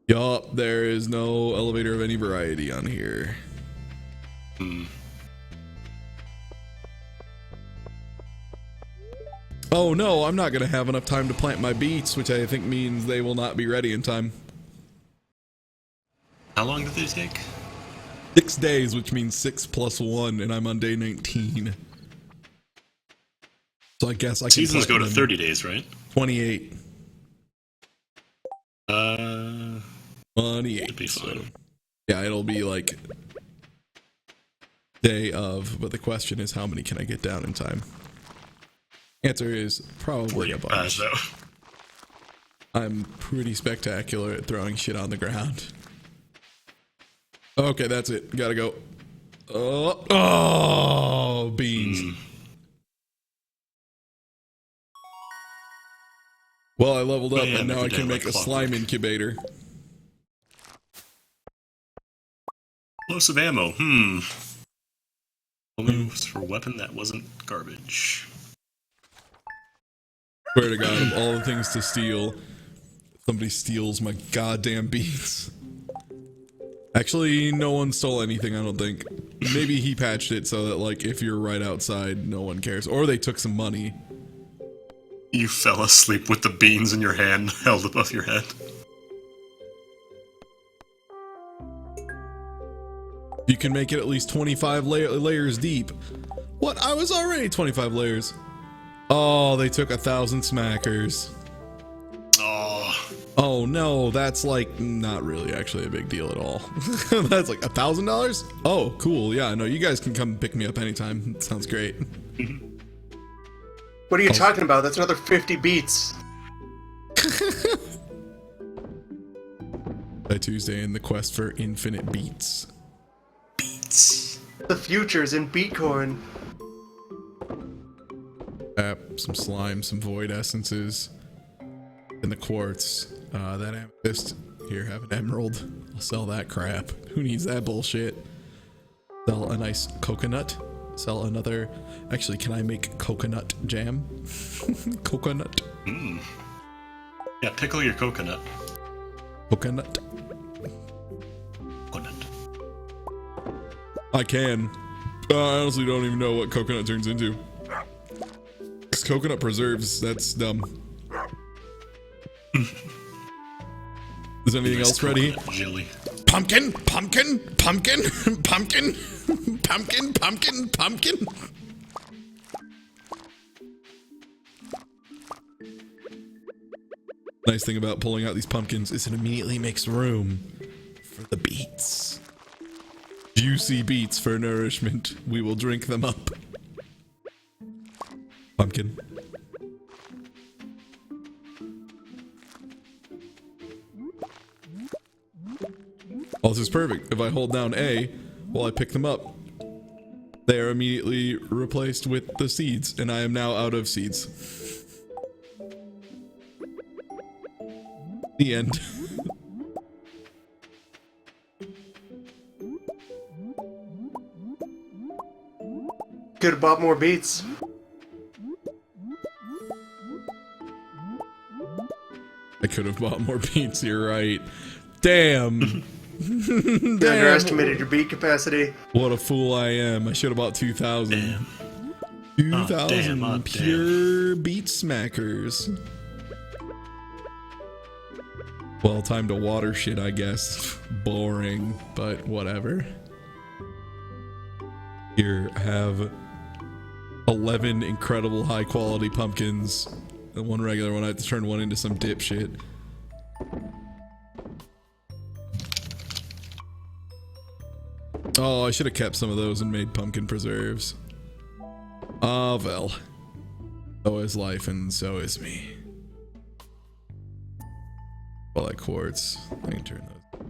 Yup, there is no elevator of any variety on here. Oh no, I'm not gonna have enough time to plant my beets, which I think means they will not be ready in time. How long did they take? 6 days, which means 6 plus 1, and I'm on day 19. So I guess I can Seasons go plant to them 30 days, right? 28. 28. Should be So, fine. yeah, it'll be like day of, but the question is how many can I get down in time? Answer is probably a bunch. Though. I'm pretty spectacular at throwing shit on the ground. Okay, that's it. Gotta go. Oh, beans. Well, I leveled up Yeah, and now I every can day make a like slime clockwork. incubator. Explosive ammo. Only used for a weapon that wasn't garbage. Swear to God, of all the things to steal, somebody steals my goddamn beans. Actually, no one stole anything, I don't think. Maybe he patched it so that, like, if you're right outside, no one cares. Or they took some money. You fell asleep with the beans in your hand held above your head. You can make it at least 25 layers deep. What? I was already 25 layers. Oh, they took 1,000 smackers. Oh, Oh no, that's like not really actually a big deal at all. That's like $1,000? Oh, cool. Yeah, no, you guys can come pick me up anytime. Sounds great. What are you talking about? That's another 50 beats. by Tuesday in the quest for infinite beats. Beats. The future's in Beatcorn. Some slime, some void essences, and the quartz. That amethyst. Here, have an emerald. I'll sell that crap. Who needs that bullshit? Sell a nice coconut. Sell another. Actually, can I make coconut jam? Coconut. Yeah, pickle your coconut. Coconut. Coconut. I can. I honestly don't even know what coconut turns into. It's coconut preserves. That's dumb. Is anything else ready? Jelly. Pumpkin, pumpkin, pumpkin, pumpkin, pumpkin, pumpkin, pumpkin. Nice thing about pulling out these pumpkins is it immediately makes room for the beets. Juicy beets for nourishment. We will drink them up. Pumpkin. Oh, this is perfect. If I hold down A while I pick them up, they are immediately replaced with the seeds, and I am now out of seeds. The end. Could have bought more beats. I could have bought more beets, you're right. Damn. You underestimated your beat capacity. What a fool I am. I should have bought 2,000. Damn. 2,000 damn. pure beet smackers. Well, time to water shit, I guess. Boring, but whatever. Here, have 11 incredible high quality pumpkins. And one regular one. I have to turn one into some dipshit. Oh, I should have kept some of those and made pumpkin preserves. Ah, well. So is life and so is me. Well, that quartz. I can turn those.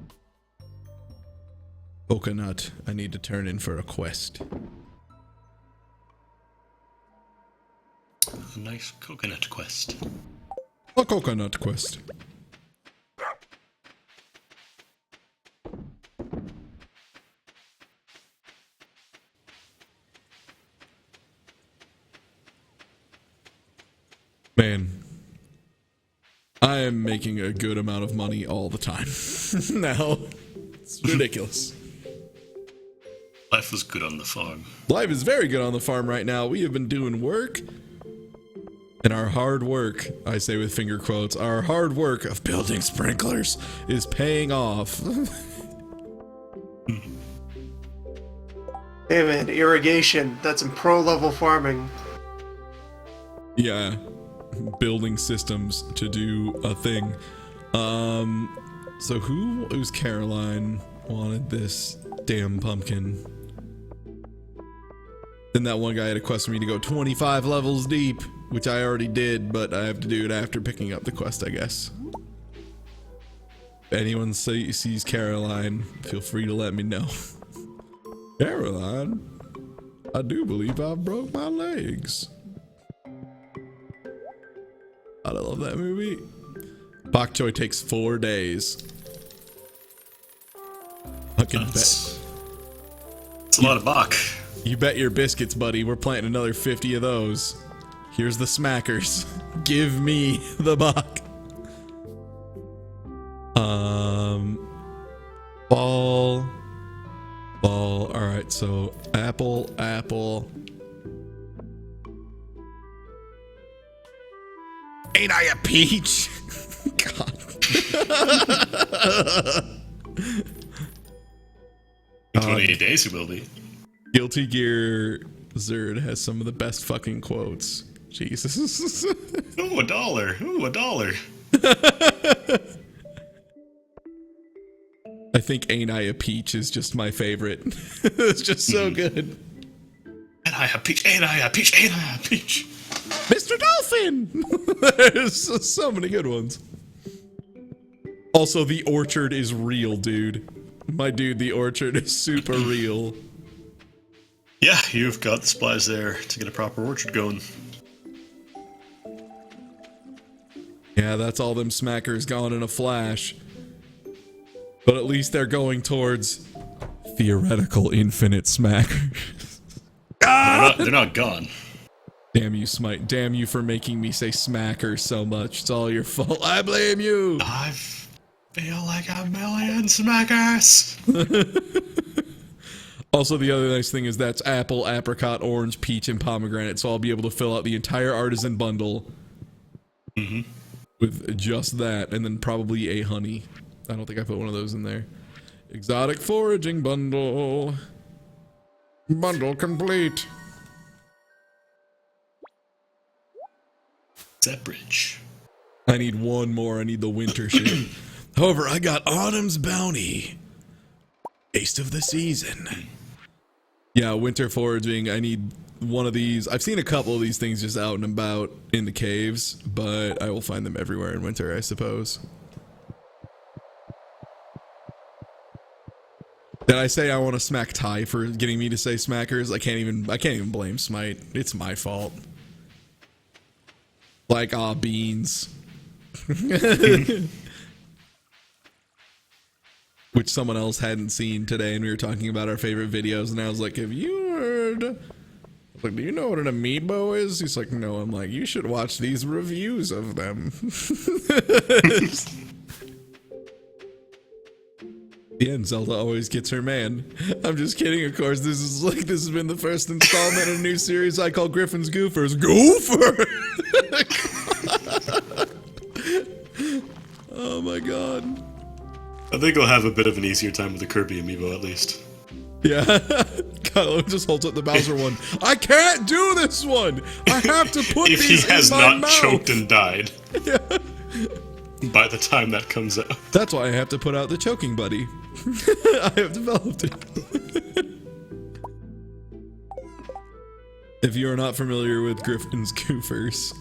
Coconut. I need to turn in for a quest. A nice coconut quest. A coconut quest. Man, I am making a good amount of money all the time. Now, it's ridiculous. Life was good on the farm. Life is very good on the farm right now. We have been doing work. And our hard work, I say with finger quotes, our hard work of building sprinklers is paying off. Hey man, irrigation. That's in pro-level farming. Yeah. Building systems to do a thing. So who was Caroline wanted this damn pumpkin? Then that one guy had a quest for me to go 25 levels deep, which I already did, but I have to do it after picking up the quest, I guess. If anyone sees Caroline, feel free to let me know. Caroline, I do believe I broke my legs. I love that movie. Bok choy takes 4 days. Fucking bet. It's a lot of bok. You bet your biscuits, buddy. We're planting another 50 of those. Here's the smackers. Give me the bok. Ball. All right, so apple. Ain't I a peach? God. In 28 days, he will be. Guilty Gear Zerd has some of the best fucking quotes. Jesus. Ooh, $1. Ooh, $1. I think Ain't I a Peach is just my favorite. It's just so good. Ain't I a peach? Ain't I a peach? Ain't I a peach? Mr. Dolphin! There's so many good ones. Also, the orchard is real, dude. My dude, the orchard is super real. Yeah, you've got the supplies there to get a proper orchard going. Yeah, that's all them smackers gone in a flash. But at least they're going towards theoretical infinite smackers. They're not gone. Damn you, Smite. Damn you for making me say smackers so much. It's all your fault. I blame you. I feel like a million smackers. Also, the other nice thing is that's apple, apricot, orange, peach, and pomegranate. So I'll be able to fill out the entire artisan bundle with just that, and then probably a honey. I don't think I put one of those in there. Exotic foraging bundle. Bundle complete. That bridge. I need one more. I need the winter shit. However, I got Autumn's Bounty. Taste of the season. Yeah, winter foraging. I need one of these. I've seen a couple of these things just out and about in the caves, but I will find them everywhere in winter, I suppose. Did I say I want to smack Ty for getting me to say smackers? I can't even blame Smite. It's my fault. Like, beans. Which someone else hadn't seen today, and we were talking about our favorite videos, and I was like, have you heard? I was like, do you know what an amiibo is? He's like, no. I'm like, you should watch these reviews of them. The end, Zelda always gets her man. I'm just kidding, of course. This has been the first installment of a new series I call Griffin's Goofers. Goofer! Oh my god. I think I'll have a bit of an easier time with the Kirby amiibo, at least. Yeah. God, just holds up the Bowser one. I can't do this one! I have to put if these he has in my not mouth. choked and died. Yeah. By the time that comes out. That's why I have to put out the choking buddy. I have developed it. If you're not familiar with Griffin's Goofers.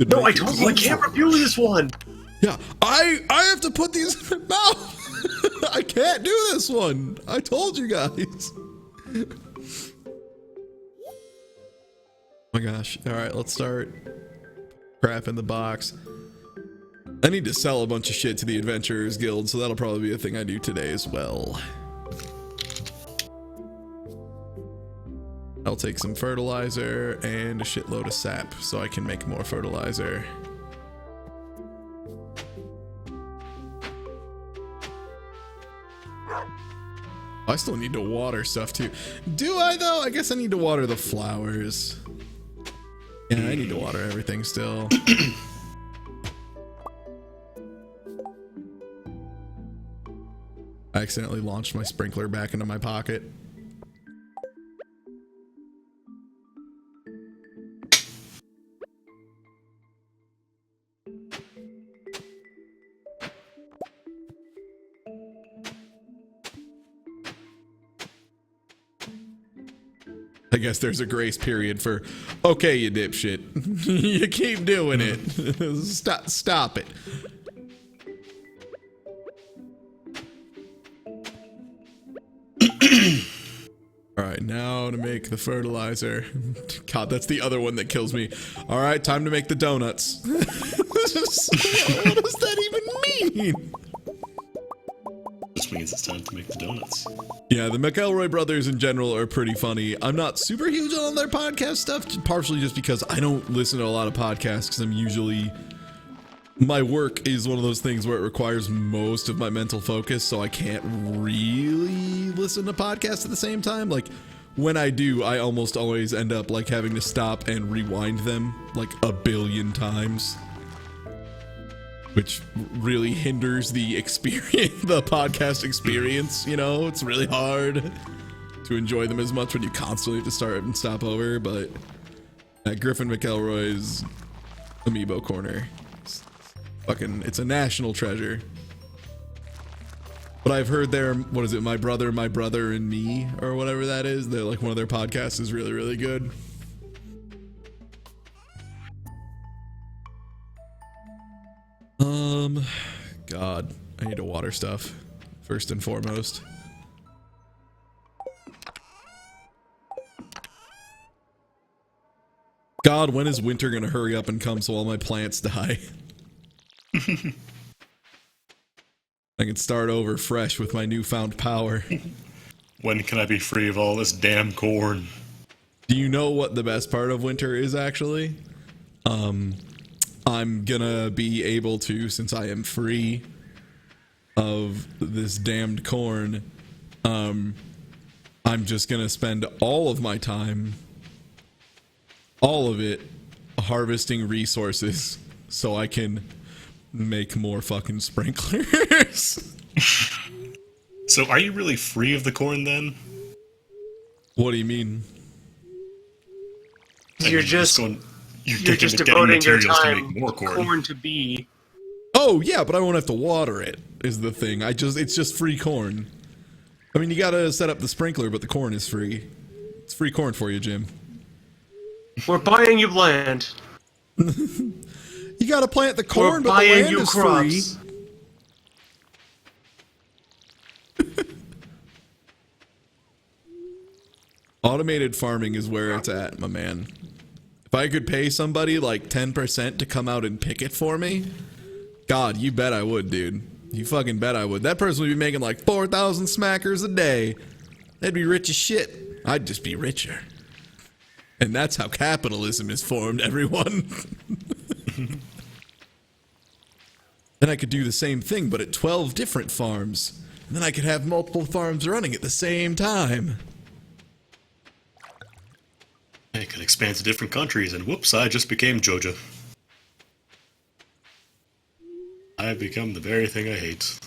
No, I told you I can't review this one. Yeah, I have to put these in my mouth. I can't do this one. I told you guys. Oh my gosh. All right, let's start. Crap in the box. I need to sell a bunch of shit to the Adventurers Guild, so that'll probably be a thing I do today as well. I'll take some fertilizer and a shitload of sap so I can make more fertilizer. I still need to water stuff too. Do I though? I guess I need to water the flowers. Yeah, I need to water everything still. I accidentally launched my sprinkler back into my pocket. I guess there's a grace period for, okay, you dipshit. You keep doing it. Stop it. All right, now to make the fertilizer. God, that's the other one that kills me. All right, time to make the donuts. What does that even mean? Just means it's time to make the donuts. Yeah, the McElroy brothers in general are pretty funny. I'm not super huge on their podcast stuff, partially just because I don't listen to a lot of podcasts because I'm usually... My work is one of those things where it requires most of my mental focus, so I can't really listen to podcasts at the same time. Like, when I do, I almost always end up, like, having to stop and rewind them, like, a billion times. Which really hinders the experience, the podcast experience, you know? It's really hard to enjoy them as much when you constantly have to start and stop over, but at Griffin McElroy's Amiibo Corner, it's a national treasure. But I've heard their, what is it, My Brother, and Me, or whatever that is. They're like, one of their podcasts is really, really good. God. I need to water stuff, first and foremost. God, when is winter gonna hurry up and come so all my plants die? I can start over fresh with my newfound power. When can I be free of all this damn corn? Do you know what the best part of winter is, actually? I'm gonna be able to, since I am free of this damned corn, I'm just gonna spend all of my time, all of it, harvesting resources so I can make more fucking sprinklers. So are you really free of the corn then? What do you mean? You're just devoting your to time make more corn. to be. Oh yeah, but I won't have to water it, is the thing. It's just free corn. I mean, you gotta set up the sprinkler, but the corn is free. It's free corn for you, Jim. We're buying you land. You gotta plant the corn, We're but the buying land you is crops. free. Automated farming is where it's at, my man. If I could pay somebody like 10% to come out and pick it for me, God, you bet I would, dude. You fucking bet I would. That person would be making like 4,000 smackers a day. They'd be rich as shit. I'd just be richer. And that's how capitalism is formed, everyone. Then I could do the same thing, but at 12 different farms. And then I could have multiple farms running at the same time. I could expand to different countries, and whoops, I just became Geode. I've become the very thing I hate.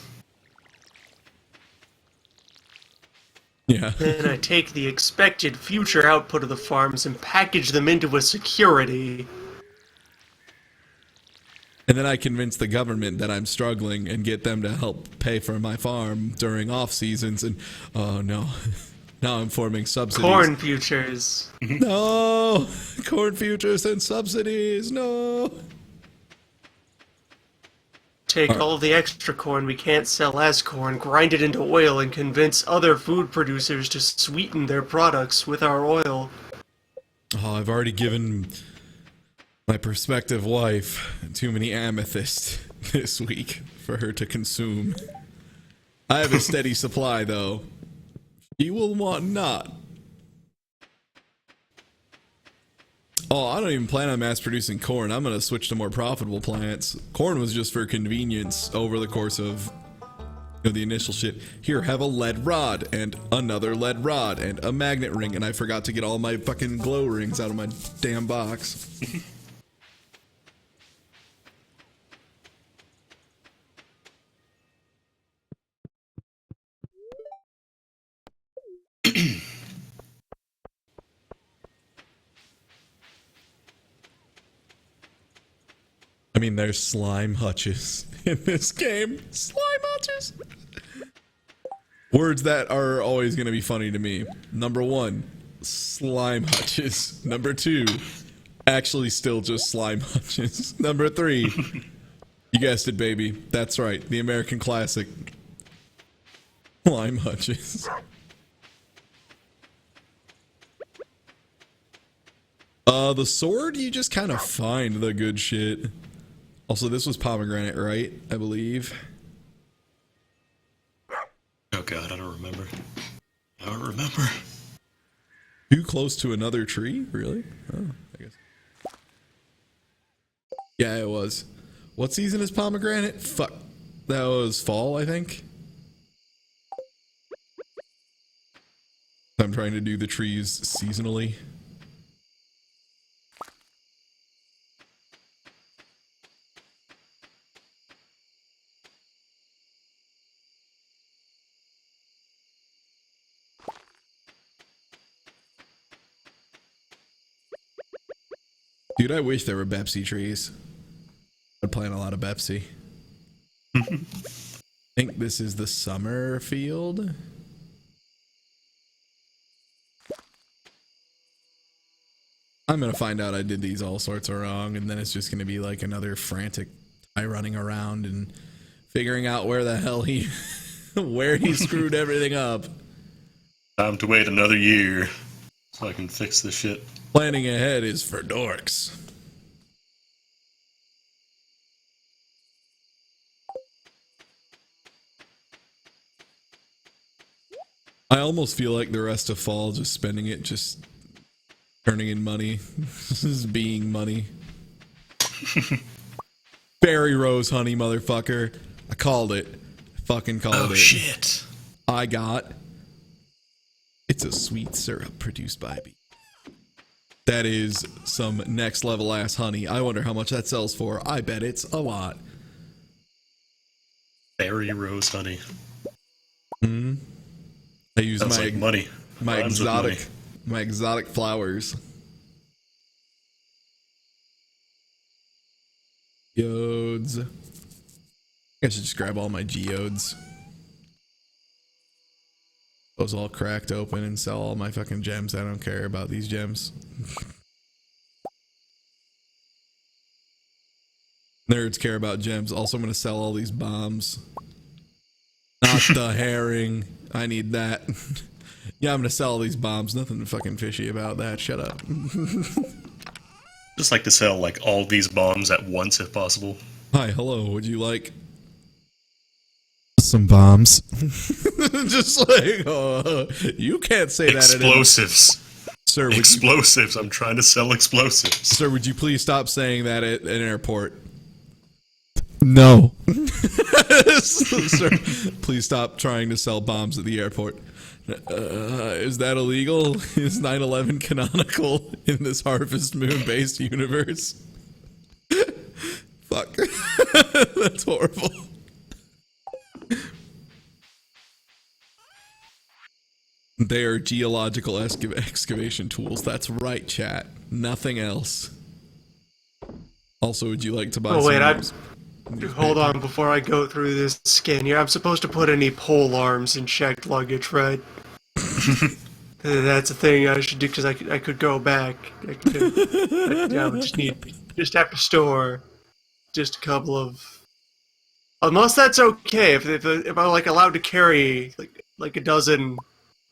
Yeah. Then I take the expected future output of the farms and package them into a security. And then I convince the government that I'm struggling and get them to help pay for my farm during off seasons. And oh no, now I'm forming subsidies. Corn futures. No, corn futures and subsidies. No. Take all of the extra corn we can't sell as corn, grind it into oil, and convince other food producers to sweeten their products with our oil. Oh, I've already given my prospective wife too many amethysts this week for her to consume. I have a steady supply, though. She will want not. Oh, I don't even plan on mass producing corn. I'm going to switch to more profitable plants. Corn was just for convenience over the course of the initial shit. Here, have a lead rod and another lead rod and a magnet ring. And I forgot to get all my fucking glow rings out of my damn box. I mean, there's slime hutches in this game. Slime hutches. Words that are always going to be funny to me. Number one, slime hutches. Number two, actually still just slime hutches. Number three, you guessed it, baby. That's right. The American classic. Slime hutches. The sword, you just kind of find the good shit. Also, this was pomegranate, right? I believe. Oh god, I don't remember. I don't remember. Too close to another tree? Really? Oh, I guess. Yeah, it was. What season is pomegranate? Fuck. That was fall, I think. I'm trying to do the trees seasonally. Dude, I wish there were Pepsi trees. I'd plant a lot of Pepsi. I think this is the summer field. I'm gonna find out I did these all sorts of wrong, and then it's just gonna be like another frantic guy running around and figuring out where the hell he where he screwed everything up. Time to wait another year so I can fix this shit. Planning ahead is for dorks. I almost feel like the rest of fall just spending it just turning in money. Just being money. Berry rose honey, motherfucker. I called it. I fucking called it. Oh shit. I got. It's a sweet syrup produced by bee. That is some next level ass honey. I wonder how much that sells for. I bet it's a lot. Berry rose honey. Hmm. I use Sounds my like money. my Rhymes with money. exotic flowers. Geodes. I should just grab all my geodes. Those all cracked open and sell all my fucking gems. I don't care about these gems. Nerds care about gems. Also, I'm gonna sell all these bombs. Not the herring. I need that. Yeah, I'm gonna sell all these bombs. Nothing fucking fishy about that. Shut up. Just like to sell like all these bombs at once if possible. Hi, hello. Would you like some bombs? Just like, you can't say Explosives. that. Sir, would Explosives. I'm trying to sell explosives. Sir, would you please stop saying that at an airport? No. Sir, please stop trying to sell bombs at the airport. Is that illegal? Is 9/11 canonical in this Harvest Moon-based universe? Fuck. That's horrible. They are geological excavation tools. That's right, chat. Nothing else. Also, would you like to buy Oh wait, some hold on before I go through this scan here. I'm supposed to put any pole arms in checked luggage, right? That's a thing I should do because I could go back. I would just have to store just a couple of. Unless that's okay, if I'm like allowed to carry like a dozen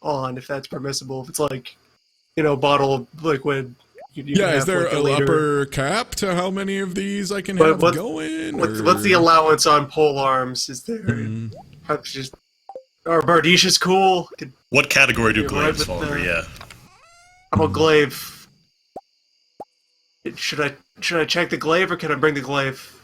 on, if that's permissible. If it's like, bottle of liquid. You yeah, is have, there like, an liter. upper cap to how many of these I can have going? What's the allowance on pole arms? Is there? Are Bardisha's cool? What category do You're glaives right fall with under? Yeah. How about glaive? Should I check the glaive or can I bring the glaive?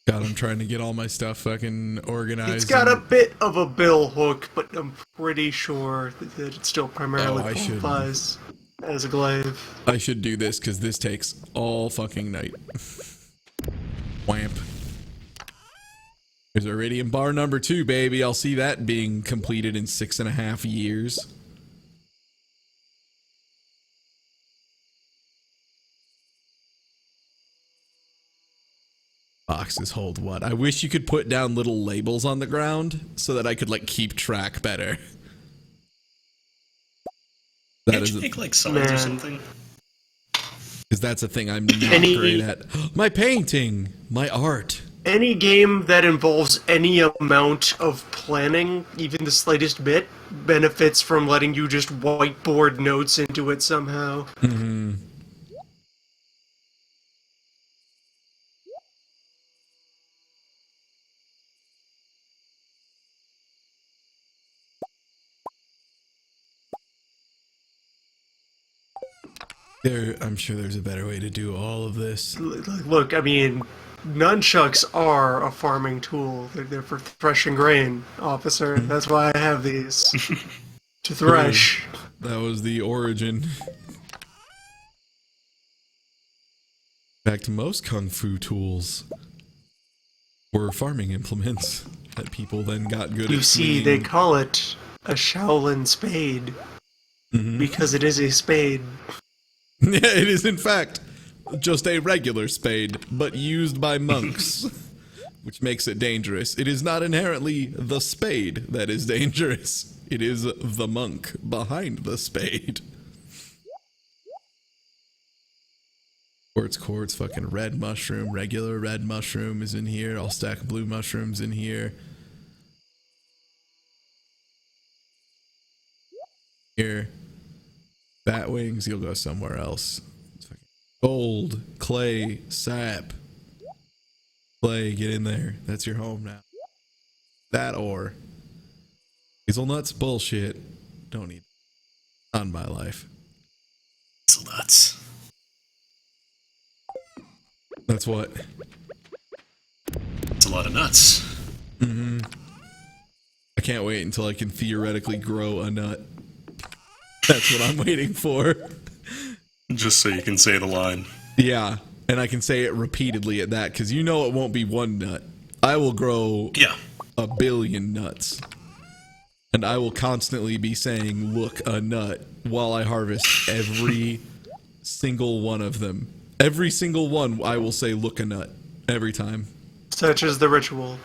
God, I'm trying to get all my stuff fucking organized. It's got a bit of a bill hook, but I'm pretty sure that it still primarily qualifies as a glaive. I should do this because this takes all fucking night. Whamp. There's Iridium bar number 2, baby. I'll see that being completed in 6.5 years. Boxes hold what? I wish you could put down little labels on the ground so that I could like keep track better. Can't you make like signs or something? Because that's a thing I'm not great at. My painting! My art! Any game that involves any amount of planning, even the slightest bit, benefits from letting you just whiteboard notes into it somehow. Mm-hmm. I'm sure there's a better way to do all of this. Look, I mean, nunchucks are a farming tool. They're for threshing grain, officer. That's why I have these. To thresh. That was the origin. In fact, most kung fu tools were farming implements that people then got good at. You see, they call it a Shaolin spade. Because it is a spade. Yeah, it is in fact just a regular spade, but used by monks, which makes it dangerous. It is not inherently the spade that is dangerous. It is the monk behind the spade. Quartz, fucking red mushroom, regular red mushroom is in here. I'll stack blue mushrooms in here. Here. Bat wings, you'll go somewhere else. Gold, clay, sap. Clay, get in there. That's your home now. That ore. Hazelnuts, bullshit. Don't eat. On my life. Hazelnuts. That's what? It's a lot of nuts. Mm-hmm. I can't wait until I can theoretically grow a nut. That's what I'm waiting for. Just so you can say the line. Yeah, and I can say it repeatedly at that, because you know it won't be one nut. I will grow 1 billion nuts. And I will constantly be saying, look, a nut, while I harvest every single one of them. Every single one, I will say, look, a nut. Every time. Such is the ritual.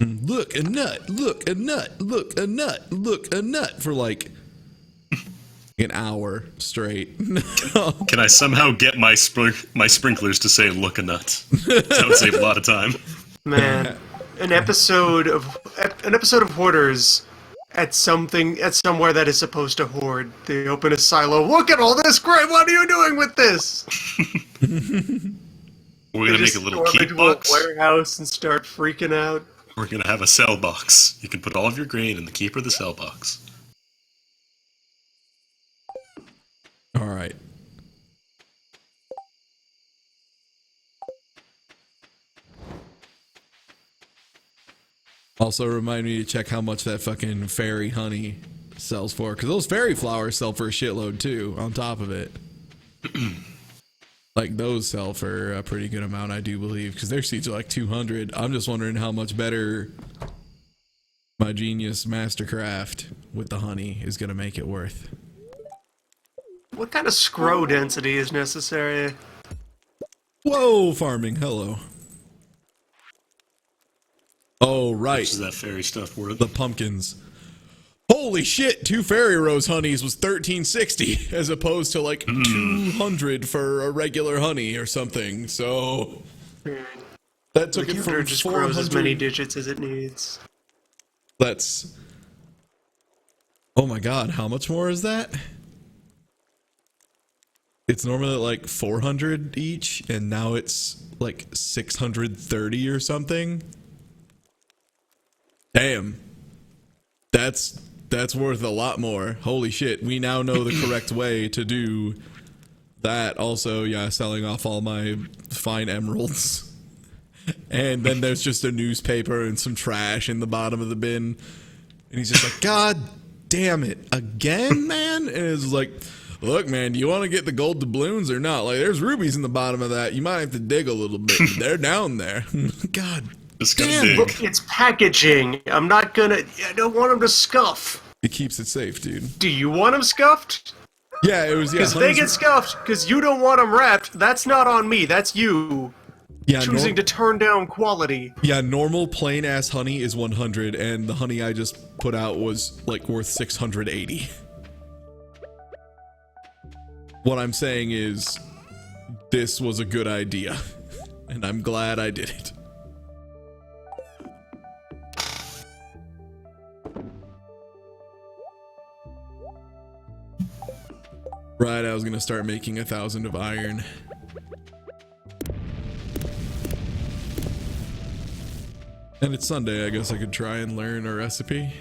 Look, a nut, look, a nut, look, a nut, look, a nut, for like an hour straight. Can I somehow get my sprinklers to say look a nut? That would save a lot of time. Man, an episode of Hoarders at somewhere that is supposed to hoard. They open a silo. Look at all this crap! What are you doing with this? We're gonna make a little keep box. A warehouse and start freaking out. We're gonna have a sell box. You can put all of your grain in the keep or the sell box. All right. Also remind me to check how much that fucking fairy honey sells for, because those fairy flowers sell for a shitload too, on top of it. Like, those sell for a pretty good amount, I do believe, because their seeds are like 200. I'm just wondering how much better my genius mastercraft with the honey is going to make it worth. What kind of scroll density is necessary? Whoa, farming, hello. Oh, right. Which is that fairy stuff worth? The pumpkins. Holy shit, 2 fairy rose honeys was $13.60 as opposed to like 200 for a regular honey or something. So that took it from just 400. grows as many digits as it needs. That's... Oh my god, how much more is that? It's normally like 400 each, and now it's like 630 or something. Damn. That's worth a lot more. Holy shit. We now know the correct way to do that. Also, yeah, selling off all my fine emeralds. And then there's just a newspaper and some trash in the bottom of the bin. And he's just like, God damn it. Again, man? And it's like, look, man, do you want to get the gold doubloons or not? Like, there's rubies in the bottom of that. You might have to dig a little bit. They're down there. God damn. Look, it's packaging. I don't want them to scuff. It keeps it safe, dude. Do you want them scuffed? Yeah, it was, yeah. Because they get scuffed because you don't want them wrapped. That's not on me. That's you. Yeah, choosing to turn down quality. Yeah, normal plain ass honey is 100, and the honey I just put out was like worth 680. What I'm saying is, this was a good idea, and I'm glad I did it. Right, I was gonna start making 1,000 of iron. And it's Sunday, I guess I could try and learn a recipe.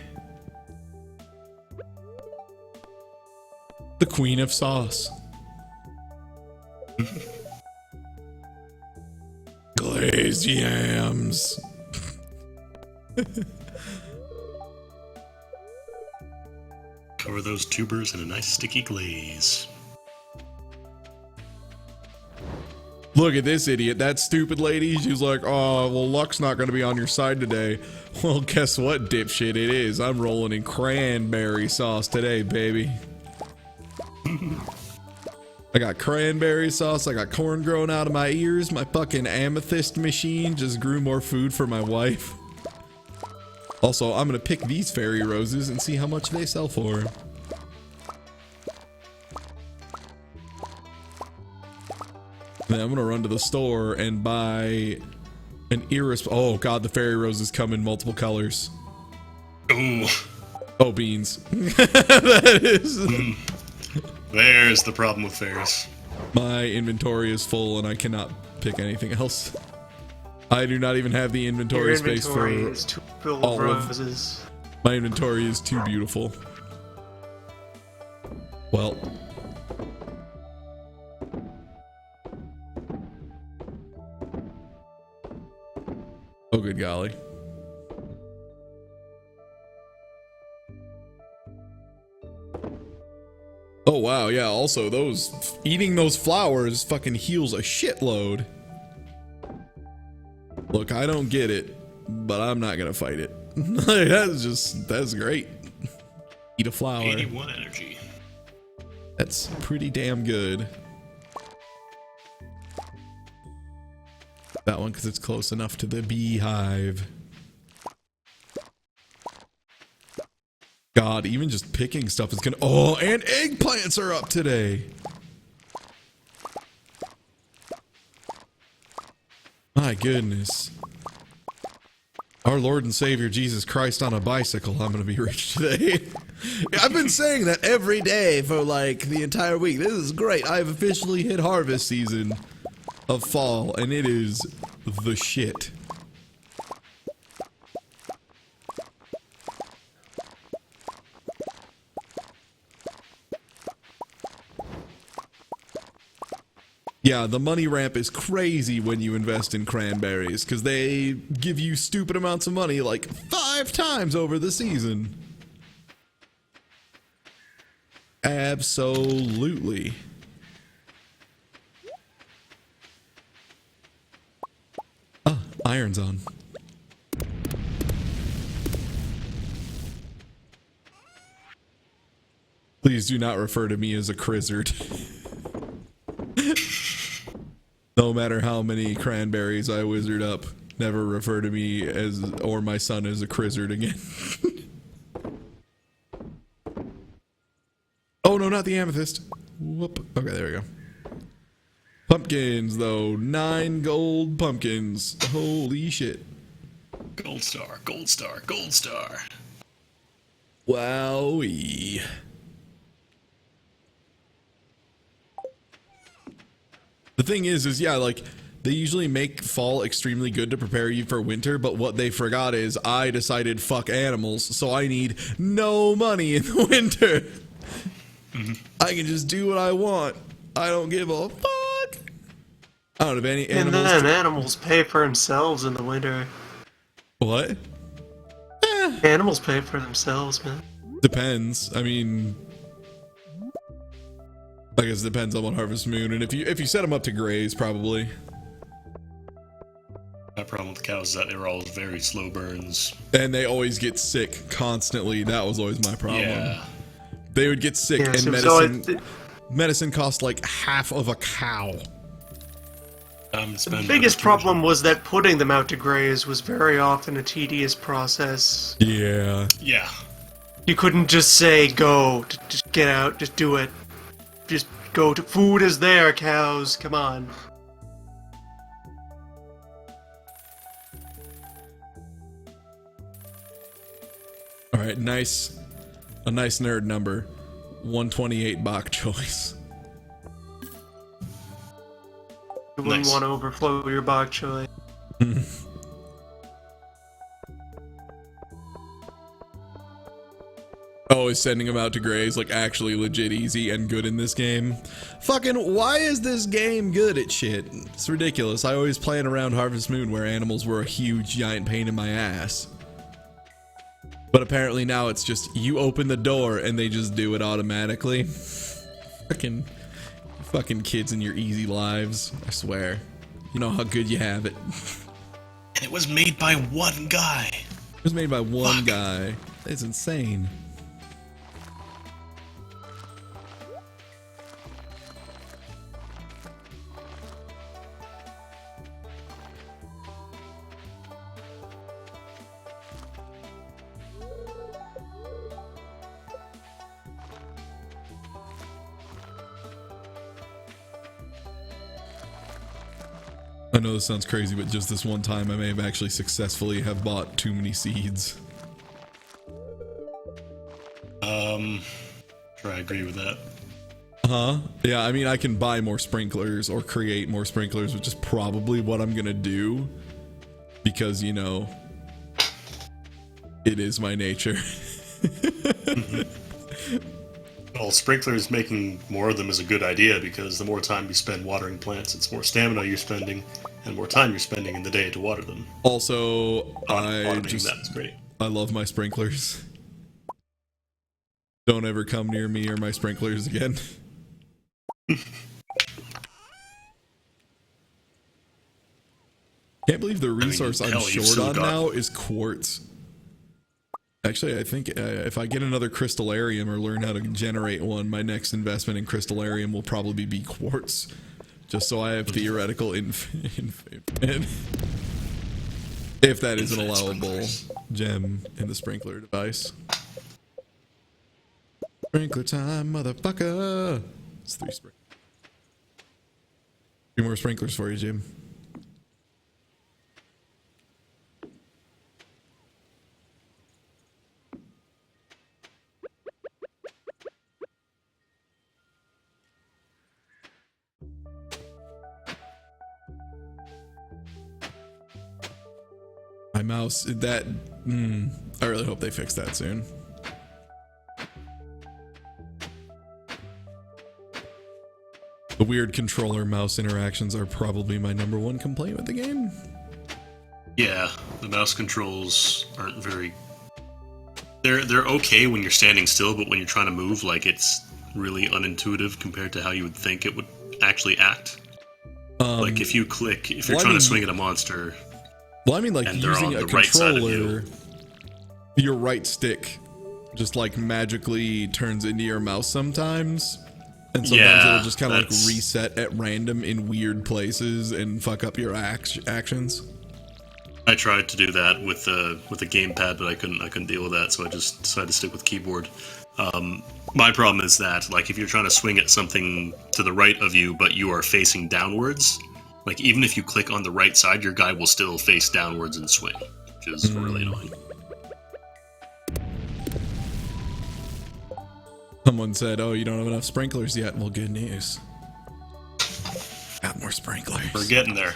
The Queen of Sauce. Glazed yams. Cover those tubers in a nice sticky glaze. Look at this idiot, that stupid lady. She's like, oh, well, luck's not going to be on your side today. Well, guess what, dipshit, it is. I'm rolling in cranberry sauce today, baby. I got cranberry sauce, I got corn growing out of my ears, my fucking amethyst machine just grew more food for my wife. Also, I'm going to pick these fairy roses and see how much they sell for. Then I'm gonna run to the store and buy an iris. Oh god, the fairy rose is come in multiple colors. Ooh. Oh, beans. That is. There's the problem with fairies. My inventory is full and I cannot pick anything else. I do not even have the inventory space for is too full all of of- roses. My inventory is too beautiful. Well. Oh, good golly. Oh, wow. Yeah. Also, eating those flowers fucking heals a shitload. Look, I don't get it, but I'm not gonna fight it. That's great. Eat a flower. 81 energy. That's pretty damn good. That one because it's close enough to the beehive. God, even just picking stuff is gonna. Oh, and eggplants are up today. My goodness. Our Lord and Savior Jesus Christ on a bicycle. I'm gonna be rich today. I've been saying that every day for like the entire week. This is great. I've officially hit harvest season of fall, and it is the shit. Yeah, the money ramp is crazy when you invest in cranberries, because they give you stupid amounts of money like 5 times over the season. Absolutely. Ah, iron's on. Please do not refer to me as a crizzard. No matter how many cranberries I wizard up, never refer to me as or my son as a crizzard again. Oh no, not the amethyst. Whoop. Okay, there we go. Pumpkins though, 9 gold pumpkins. Holy shit. Gold star, gold star, gold star. Wowee. The thing is yeah, like, they usually make fall extremely good to prepare you for winter, but what they forgot is I decided fuck animals, so I need no money in the winter. I can just do what I want. I don't give a fuck. I don't have any And animals. then animals pay for themselves in the winter. What? Animals pay for themselves, man. Depends. I mean, I guess it depends on Harvest Moon, and if you set them up to graze, probably. My problem with cows is that they were always very slow burns. And they always get sick constantly. That was always my problem. Yeah. They would get sick, Yes, and it was medicine cost like half of a cow. The biggest problem was that putting them out to graze was very often a tedious process. Yeah. Yeah. You couldn't just say, go, just get out, just do it. Just go to, food is there, cows, come on. Alright, a nice nerd number. 128 bok choice. You wouldn't Nice. want to overflow your bok choy. Oh, is sending them out to graze like actually legit easy and good in this game? Fucking, why is this game good at shit? It's ridiculous. I always planned around Harvest Moon where animals were a huge giant pain in my ass. But apparently now it's just you open the door and they just do it automatically. Fucking kids in your easy lives, I swear. You know how good you have it. And it was made by one guy. It was made by one guy. It's insane. I know this sounds crazy, but just this one time I may have actually successfully have bought too many seeds. Sure, I agree with that. Yeah, I mean, I can buy more sprinklers or create more sprinklers, which is probably what I'm gonna do. Because, you know, it is my nature. Well, sprinklers, making more of them is a good idea because the more time you spend watering plants, it's more stamina you're spending and more time you're spending in the day to water them. Also, That's great. I love my sprinklers. Don't ever come near me or my sprinklers again. Can't believe the resource I'm short on now is quartz. Actually, I think if I get another crystallarium or learn how to generate one, my next investment in crystallarium will probably be quartz. Just so I have theoretical if that is an allowable gem in the sprinkler device. Sprinkler time, motherfucker! It's 3 sprinklers. 3 more sprinklers for you, Jim. My mouse, I really hope they fix that soon. The weird controller mouse interactions are probably my #1 complaint with the game. Yeah, the mouse controls aren't very... They're okay when you're standing still, but when you're trying to move, like, it's really unintuitive compared to how you would think it would actually act. Like, if you click, if you're trying to swing at a monster... Well, I mean, like, using a controller, your right stick just, like, magically turns into your mouse sometimes. And sometimes it'll just kind of, like, reset at random in weird places and fuck up your actions. I tried to do that with the gamepad, but I couldn't deal with that, so I just decided to stick with keyboard. My problem is that, like, if you're trying to swing at something to the right of you, but you are facing downwards... Like, even if you click on the right side, your guy will still face downwards and swing, which is really annoying. Someone said, oh, you don't have enough sprinklers yet. Well, good news. Got more sprinklers. We're getting there.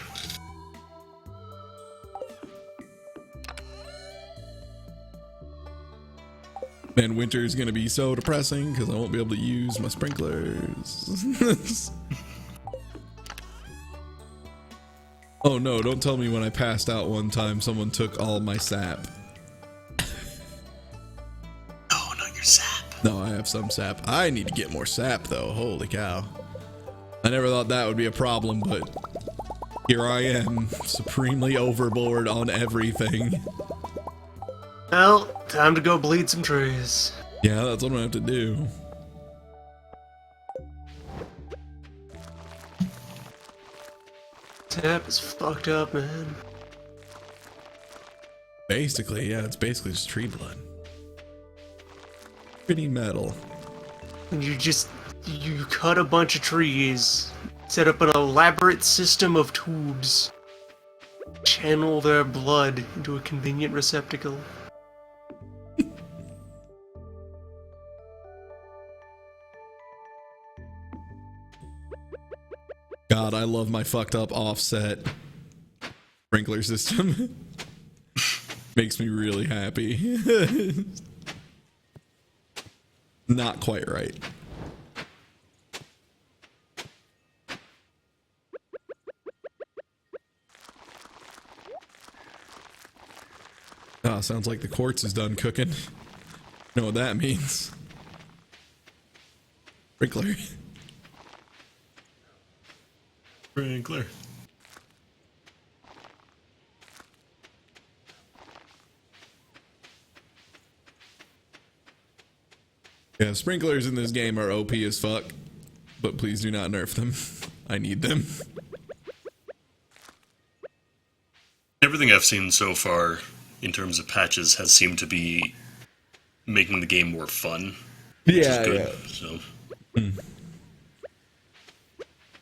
Man, winter is going to be so depressing because I won't be able to use my sprinklers. Oh no, don't tell me when I passed out one time someone took all my sap. Oh, not your sap. No, I have some sap. I need to get more sap though, holy cow. I never thought that would be a problem, but here I am, supremely overboard on everything. Well, time to go bleed some trees. Yeah, that's what I'm gonna have to do. Tap is fucked up, man. Basically, yeah, it's basically just tree blood. Pretty metal. You cut a bunch of trees, set up an elaborate system of tubes, channel their blood into a convenient receptacle. God, I love my fucked up offset sprinkler system. Makes me really happy. Not quite right. Ah, sounds like the quartz is done cooking. You know what that means? Sprinkler. Sprinkler. Yeah, sprinklers in this game are OP as fuck, but please do not nerf them. I need them. Everything I've seen so far in terms of patches has seemed to be making the game more fun. Yeah, good, yeah. So.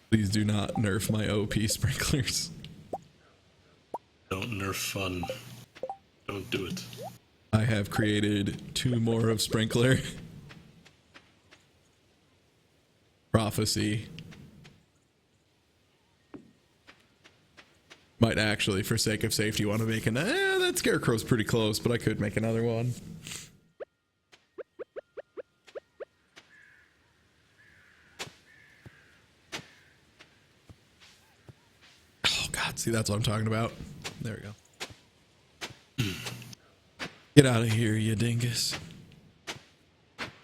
Please do not nerf my OP sprinklers. Don't nerf fun. Don't do it. I have created 2 more of Sprinkler. Prophecy. Might actually, for sake of safety, want to make an... that Scarecrow's pretty close, but I could make another one. Oh, God. See, that's what I'm talking about. There we go. Get out of here, you dingus.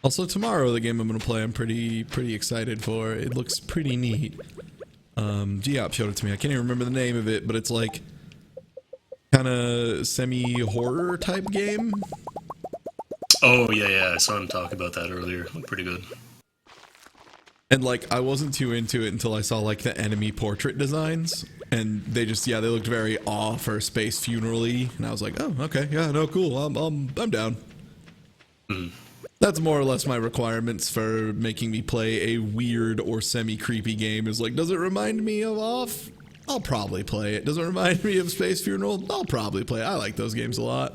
Also, tomorrow, the game I'm going to play, I'm pretty excited for. It looks pretty neat. Geop showed it to me. I can't even remember the name of it, but it's like kind of semi-horror type game. Oh, yeah. I saw him talk about that earlier. Looked pretty good. And like, I wasn't too into it until I saw like the enemy portrait designs. And they just, they looked very off or space funeral-y. And I was like, oh, okay, yeah, no, cool. I'm down. Mm. That's more or less my requirements for making me play a weird or semi-creepy game is like, does it remind me of Off? I'll probably play it. Does it remind me of Space Funeral? I'll probably play it. I like those games a lot.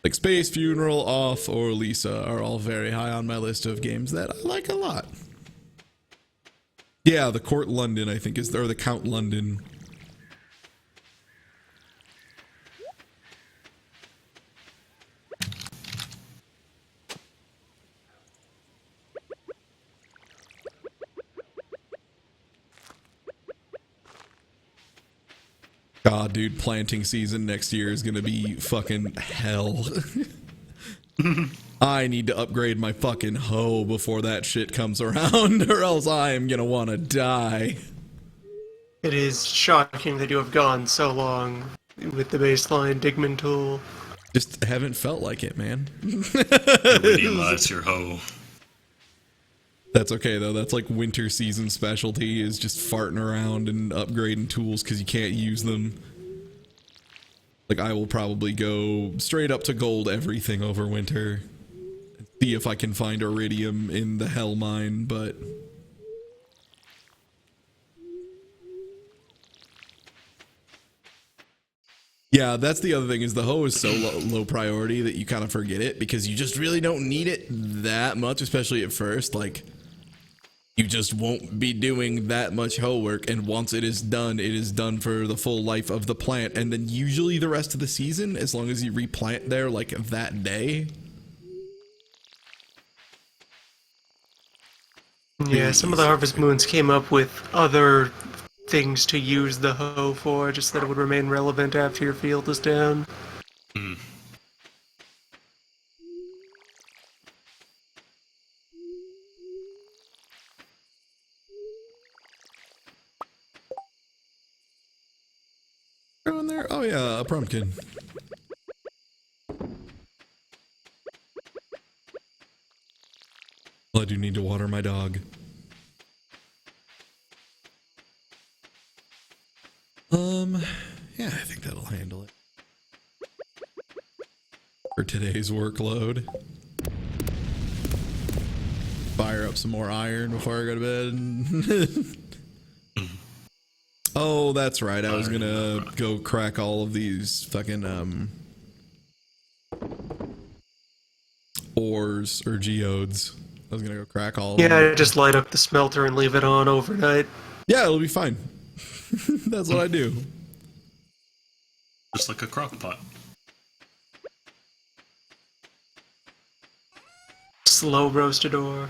Like Space Funeral, Off, or Lisa are all very high on my list of games that I like a lot. Yeah, the Court London, I think, or the Count London. God, dude, planting season next year is gonna be fucking hell. I need to upgrade my fucking hoe before that shit comes around, or else I am gonna want to die. It is shocking that you have gone so long with the baseline Digman tool. Just haven't felt like it, man. Iridiumize your hoe. That's okay, though. That's like winter season specialty, is just farting around and upgrading tools because you can't use them. Like, I will probably go straight up to gold everything over winter. See if I can find iridium in the hell mine, but... Yeah, that's the other thing, is the hoe is so low priority that you kind of forget it, because you just really don't need it that much, especially at first. Like, you just won't be doing that much hoe work, and once it is done for the full life of the plant, and then usually the rest of the season, as long as you replant there, like, that day. Yeah, some of the Harvest Moons came up with other things to use the hoe for, just that it would remain relevant after your field is down. Mm. Go in there. Oh yeah, a pumpkin. Well, I do need to water my dog. Yeah, I think that'll handle it for today's workload. Fire up some more iron before I go to bed. Oh, that's right. I was gonna go crack all of these fucking ores or geodes. I was gonna go crack all of them. Yeah, just light up the smelter and leave it on overnight. Yeah, it'll be fine. That's what I do. Just like a crock pot. Slow roasted ore.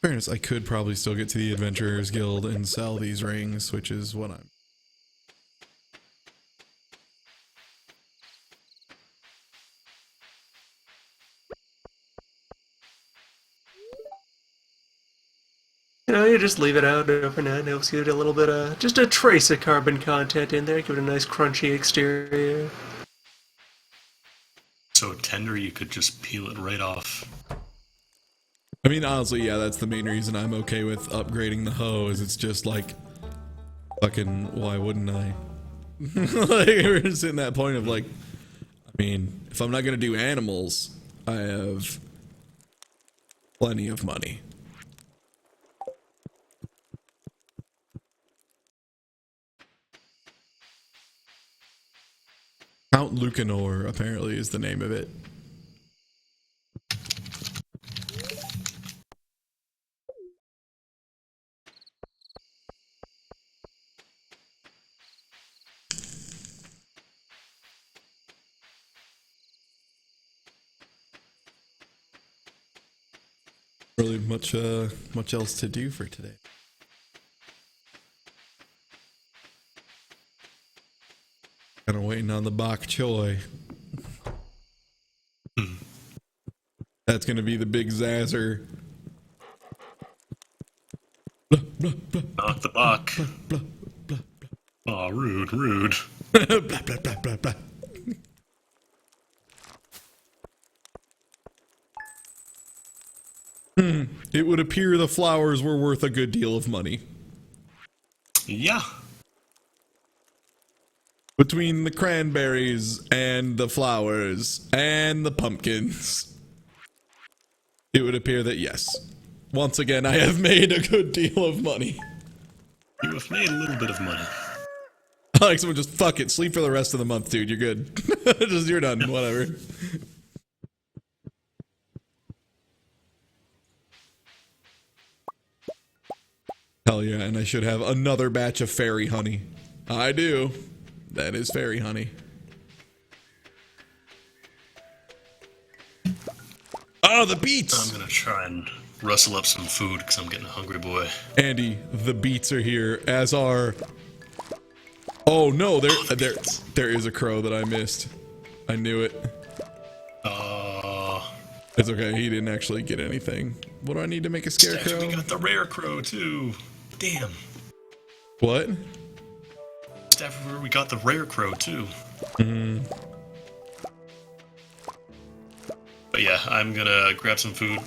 Fairness, I could probably still get to the Adventurers Guild and sell these rings, which is what I'm... You know, you just leave it out overnight. It helps you get a little bit of, just a trace of carbon content in there. Give it a nice crunchy exterior. So tender you could just peel it right off. I mean, honestly, yeah, that's the main reason I'm okay with upgrading the hoe, is it's just like, fucking, why wouldn't I? Like, we're just in that point of like, I mean, if I'm not gonna do animals, I have plenty of money. Mount Lucanor, apparently, is the name of it. Really much else to do for today. Kind of waiting on the bok choy. That's gonna be the big zazzer. Not the buck. Aw, rude. blah, blah, blah, blah, blah. It would appear the flowers were worth a good deal of money. Yeah. Between the cranberries and the flowers and the pumpkins, it would appear that yes, once again I have made a good deal of money. You have made a little bit of money. Like someone just fuck it, sleep for the rest of the month, dude. You're good. Just you're done. Whatever. Hell yeah, and I should have another batch of fairy honey. I do. That is fairy honey. Oh, the beets! I'm gonna try and rustle up some food because I'm getting a hungry boy. Andy, the beets are here, as are... Oh no, there is a crow that I missed. I knew it. It's okay, he didn't actually get anything. What do I need to make a scarecrow? We got the rare crow too. Damn. What? Everywhere we got the rare crow too. But yeah, I'm gonna grab some food.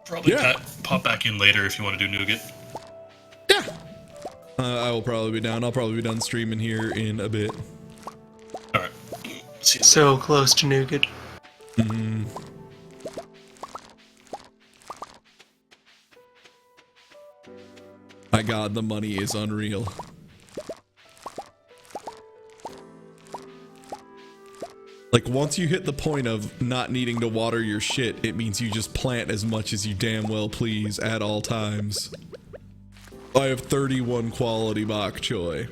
Probably pop back in later if you want to do nougat. Yeah. I will probably be down. I'll probably be done streaming here in a bit. Alright. See you So close to nougat. My god, the money is unreal. Like, once you hit the point of not needing to water your shit, it means you just plant as much as you damn well please at all times. I have 31 quality bok choy.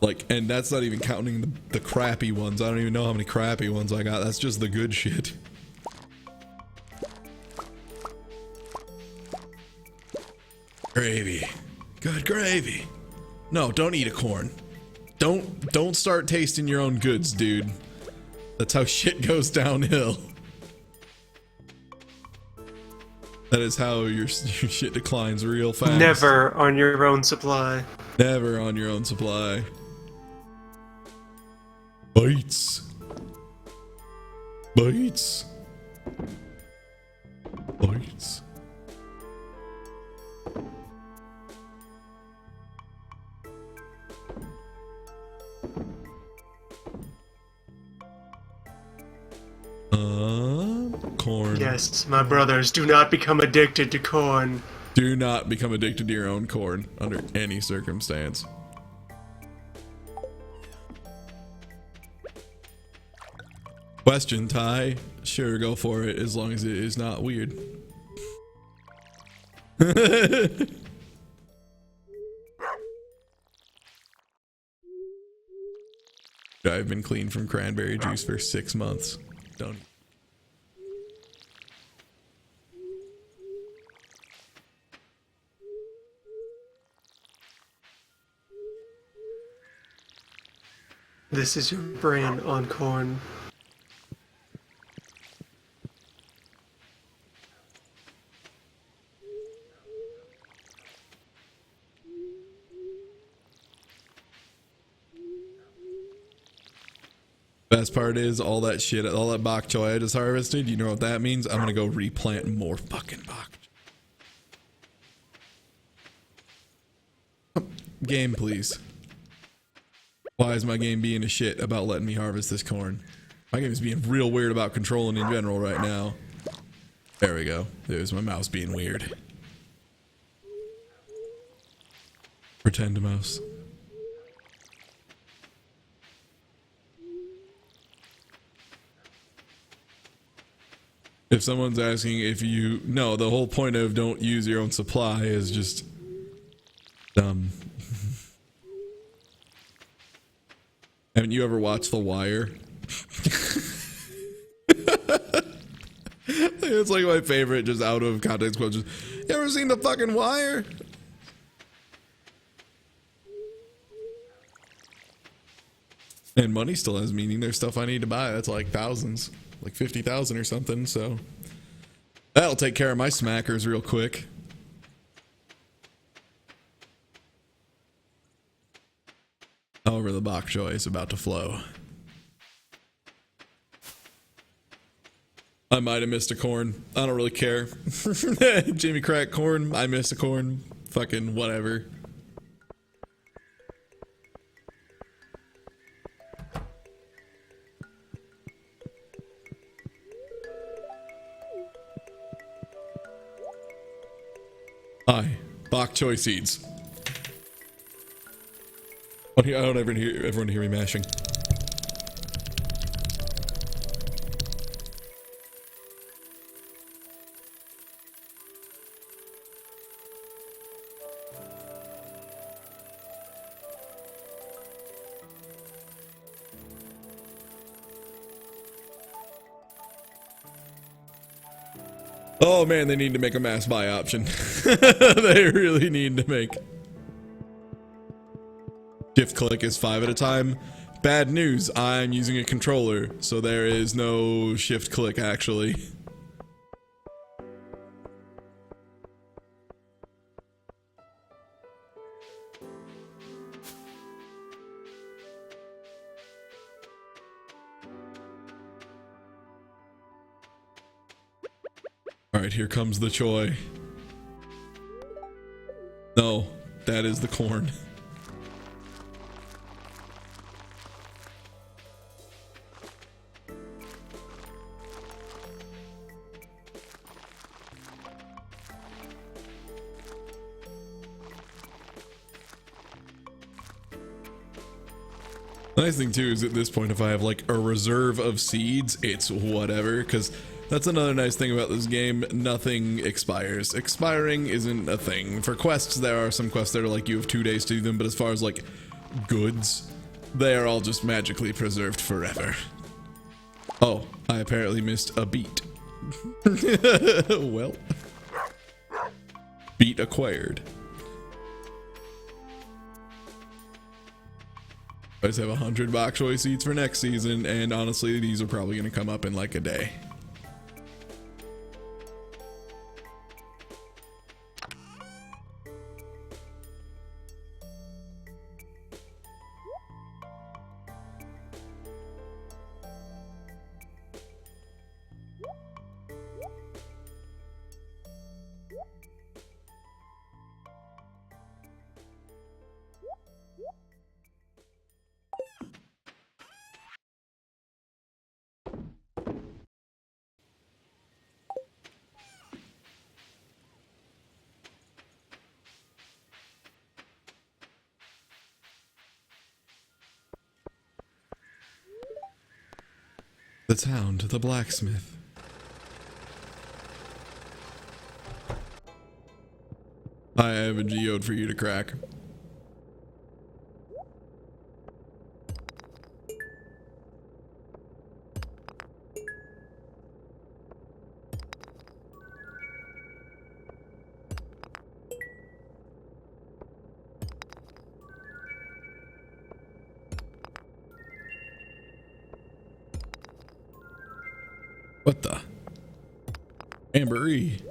Like, and that's not even counting the crappy ones. I don't even know how many crappy ones I got. That's just the good shit. Gravy. Good gravy. No, don't eat a corn. Don't start tasting your own goods, dude. That's how shit goes downhill. That is how your shit declines real fast. Never on your own supply. Never on your own supply. Bites. Bites. Bites. Corn. Yes, my brothers, do not become addicted to corn. Do not become addicted to your own corn under any circumstance. Question, Ty. Sure, go for it as long as it is not weird. I've been clean from cranberry juice for 6 months. Don't. This is your brain on corn. Best part is all that shit, all that bok choy I just harvested. You know what that means? I'm gonna go replant more fucking bok. Game, please. Why is my game being a shit about letting me harvest this corn? My game is being real weird about controlling in general right now. There we go. There's my mouse being weird. Pretend mouse. If someone's asking if you... No, the whole point of don't use your own supply is just dumb. Haven't you ever watched The Wire? It's like my favorite, just out of context quote. Just, you ever seen The fucking Wire? And money still has meaning. There's stuff I need to buy. That's like thousands. Like 50,000 or something, so that'll take care of my smackers real quick. However, the bok choy is about to flow. I might have missed a corn. I don't really care. Jimmy Crack corn. I missed a corn. Fucking whatever. Hi, bok choy seeds. I don't ever hear everyone hear me mashing. Oh man, they need to make a mass buy option. They really need to make. Shift click is 5 at a time. Bad news, I'm using a controller, so there is no shift click actually. Alright, here comes the choy. No, that is the corn. The nice thing too is at this point, if I have like a reserve of seeds, it's whatever, because that's another nice thing about this game. Nothing expires. Expiring isn't a thing. For quests, there are some quests that are like you have 2 days to do them, but as far as like goods, they are all just magically preserved forever. Oh, I apparently missed a beet. Well, beet acquired. I just have 100 bok choy seeds for next season, and honestly, these are probably going to come up in like a day. The town to the blacksmith. I have a geode for you to crack. What the? Jamboree.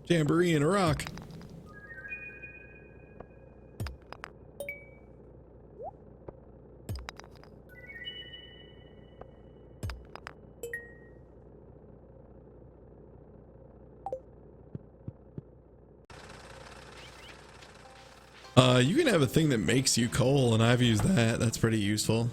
Jamboree in a rock. You can have a thing that makes you coal, and I've used that. That's pretty useful.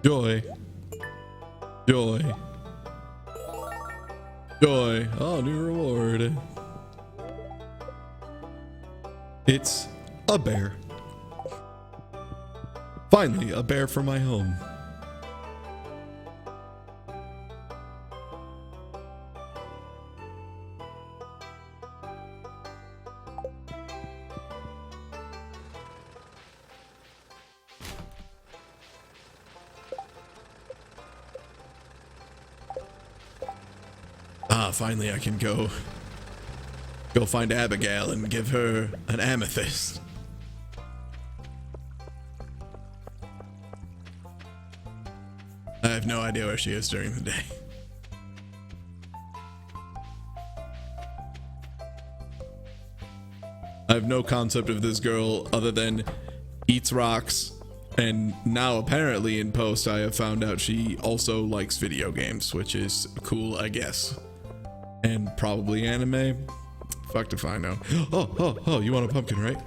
Joy. Joy. Joy. Oh, new reward. It's a bear. Finally, a bear for my home. Ah, finally I can go find Abigail and give her an amethyst. I have no idea where she is during the day. I have no concept of this girl other than eats rocks, and now apparently in post I have found out she also likes video games, which is cool, I guess. And probably anime. Fuck if I know. Oh, you want a pumpkin, right?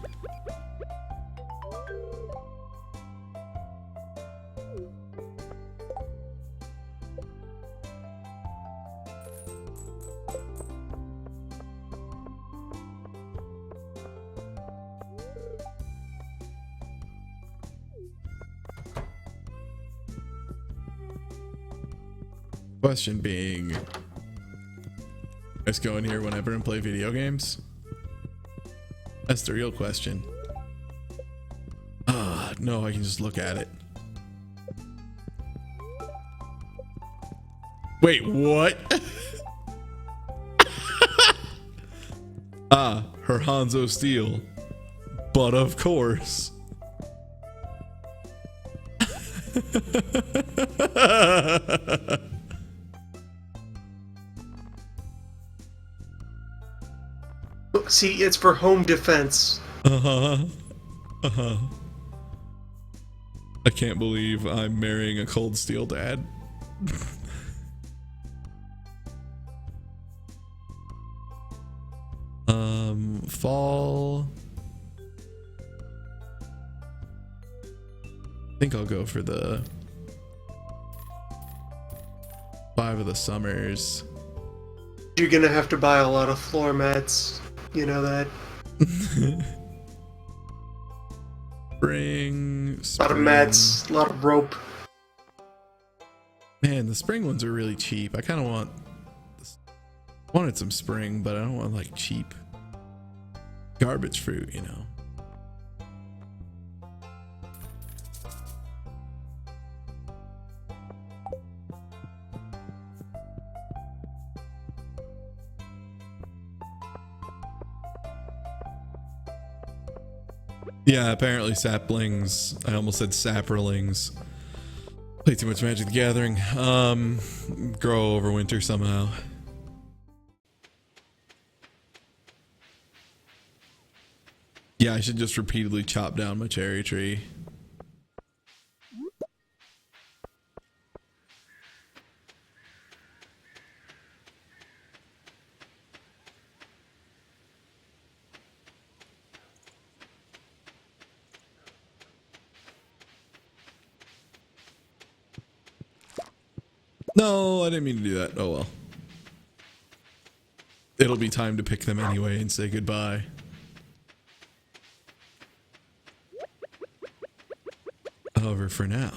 Question being, let's go in here whenever and play video games? That's the real question. No, I can just look at it. Wait, what? Her Hanzo Steel. But of course. See, it's for home defense. I can't believe I'm marrying a cold steel dad. Fall. I think I'll go for the 5 of the summers. You're gonna have to buy a lot of floor mats. You know that. Spring. A lot of mats, a lot of rope. Man, the spring ones are really cheap. I kind of wanted some spring, but I don't want like cheap garbage fruit, you know. Yeah, apparently saplings, I almost said saprolings, play too much Magic the Gathering, grow over winter somehow. Yeah, I should just repeatedly chop down my cherry tree. No, I didn't mean to do that. Oh well. It'll be time to pick them anyway and say goodbye. However, for now.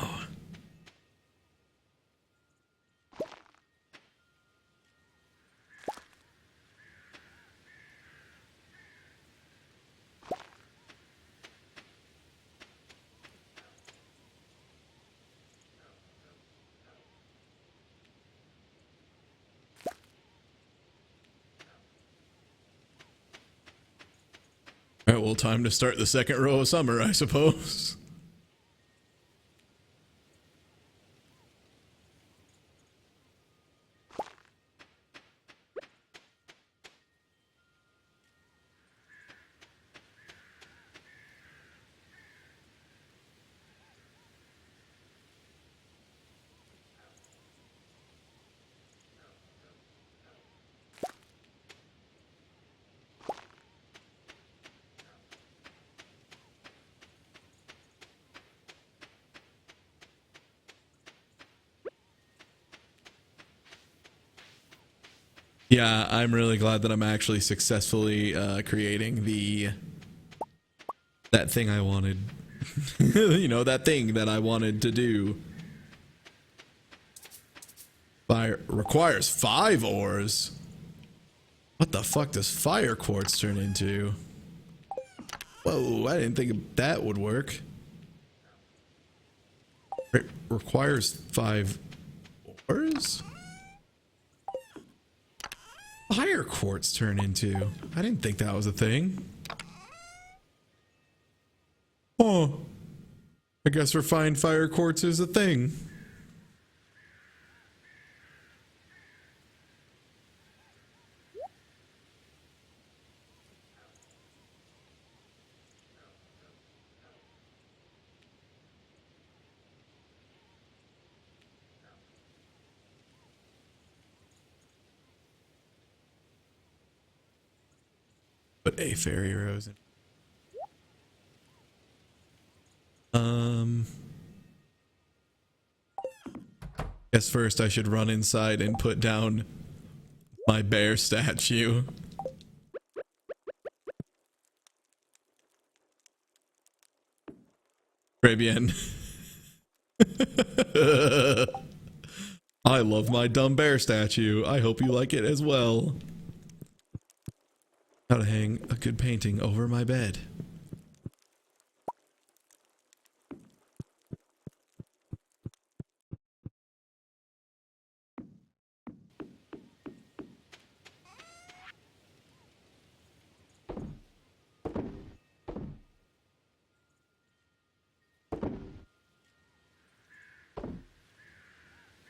All right, well, time to start the second row of summer, I suppose. Yeah, I'm really glad that I'm actually successfully creating that thing I wanted. You know, that thing that I wanted to do. Fire requires 5 ores. What the fuck does fire quartz turn into? Whoa, I didn't think that would work. It requires 5 ores? Fire quartz turn into? I didn't think that was a thing. Oh, I guess refined fire quartz is a thing. Put a fairy rose in. Guess first I should run inside and put down my bear statue. Très bien. I love my dumb bear statue. I hope you like it as well. How to hang a good painting over my bed.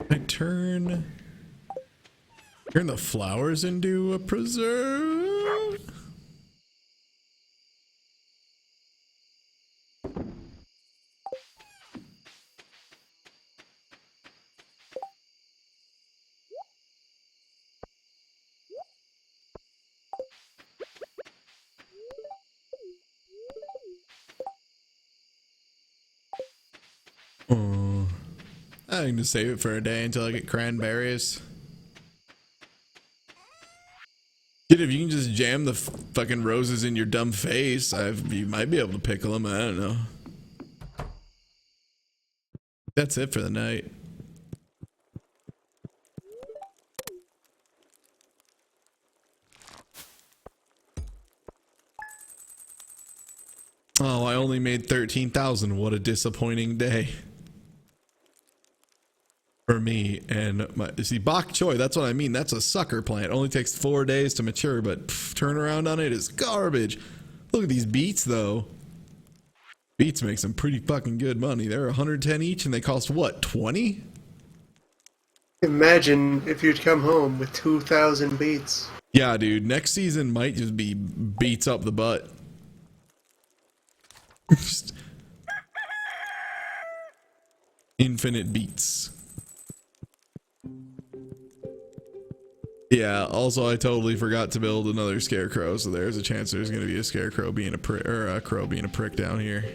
I turn the flowers into a preserve. Oh, I can just save it for a day until I get cranberries. Shit, if you can just jam the fucking roses in your dumb face, you might be able to pickle them. I don't know. That's it for the night. Oh, I only made 13,000. What a disappointing day. For me and my, see, bok choy, that's what I mean. That's a sucker plant. Only takes 4 days to mature, but turnaround on it is garbage. Look at these beets though. Beets make some pretty fucking good money. They're 110 each and they cost what, 20? Imagine if you'd come home with 2,000 beets. Yeah, dude, next season might just be beets up the butt. Just infinite beets. Yeah, also I totally forgot to build another scarecrow, so there's a chance there's going to be a scarecrow being a prick, or a crow being a prick down here.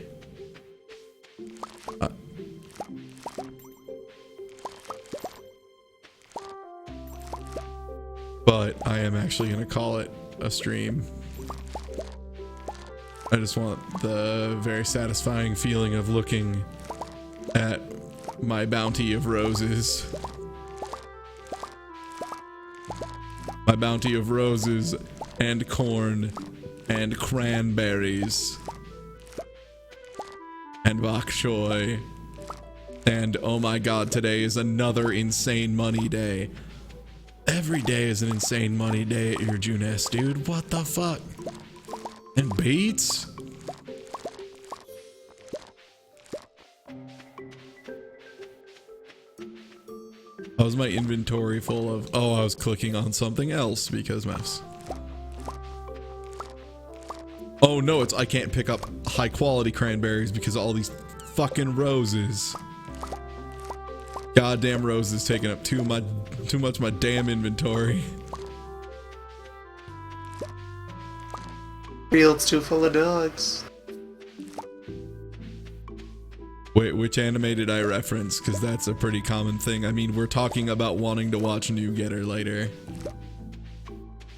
But I am actually going to call it a stream. I just want the very satisfying feeling of looking at my bounty of roses. My bounty of roses and corn and cranberries and bok choy. And oh my god, today is another insane money day. Every day is an insane money day at your Junes, dude. What the fuck? And beets? How was my inventory full of... Oh, I was clicking on something else because mouse. Oh no, it's I can't pick up high quality cranberries because of all these fucking roses. Goddamn roses taking up too much my damn inventory. Field's too full of dogs. Wait, which anime did I reference? Because that's a pretty common thing. I mean, we're talking about wanting to watch New Getter later.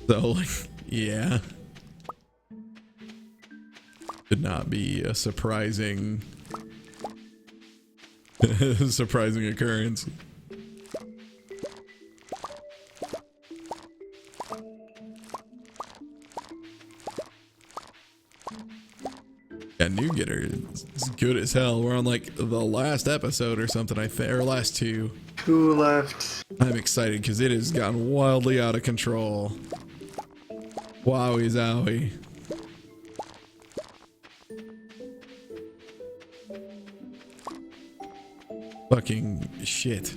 So, like, yeah. Could not be a surprising surprising occurrence. Yeah, New Getter is good as hell. We're on like the last episode or something, I think, or last two. 2 left. I'm excited because it has gotten wildly out of control. Wowie zowie. Fucking shit.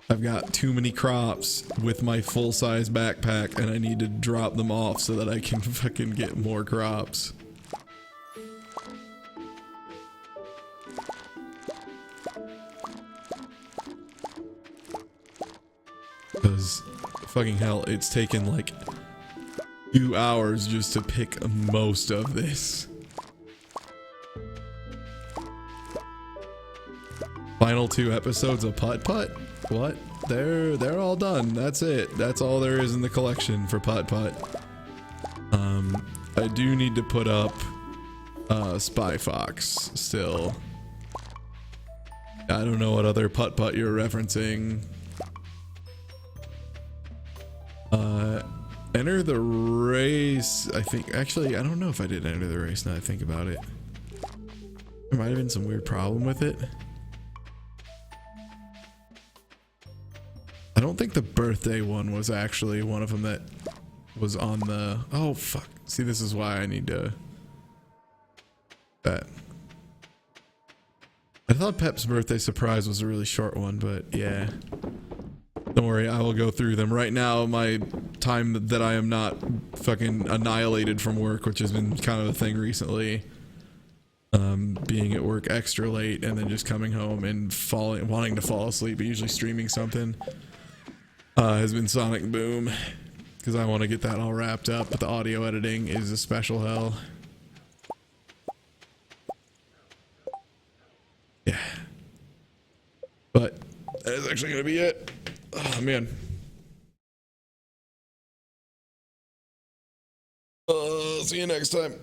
I've got too many crops with my full-size backpack and I need to drop them off so that I can fucking get more crops. Because fucking hell, it's taken like 2 hours just to pick most of this. Final 2 episodes of Putt Putt? What? They're all done. That's it. That's all there is in the collection for Putt Putt. I do need to put up Spy Fox still. I don't know what other Putt Putt you're referencing. Enter the race. I think actually I don't know if I did enter the race now I think about it. There might have been some weird problem with it. I don't think the birthday one was actually one of them that was on the... Oh, fuck. See, this is why I need to... That. I thought Pep's birthday surprise was a really short one, but yeah. Don't worry, I will go through them. Right now, my time that I am not fucking annihilated from work, which has been kind of a thing recently, being at work extra late and then just coming home and wanting to fall asleep, but usually streaming something, has been Sonic Boom, because I want to get that all wrapped up, but the audio editing is a special hell. Yeah. But that is actually going to be it. Oh, man. See you next time.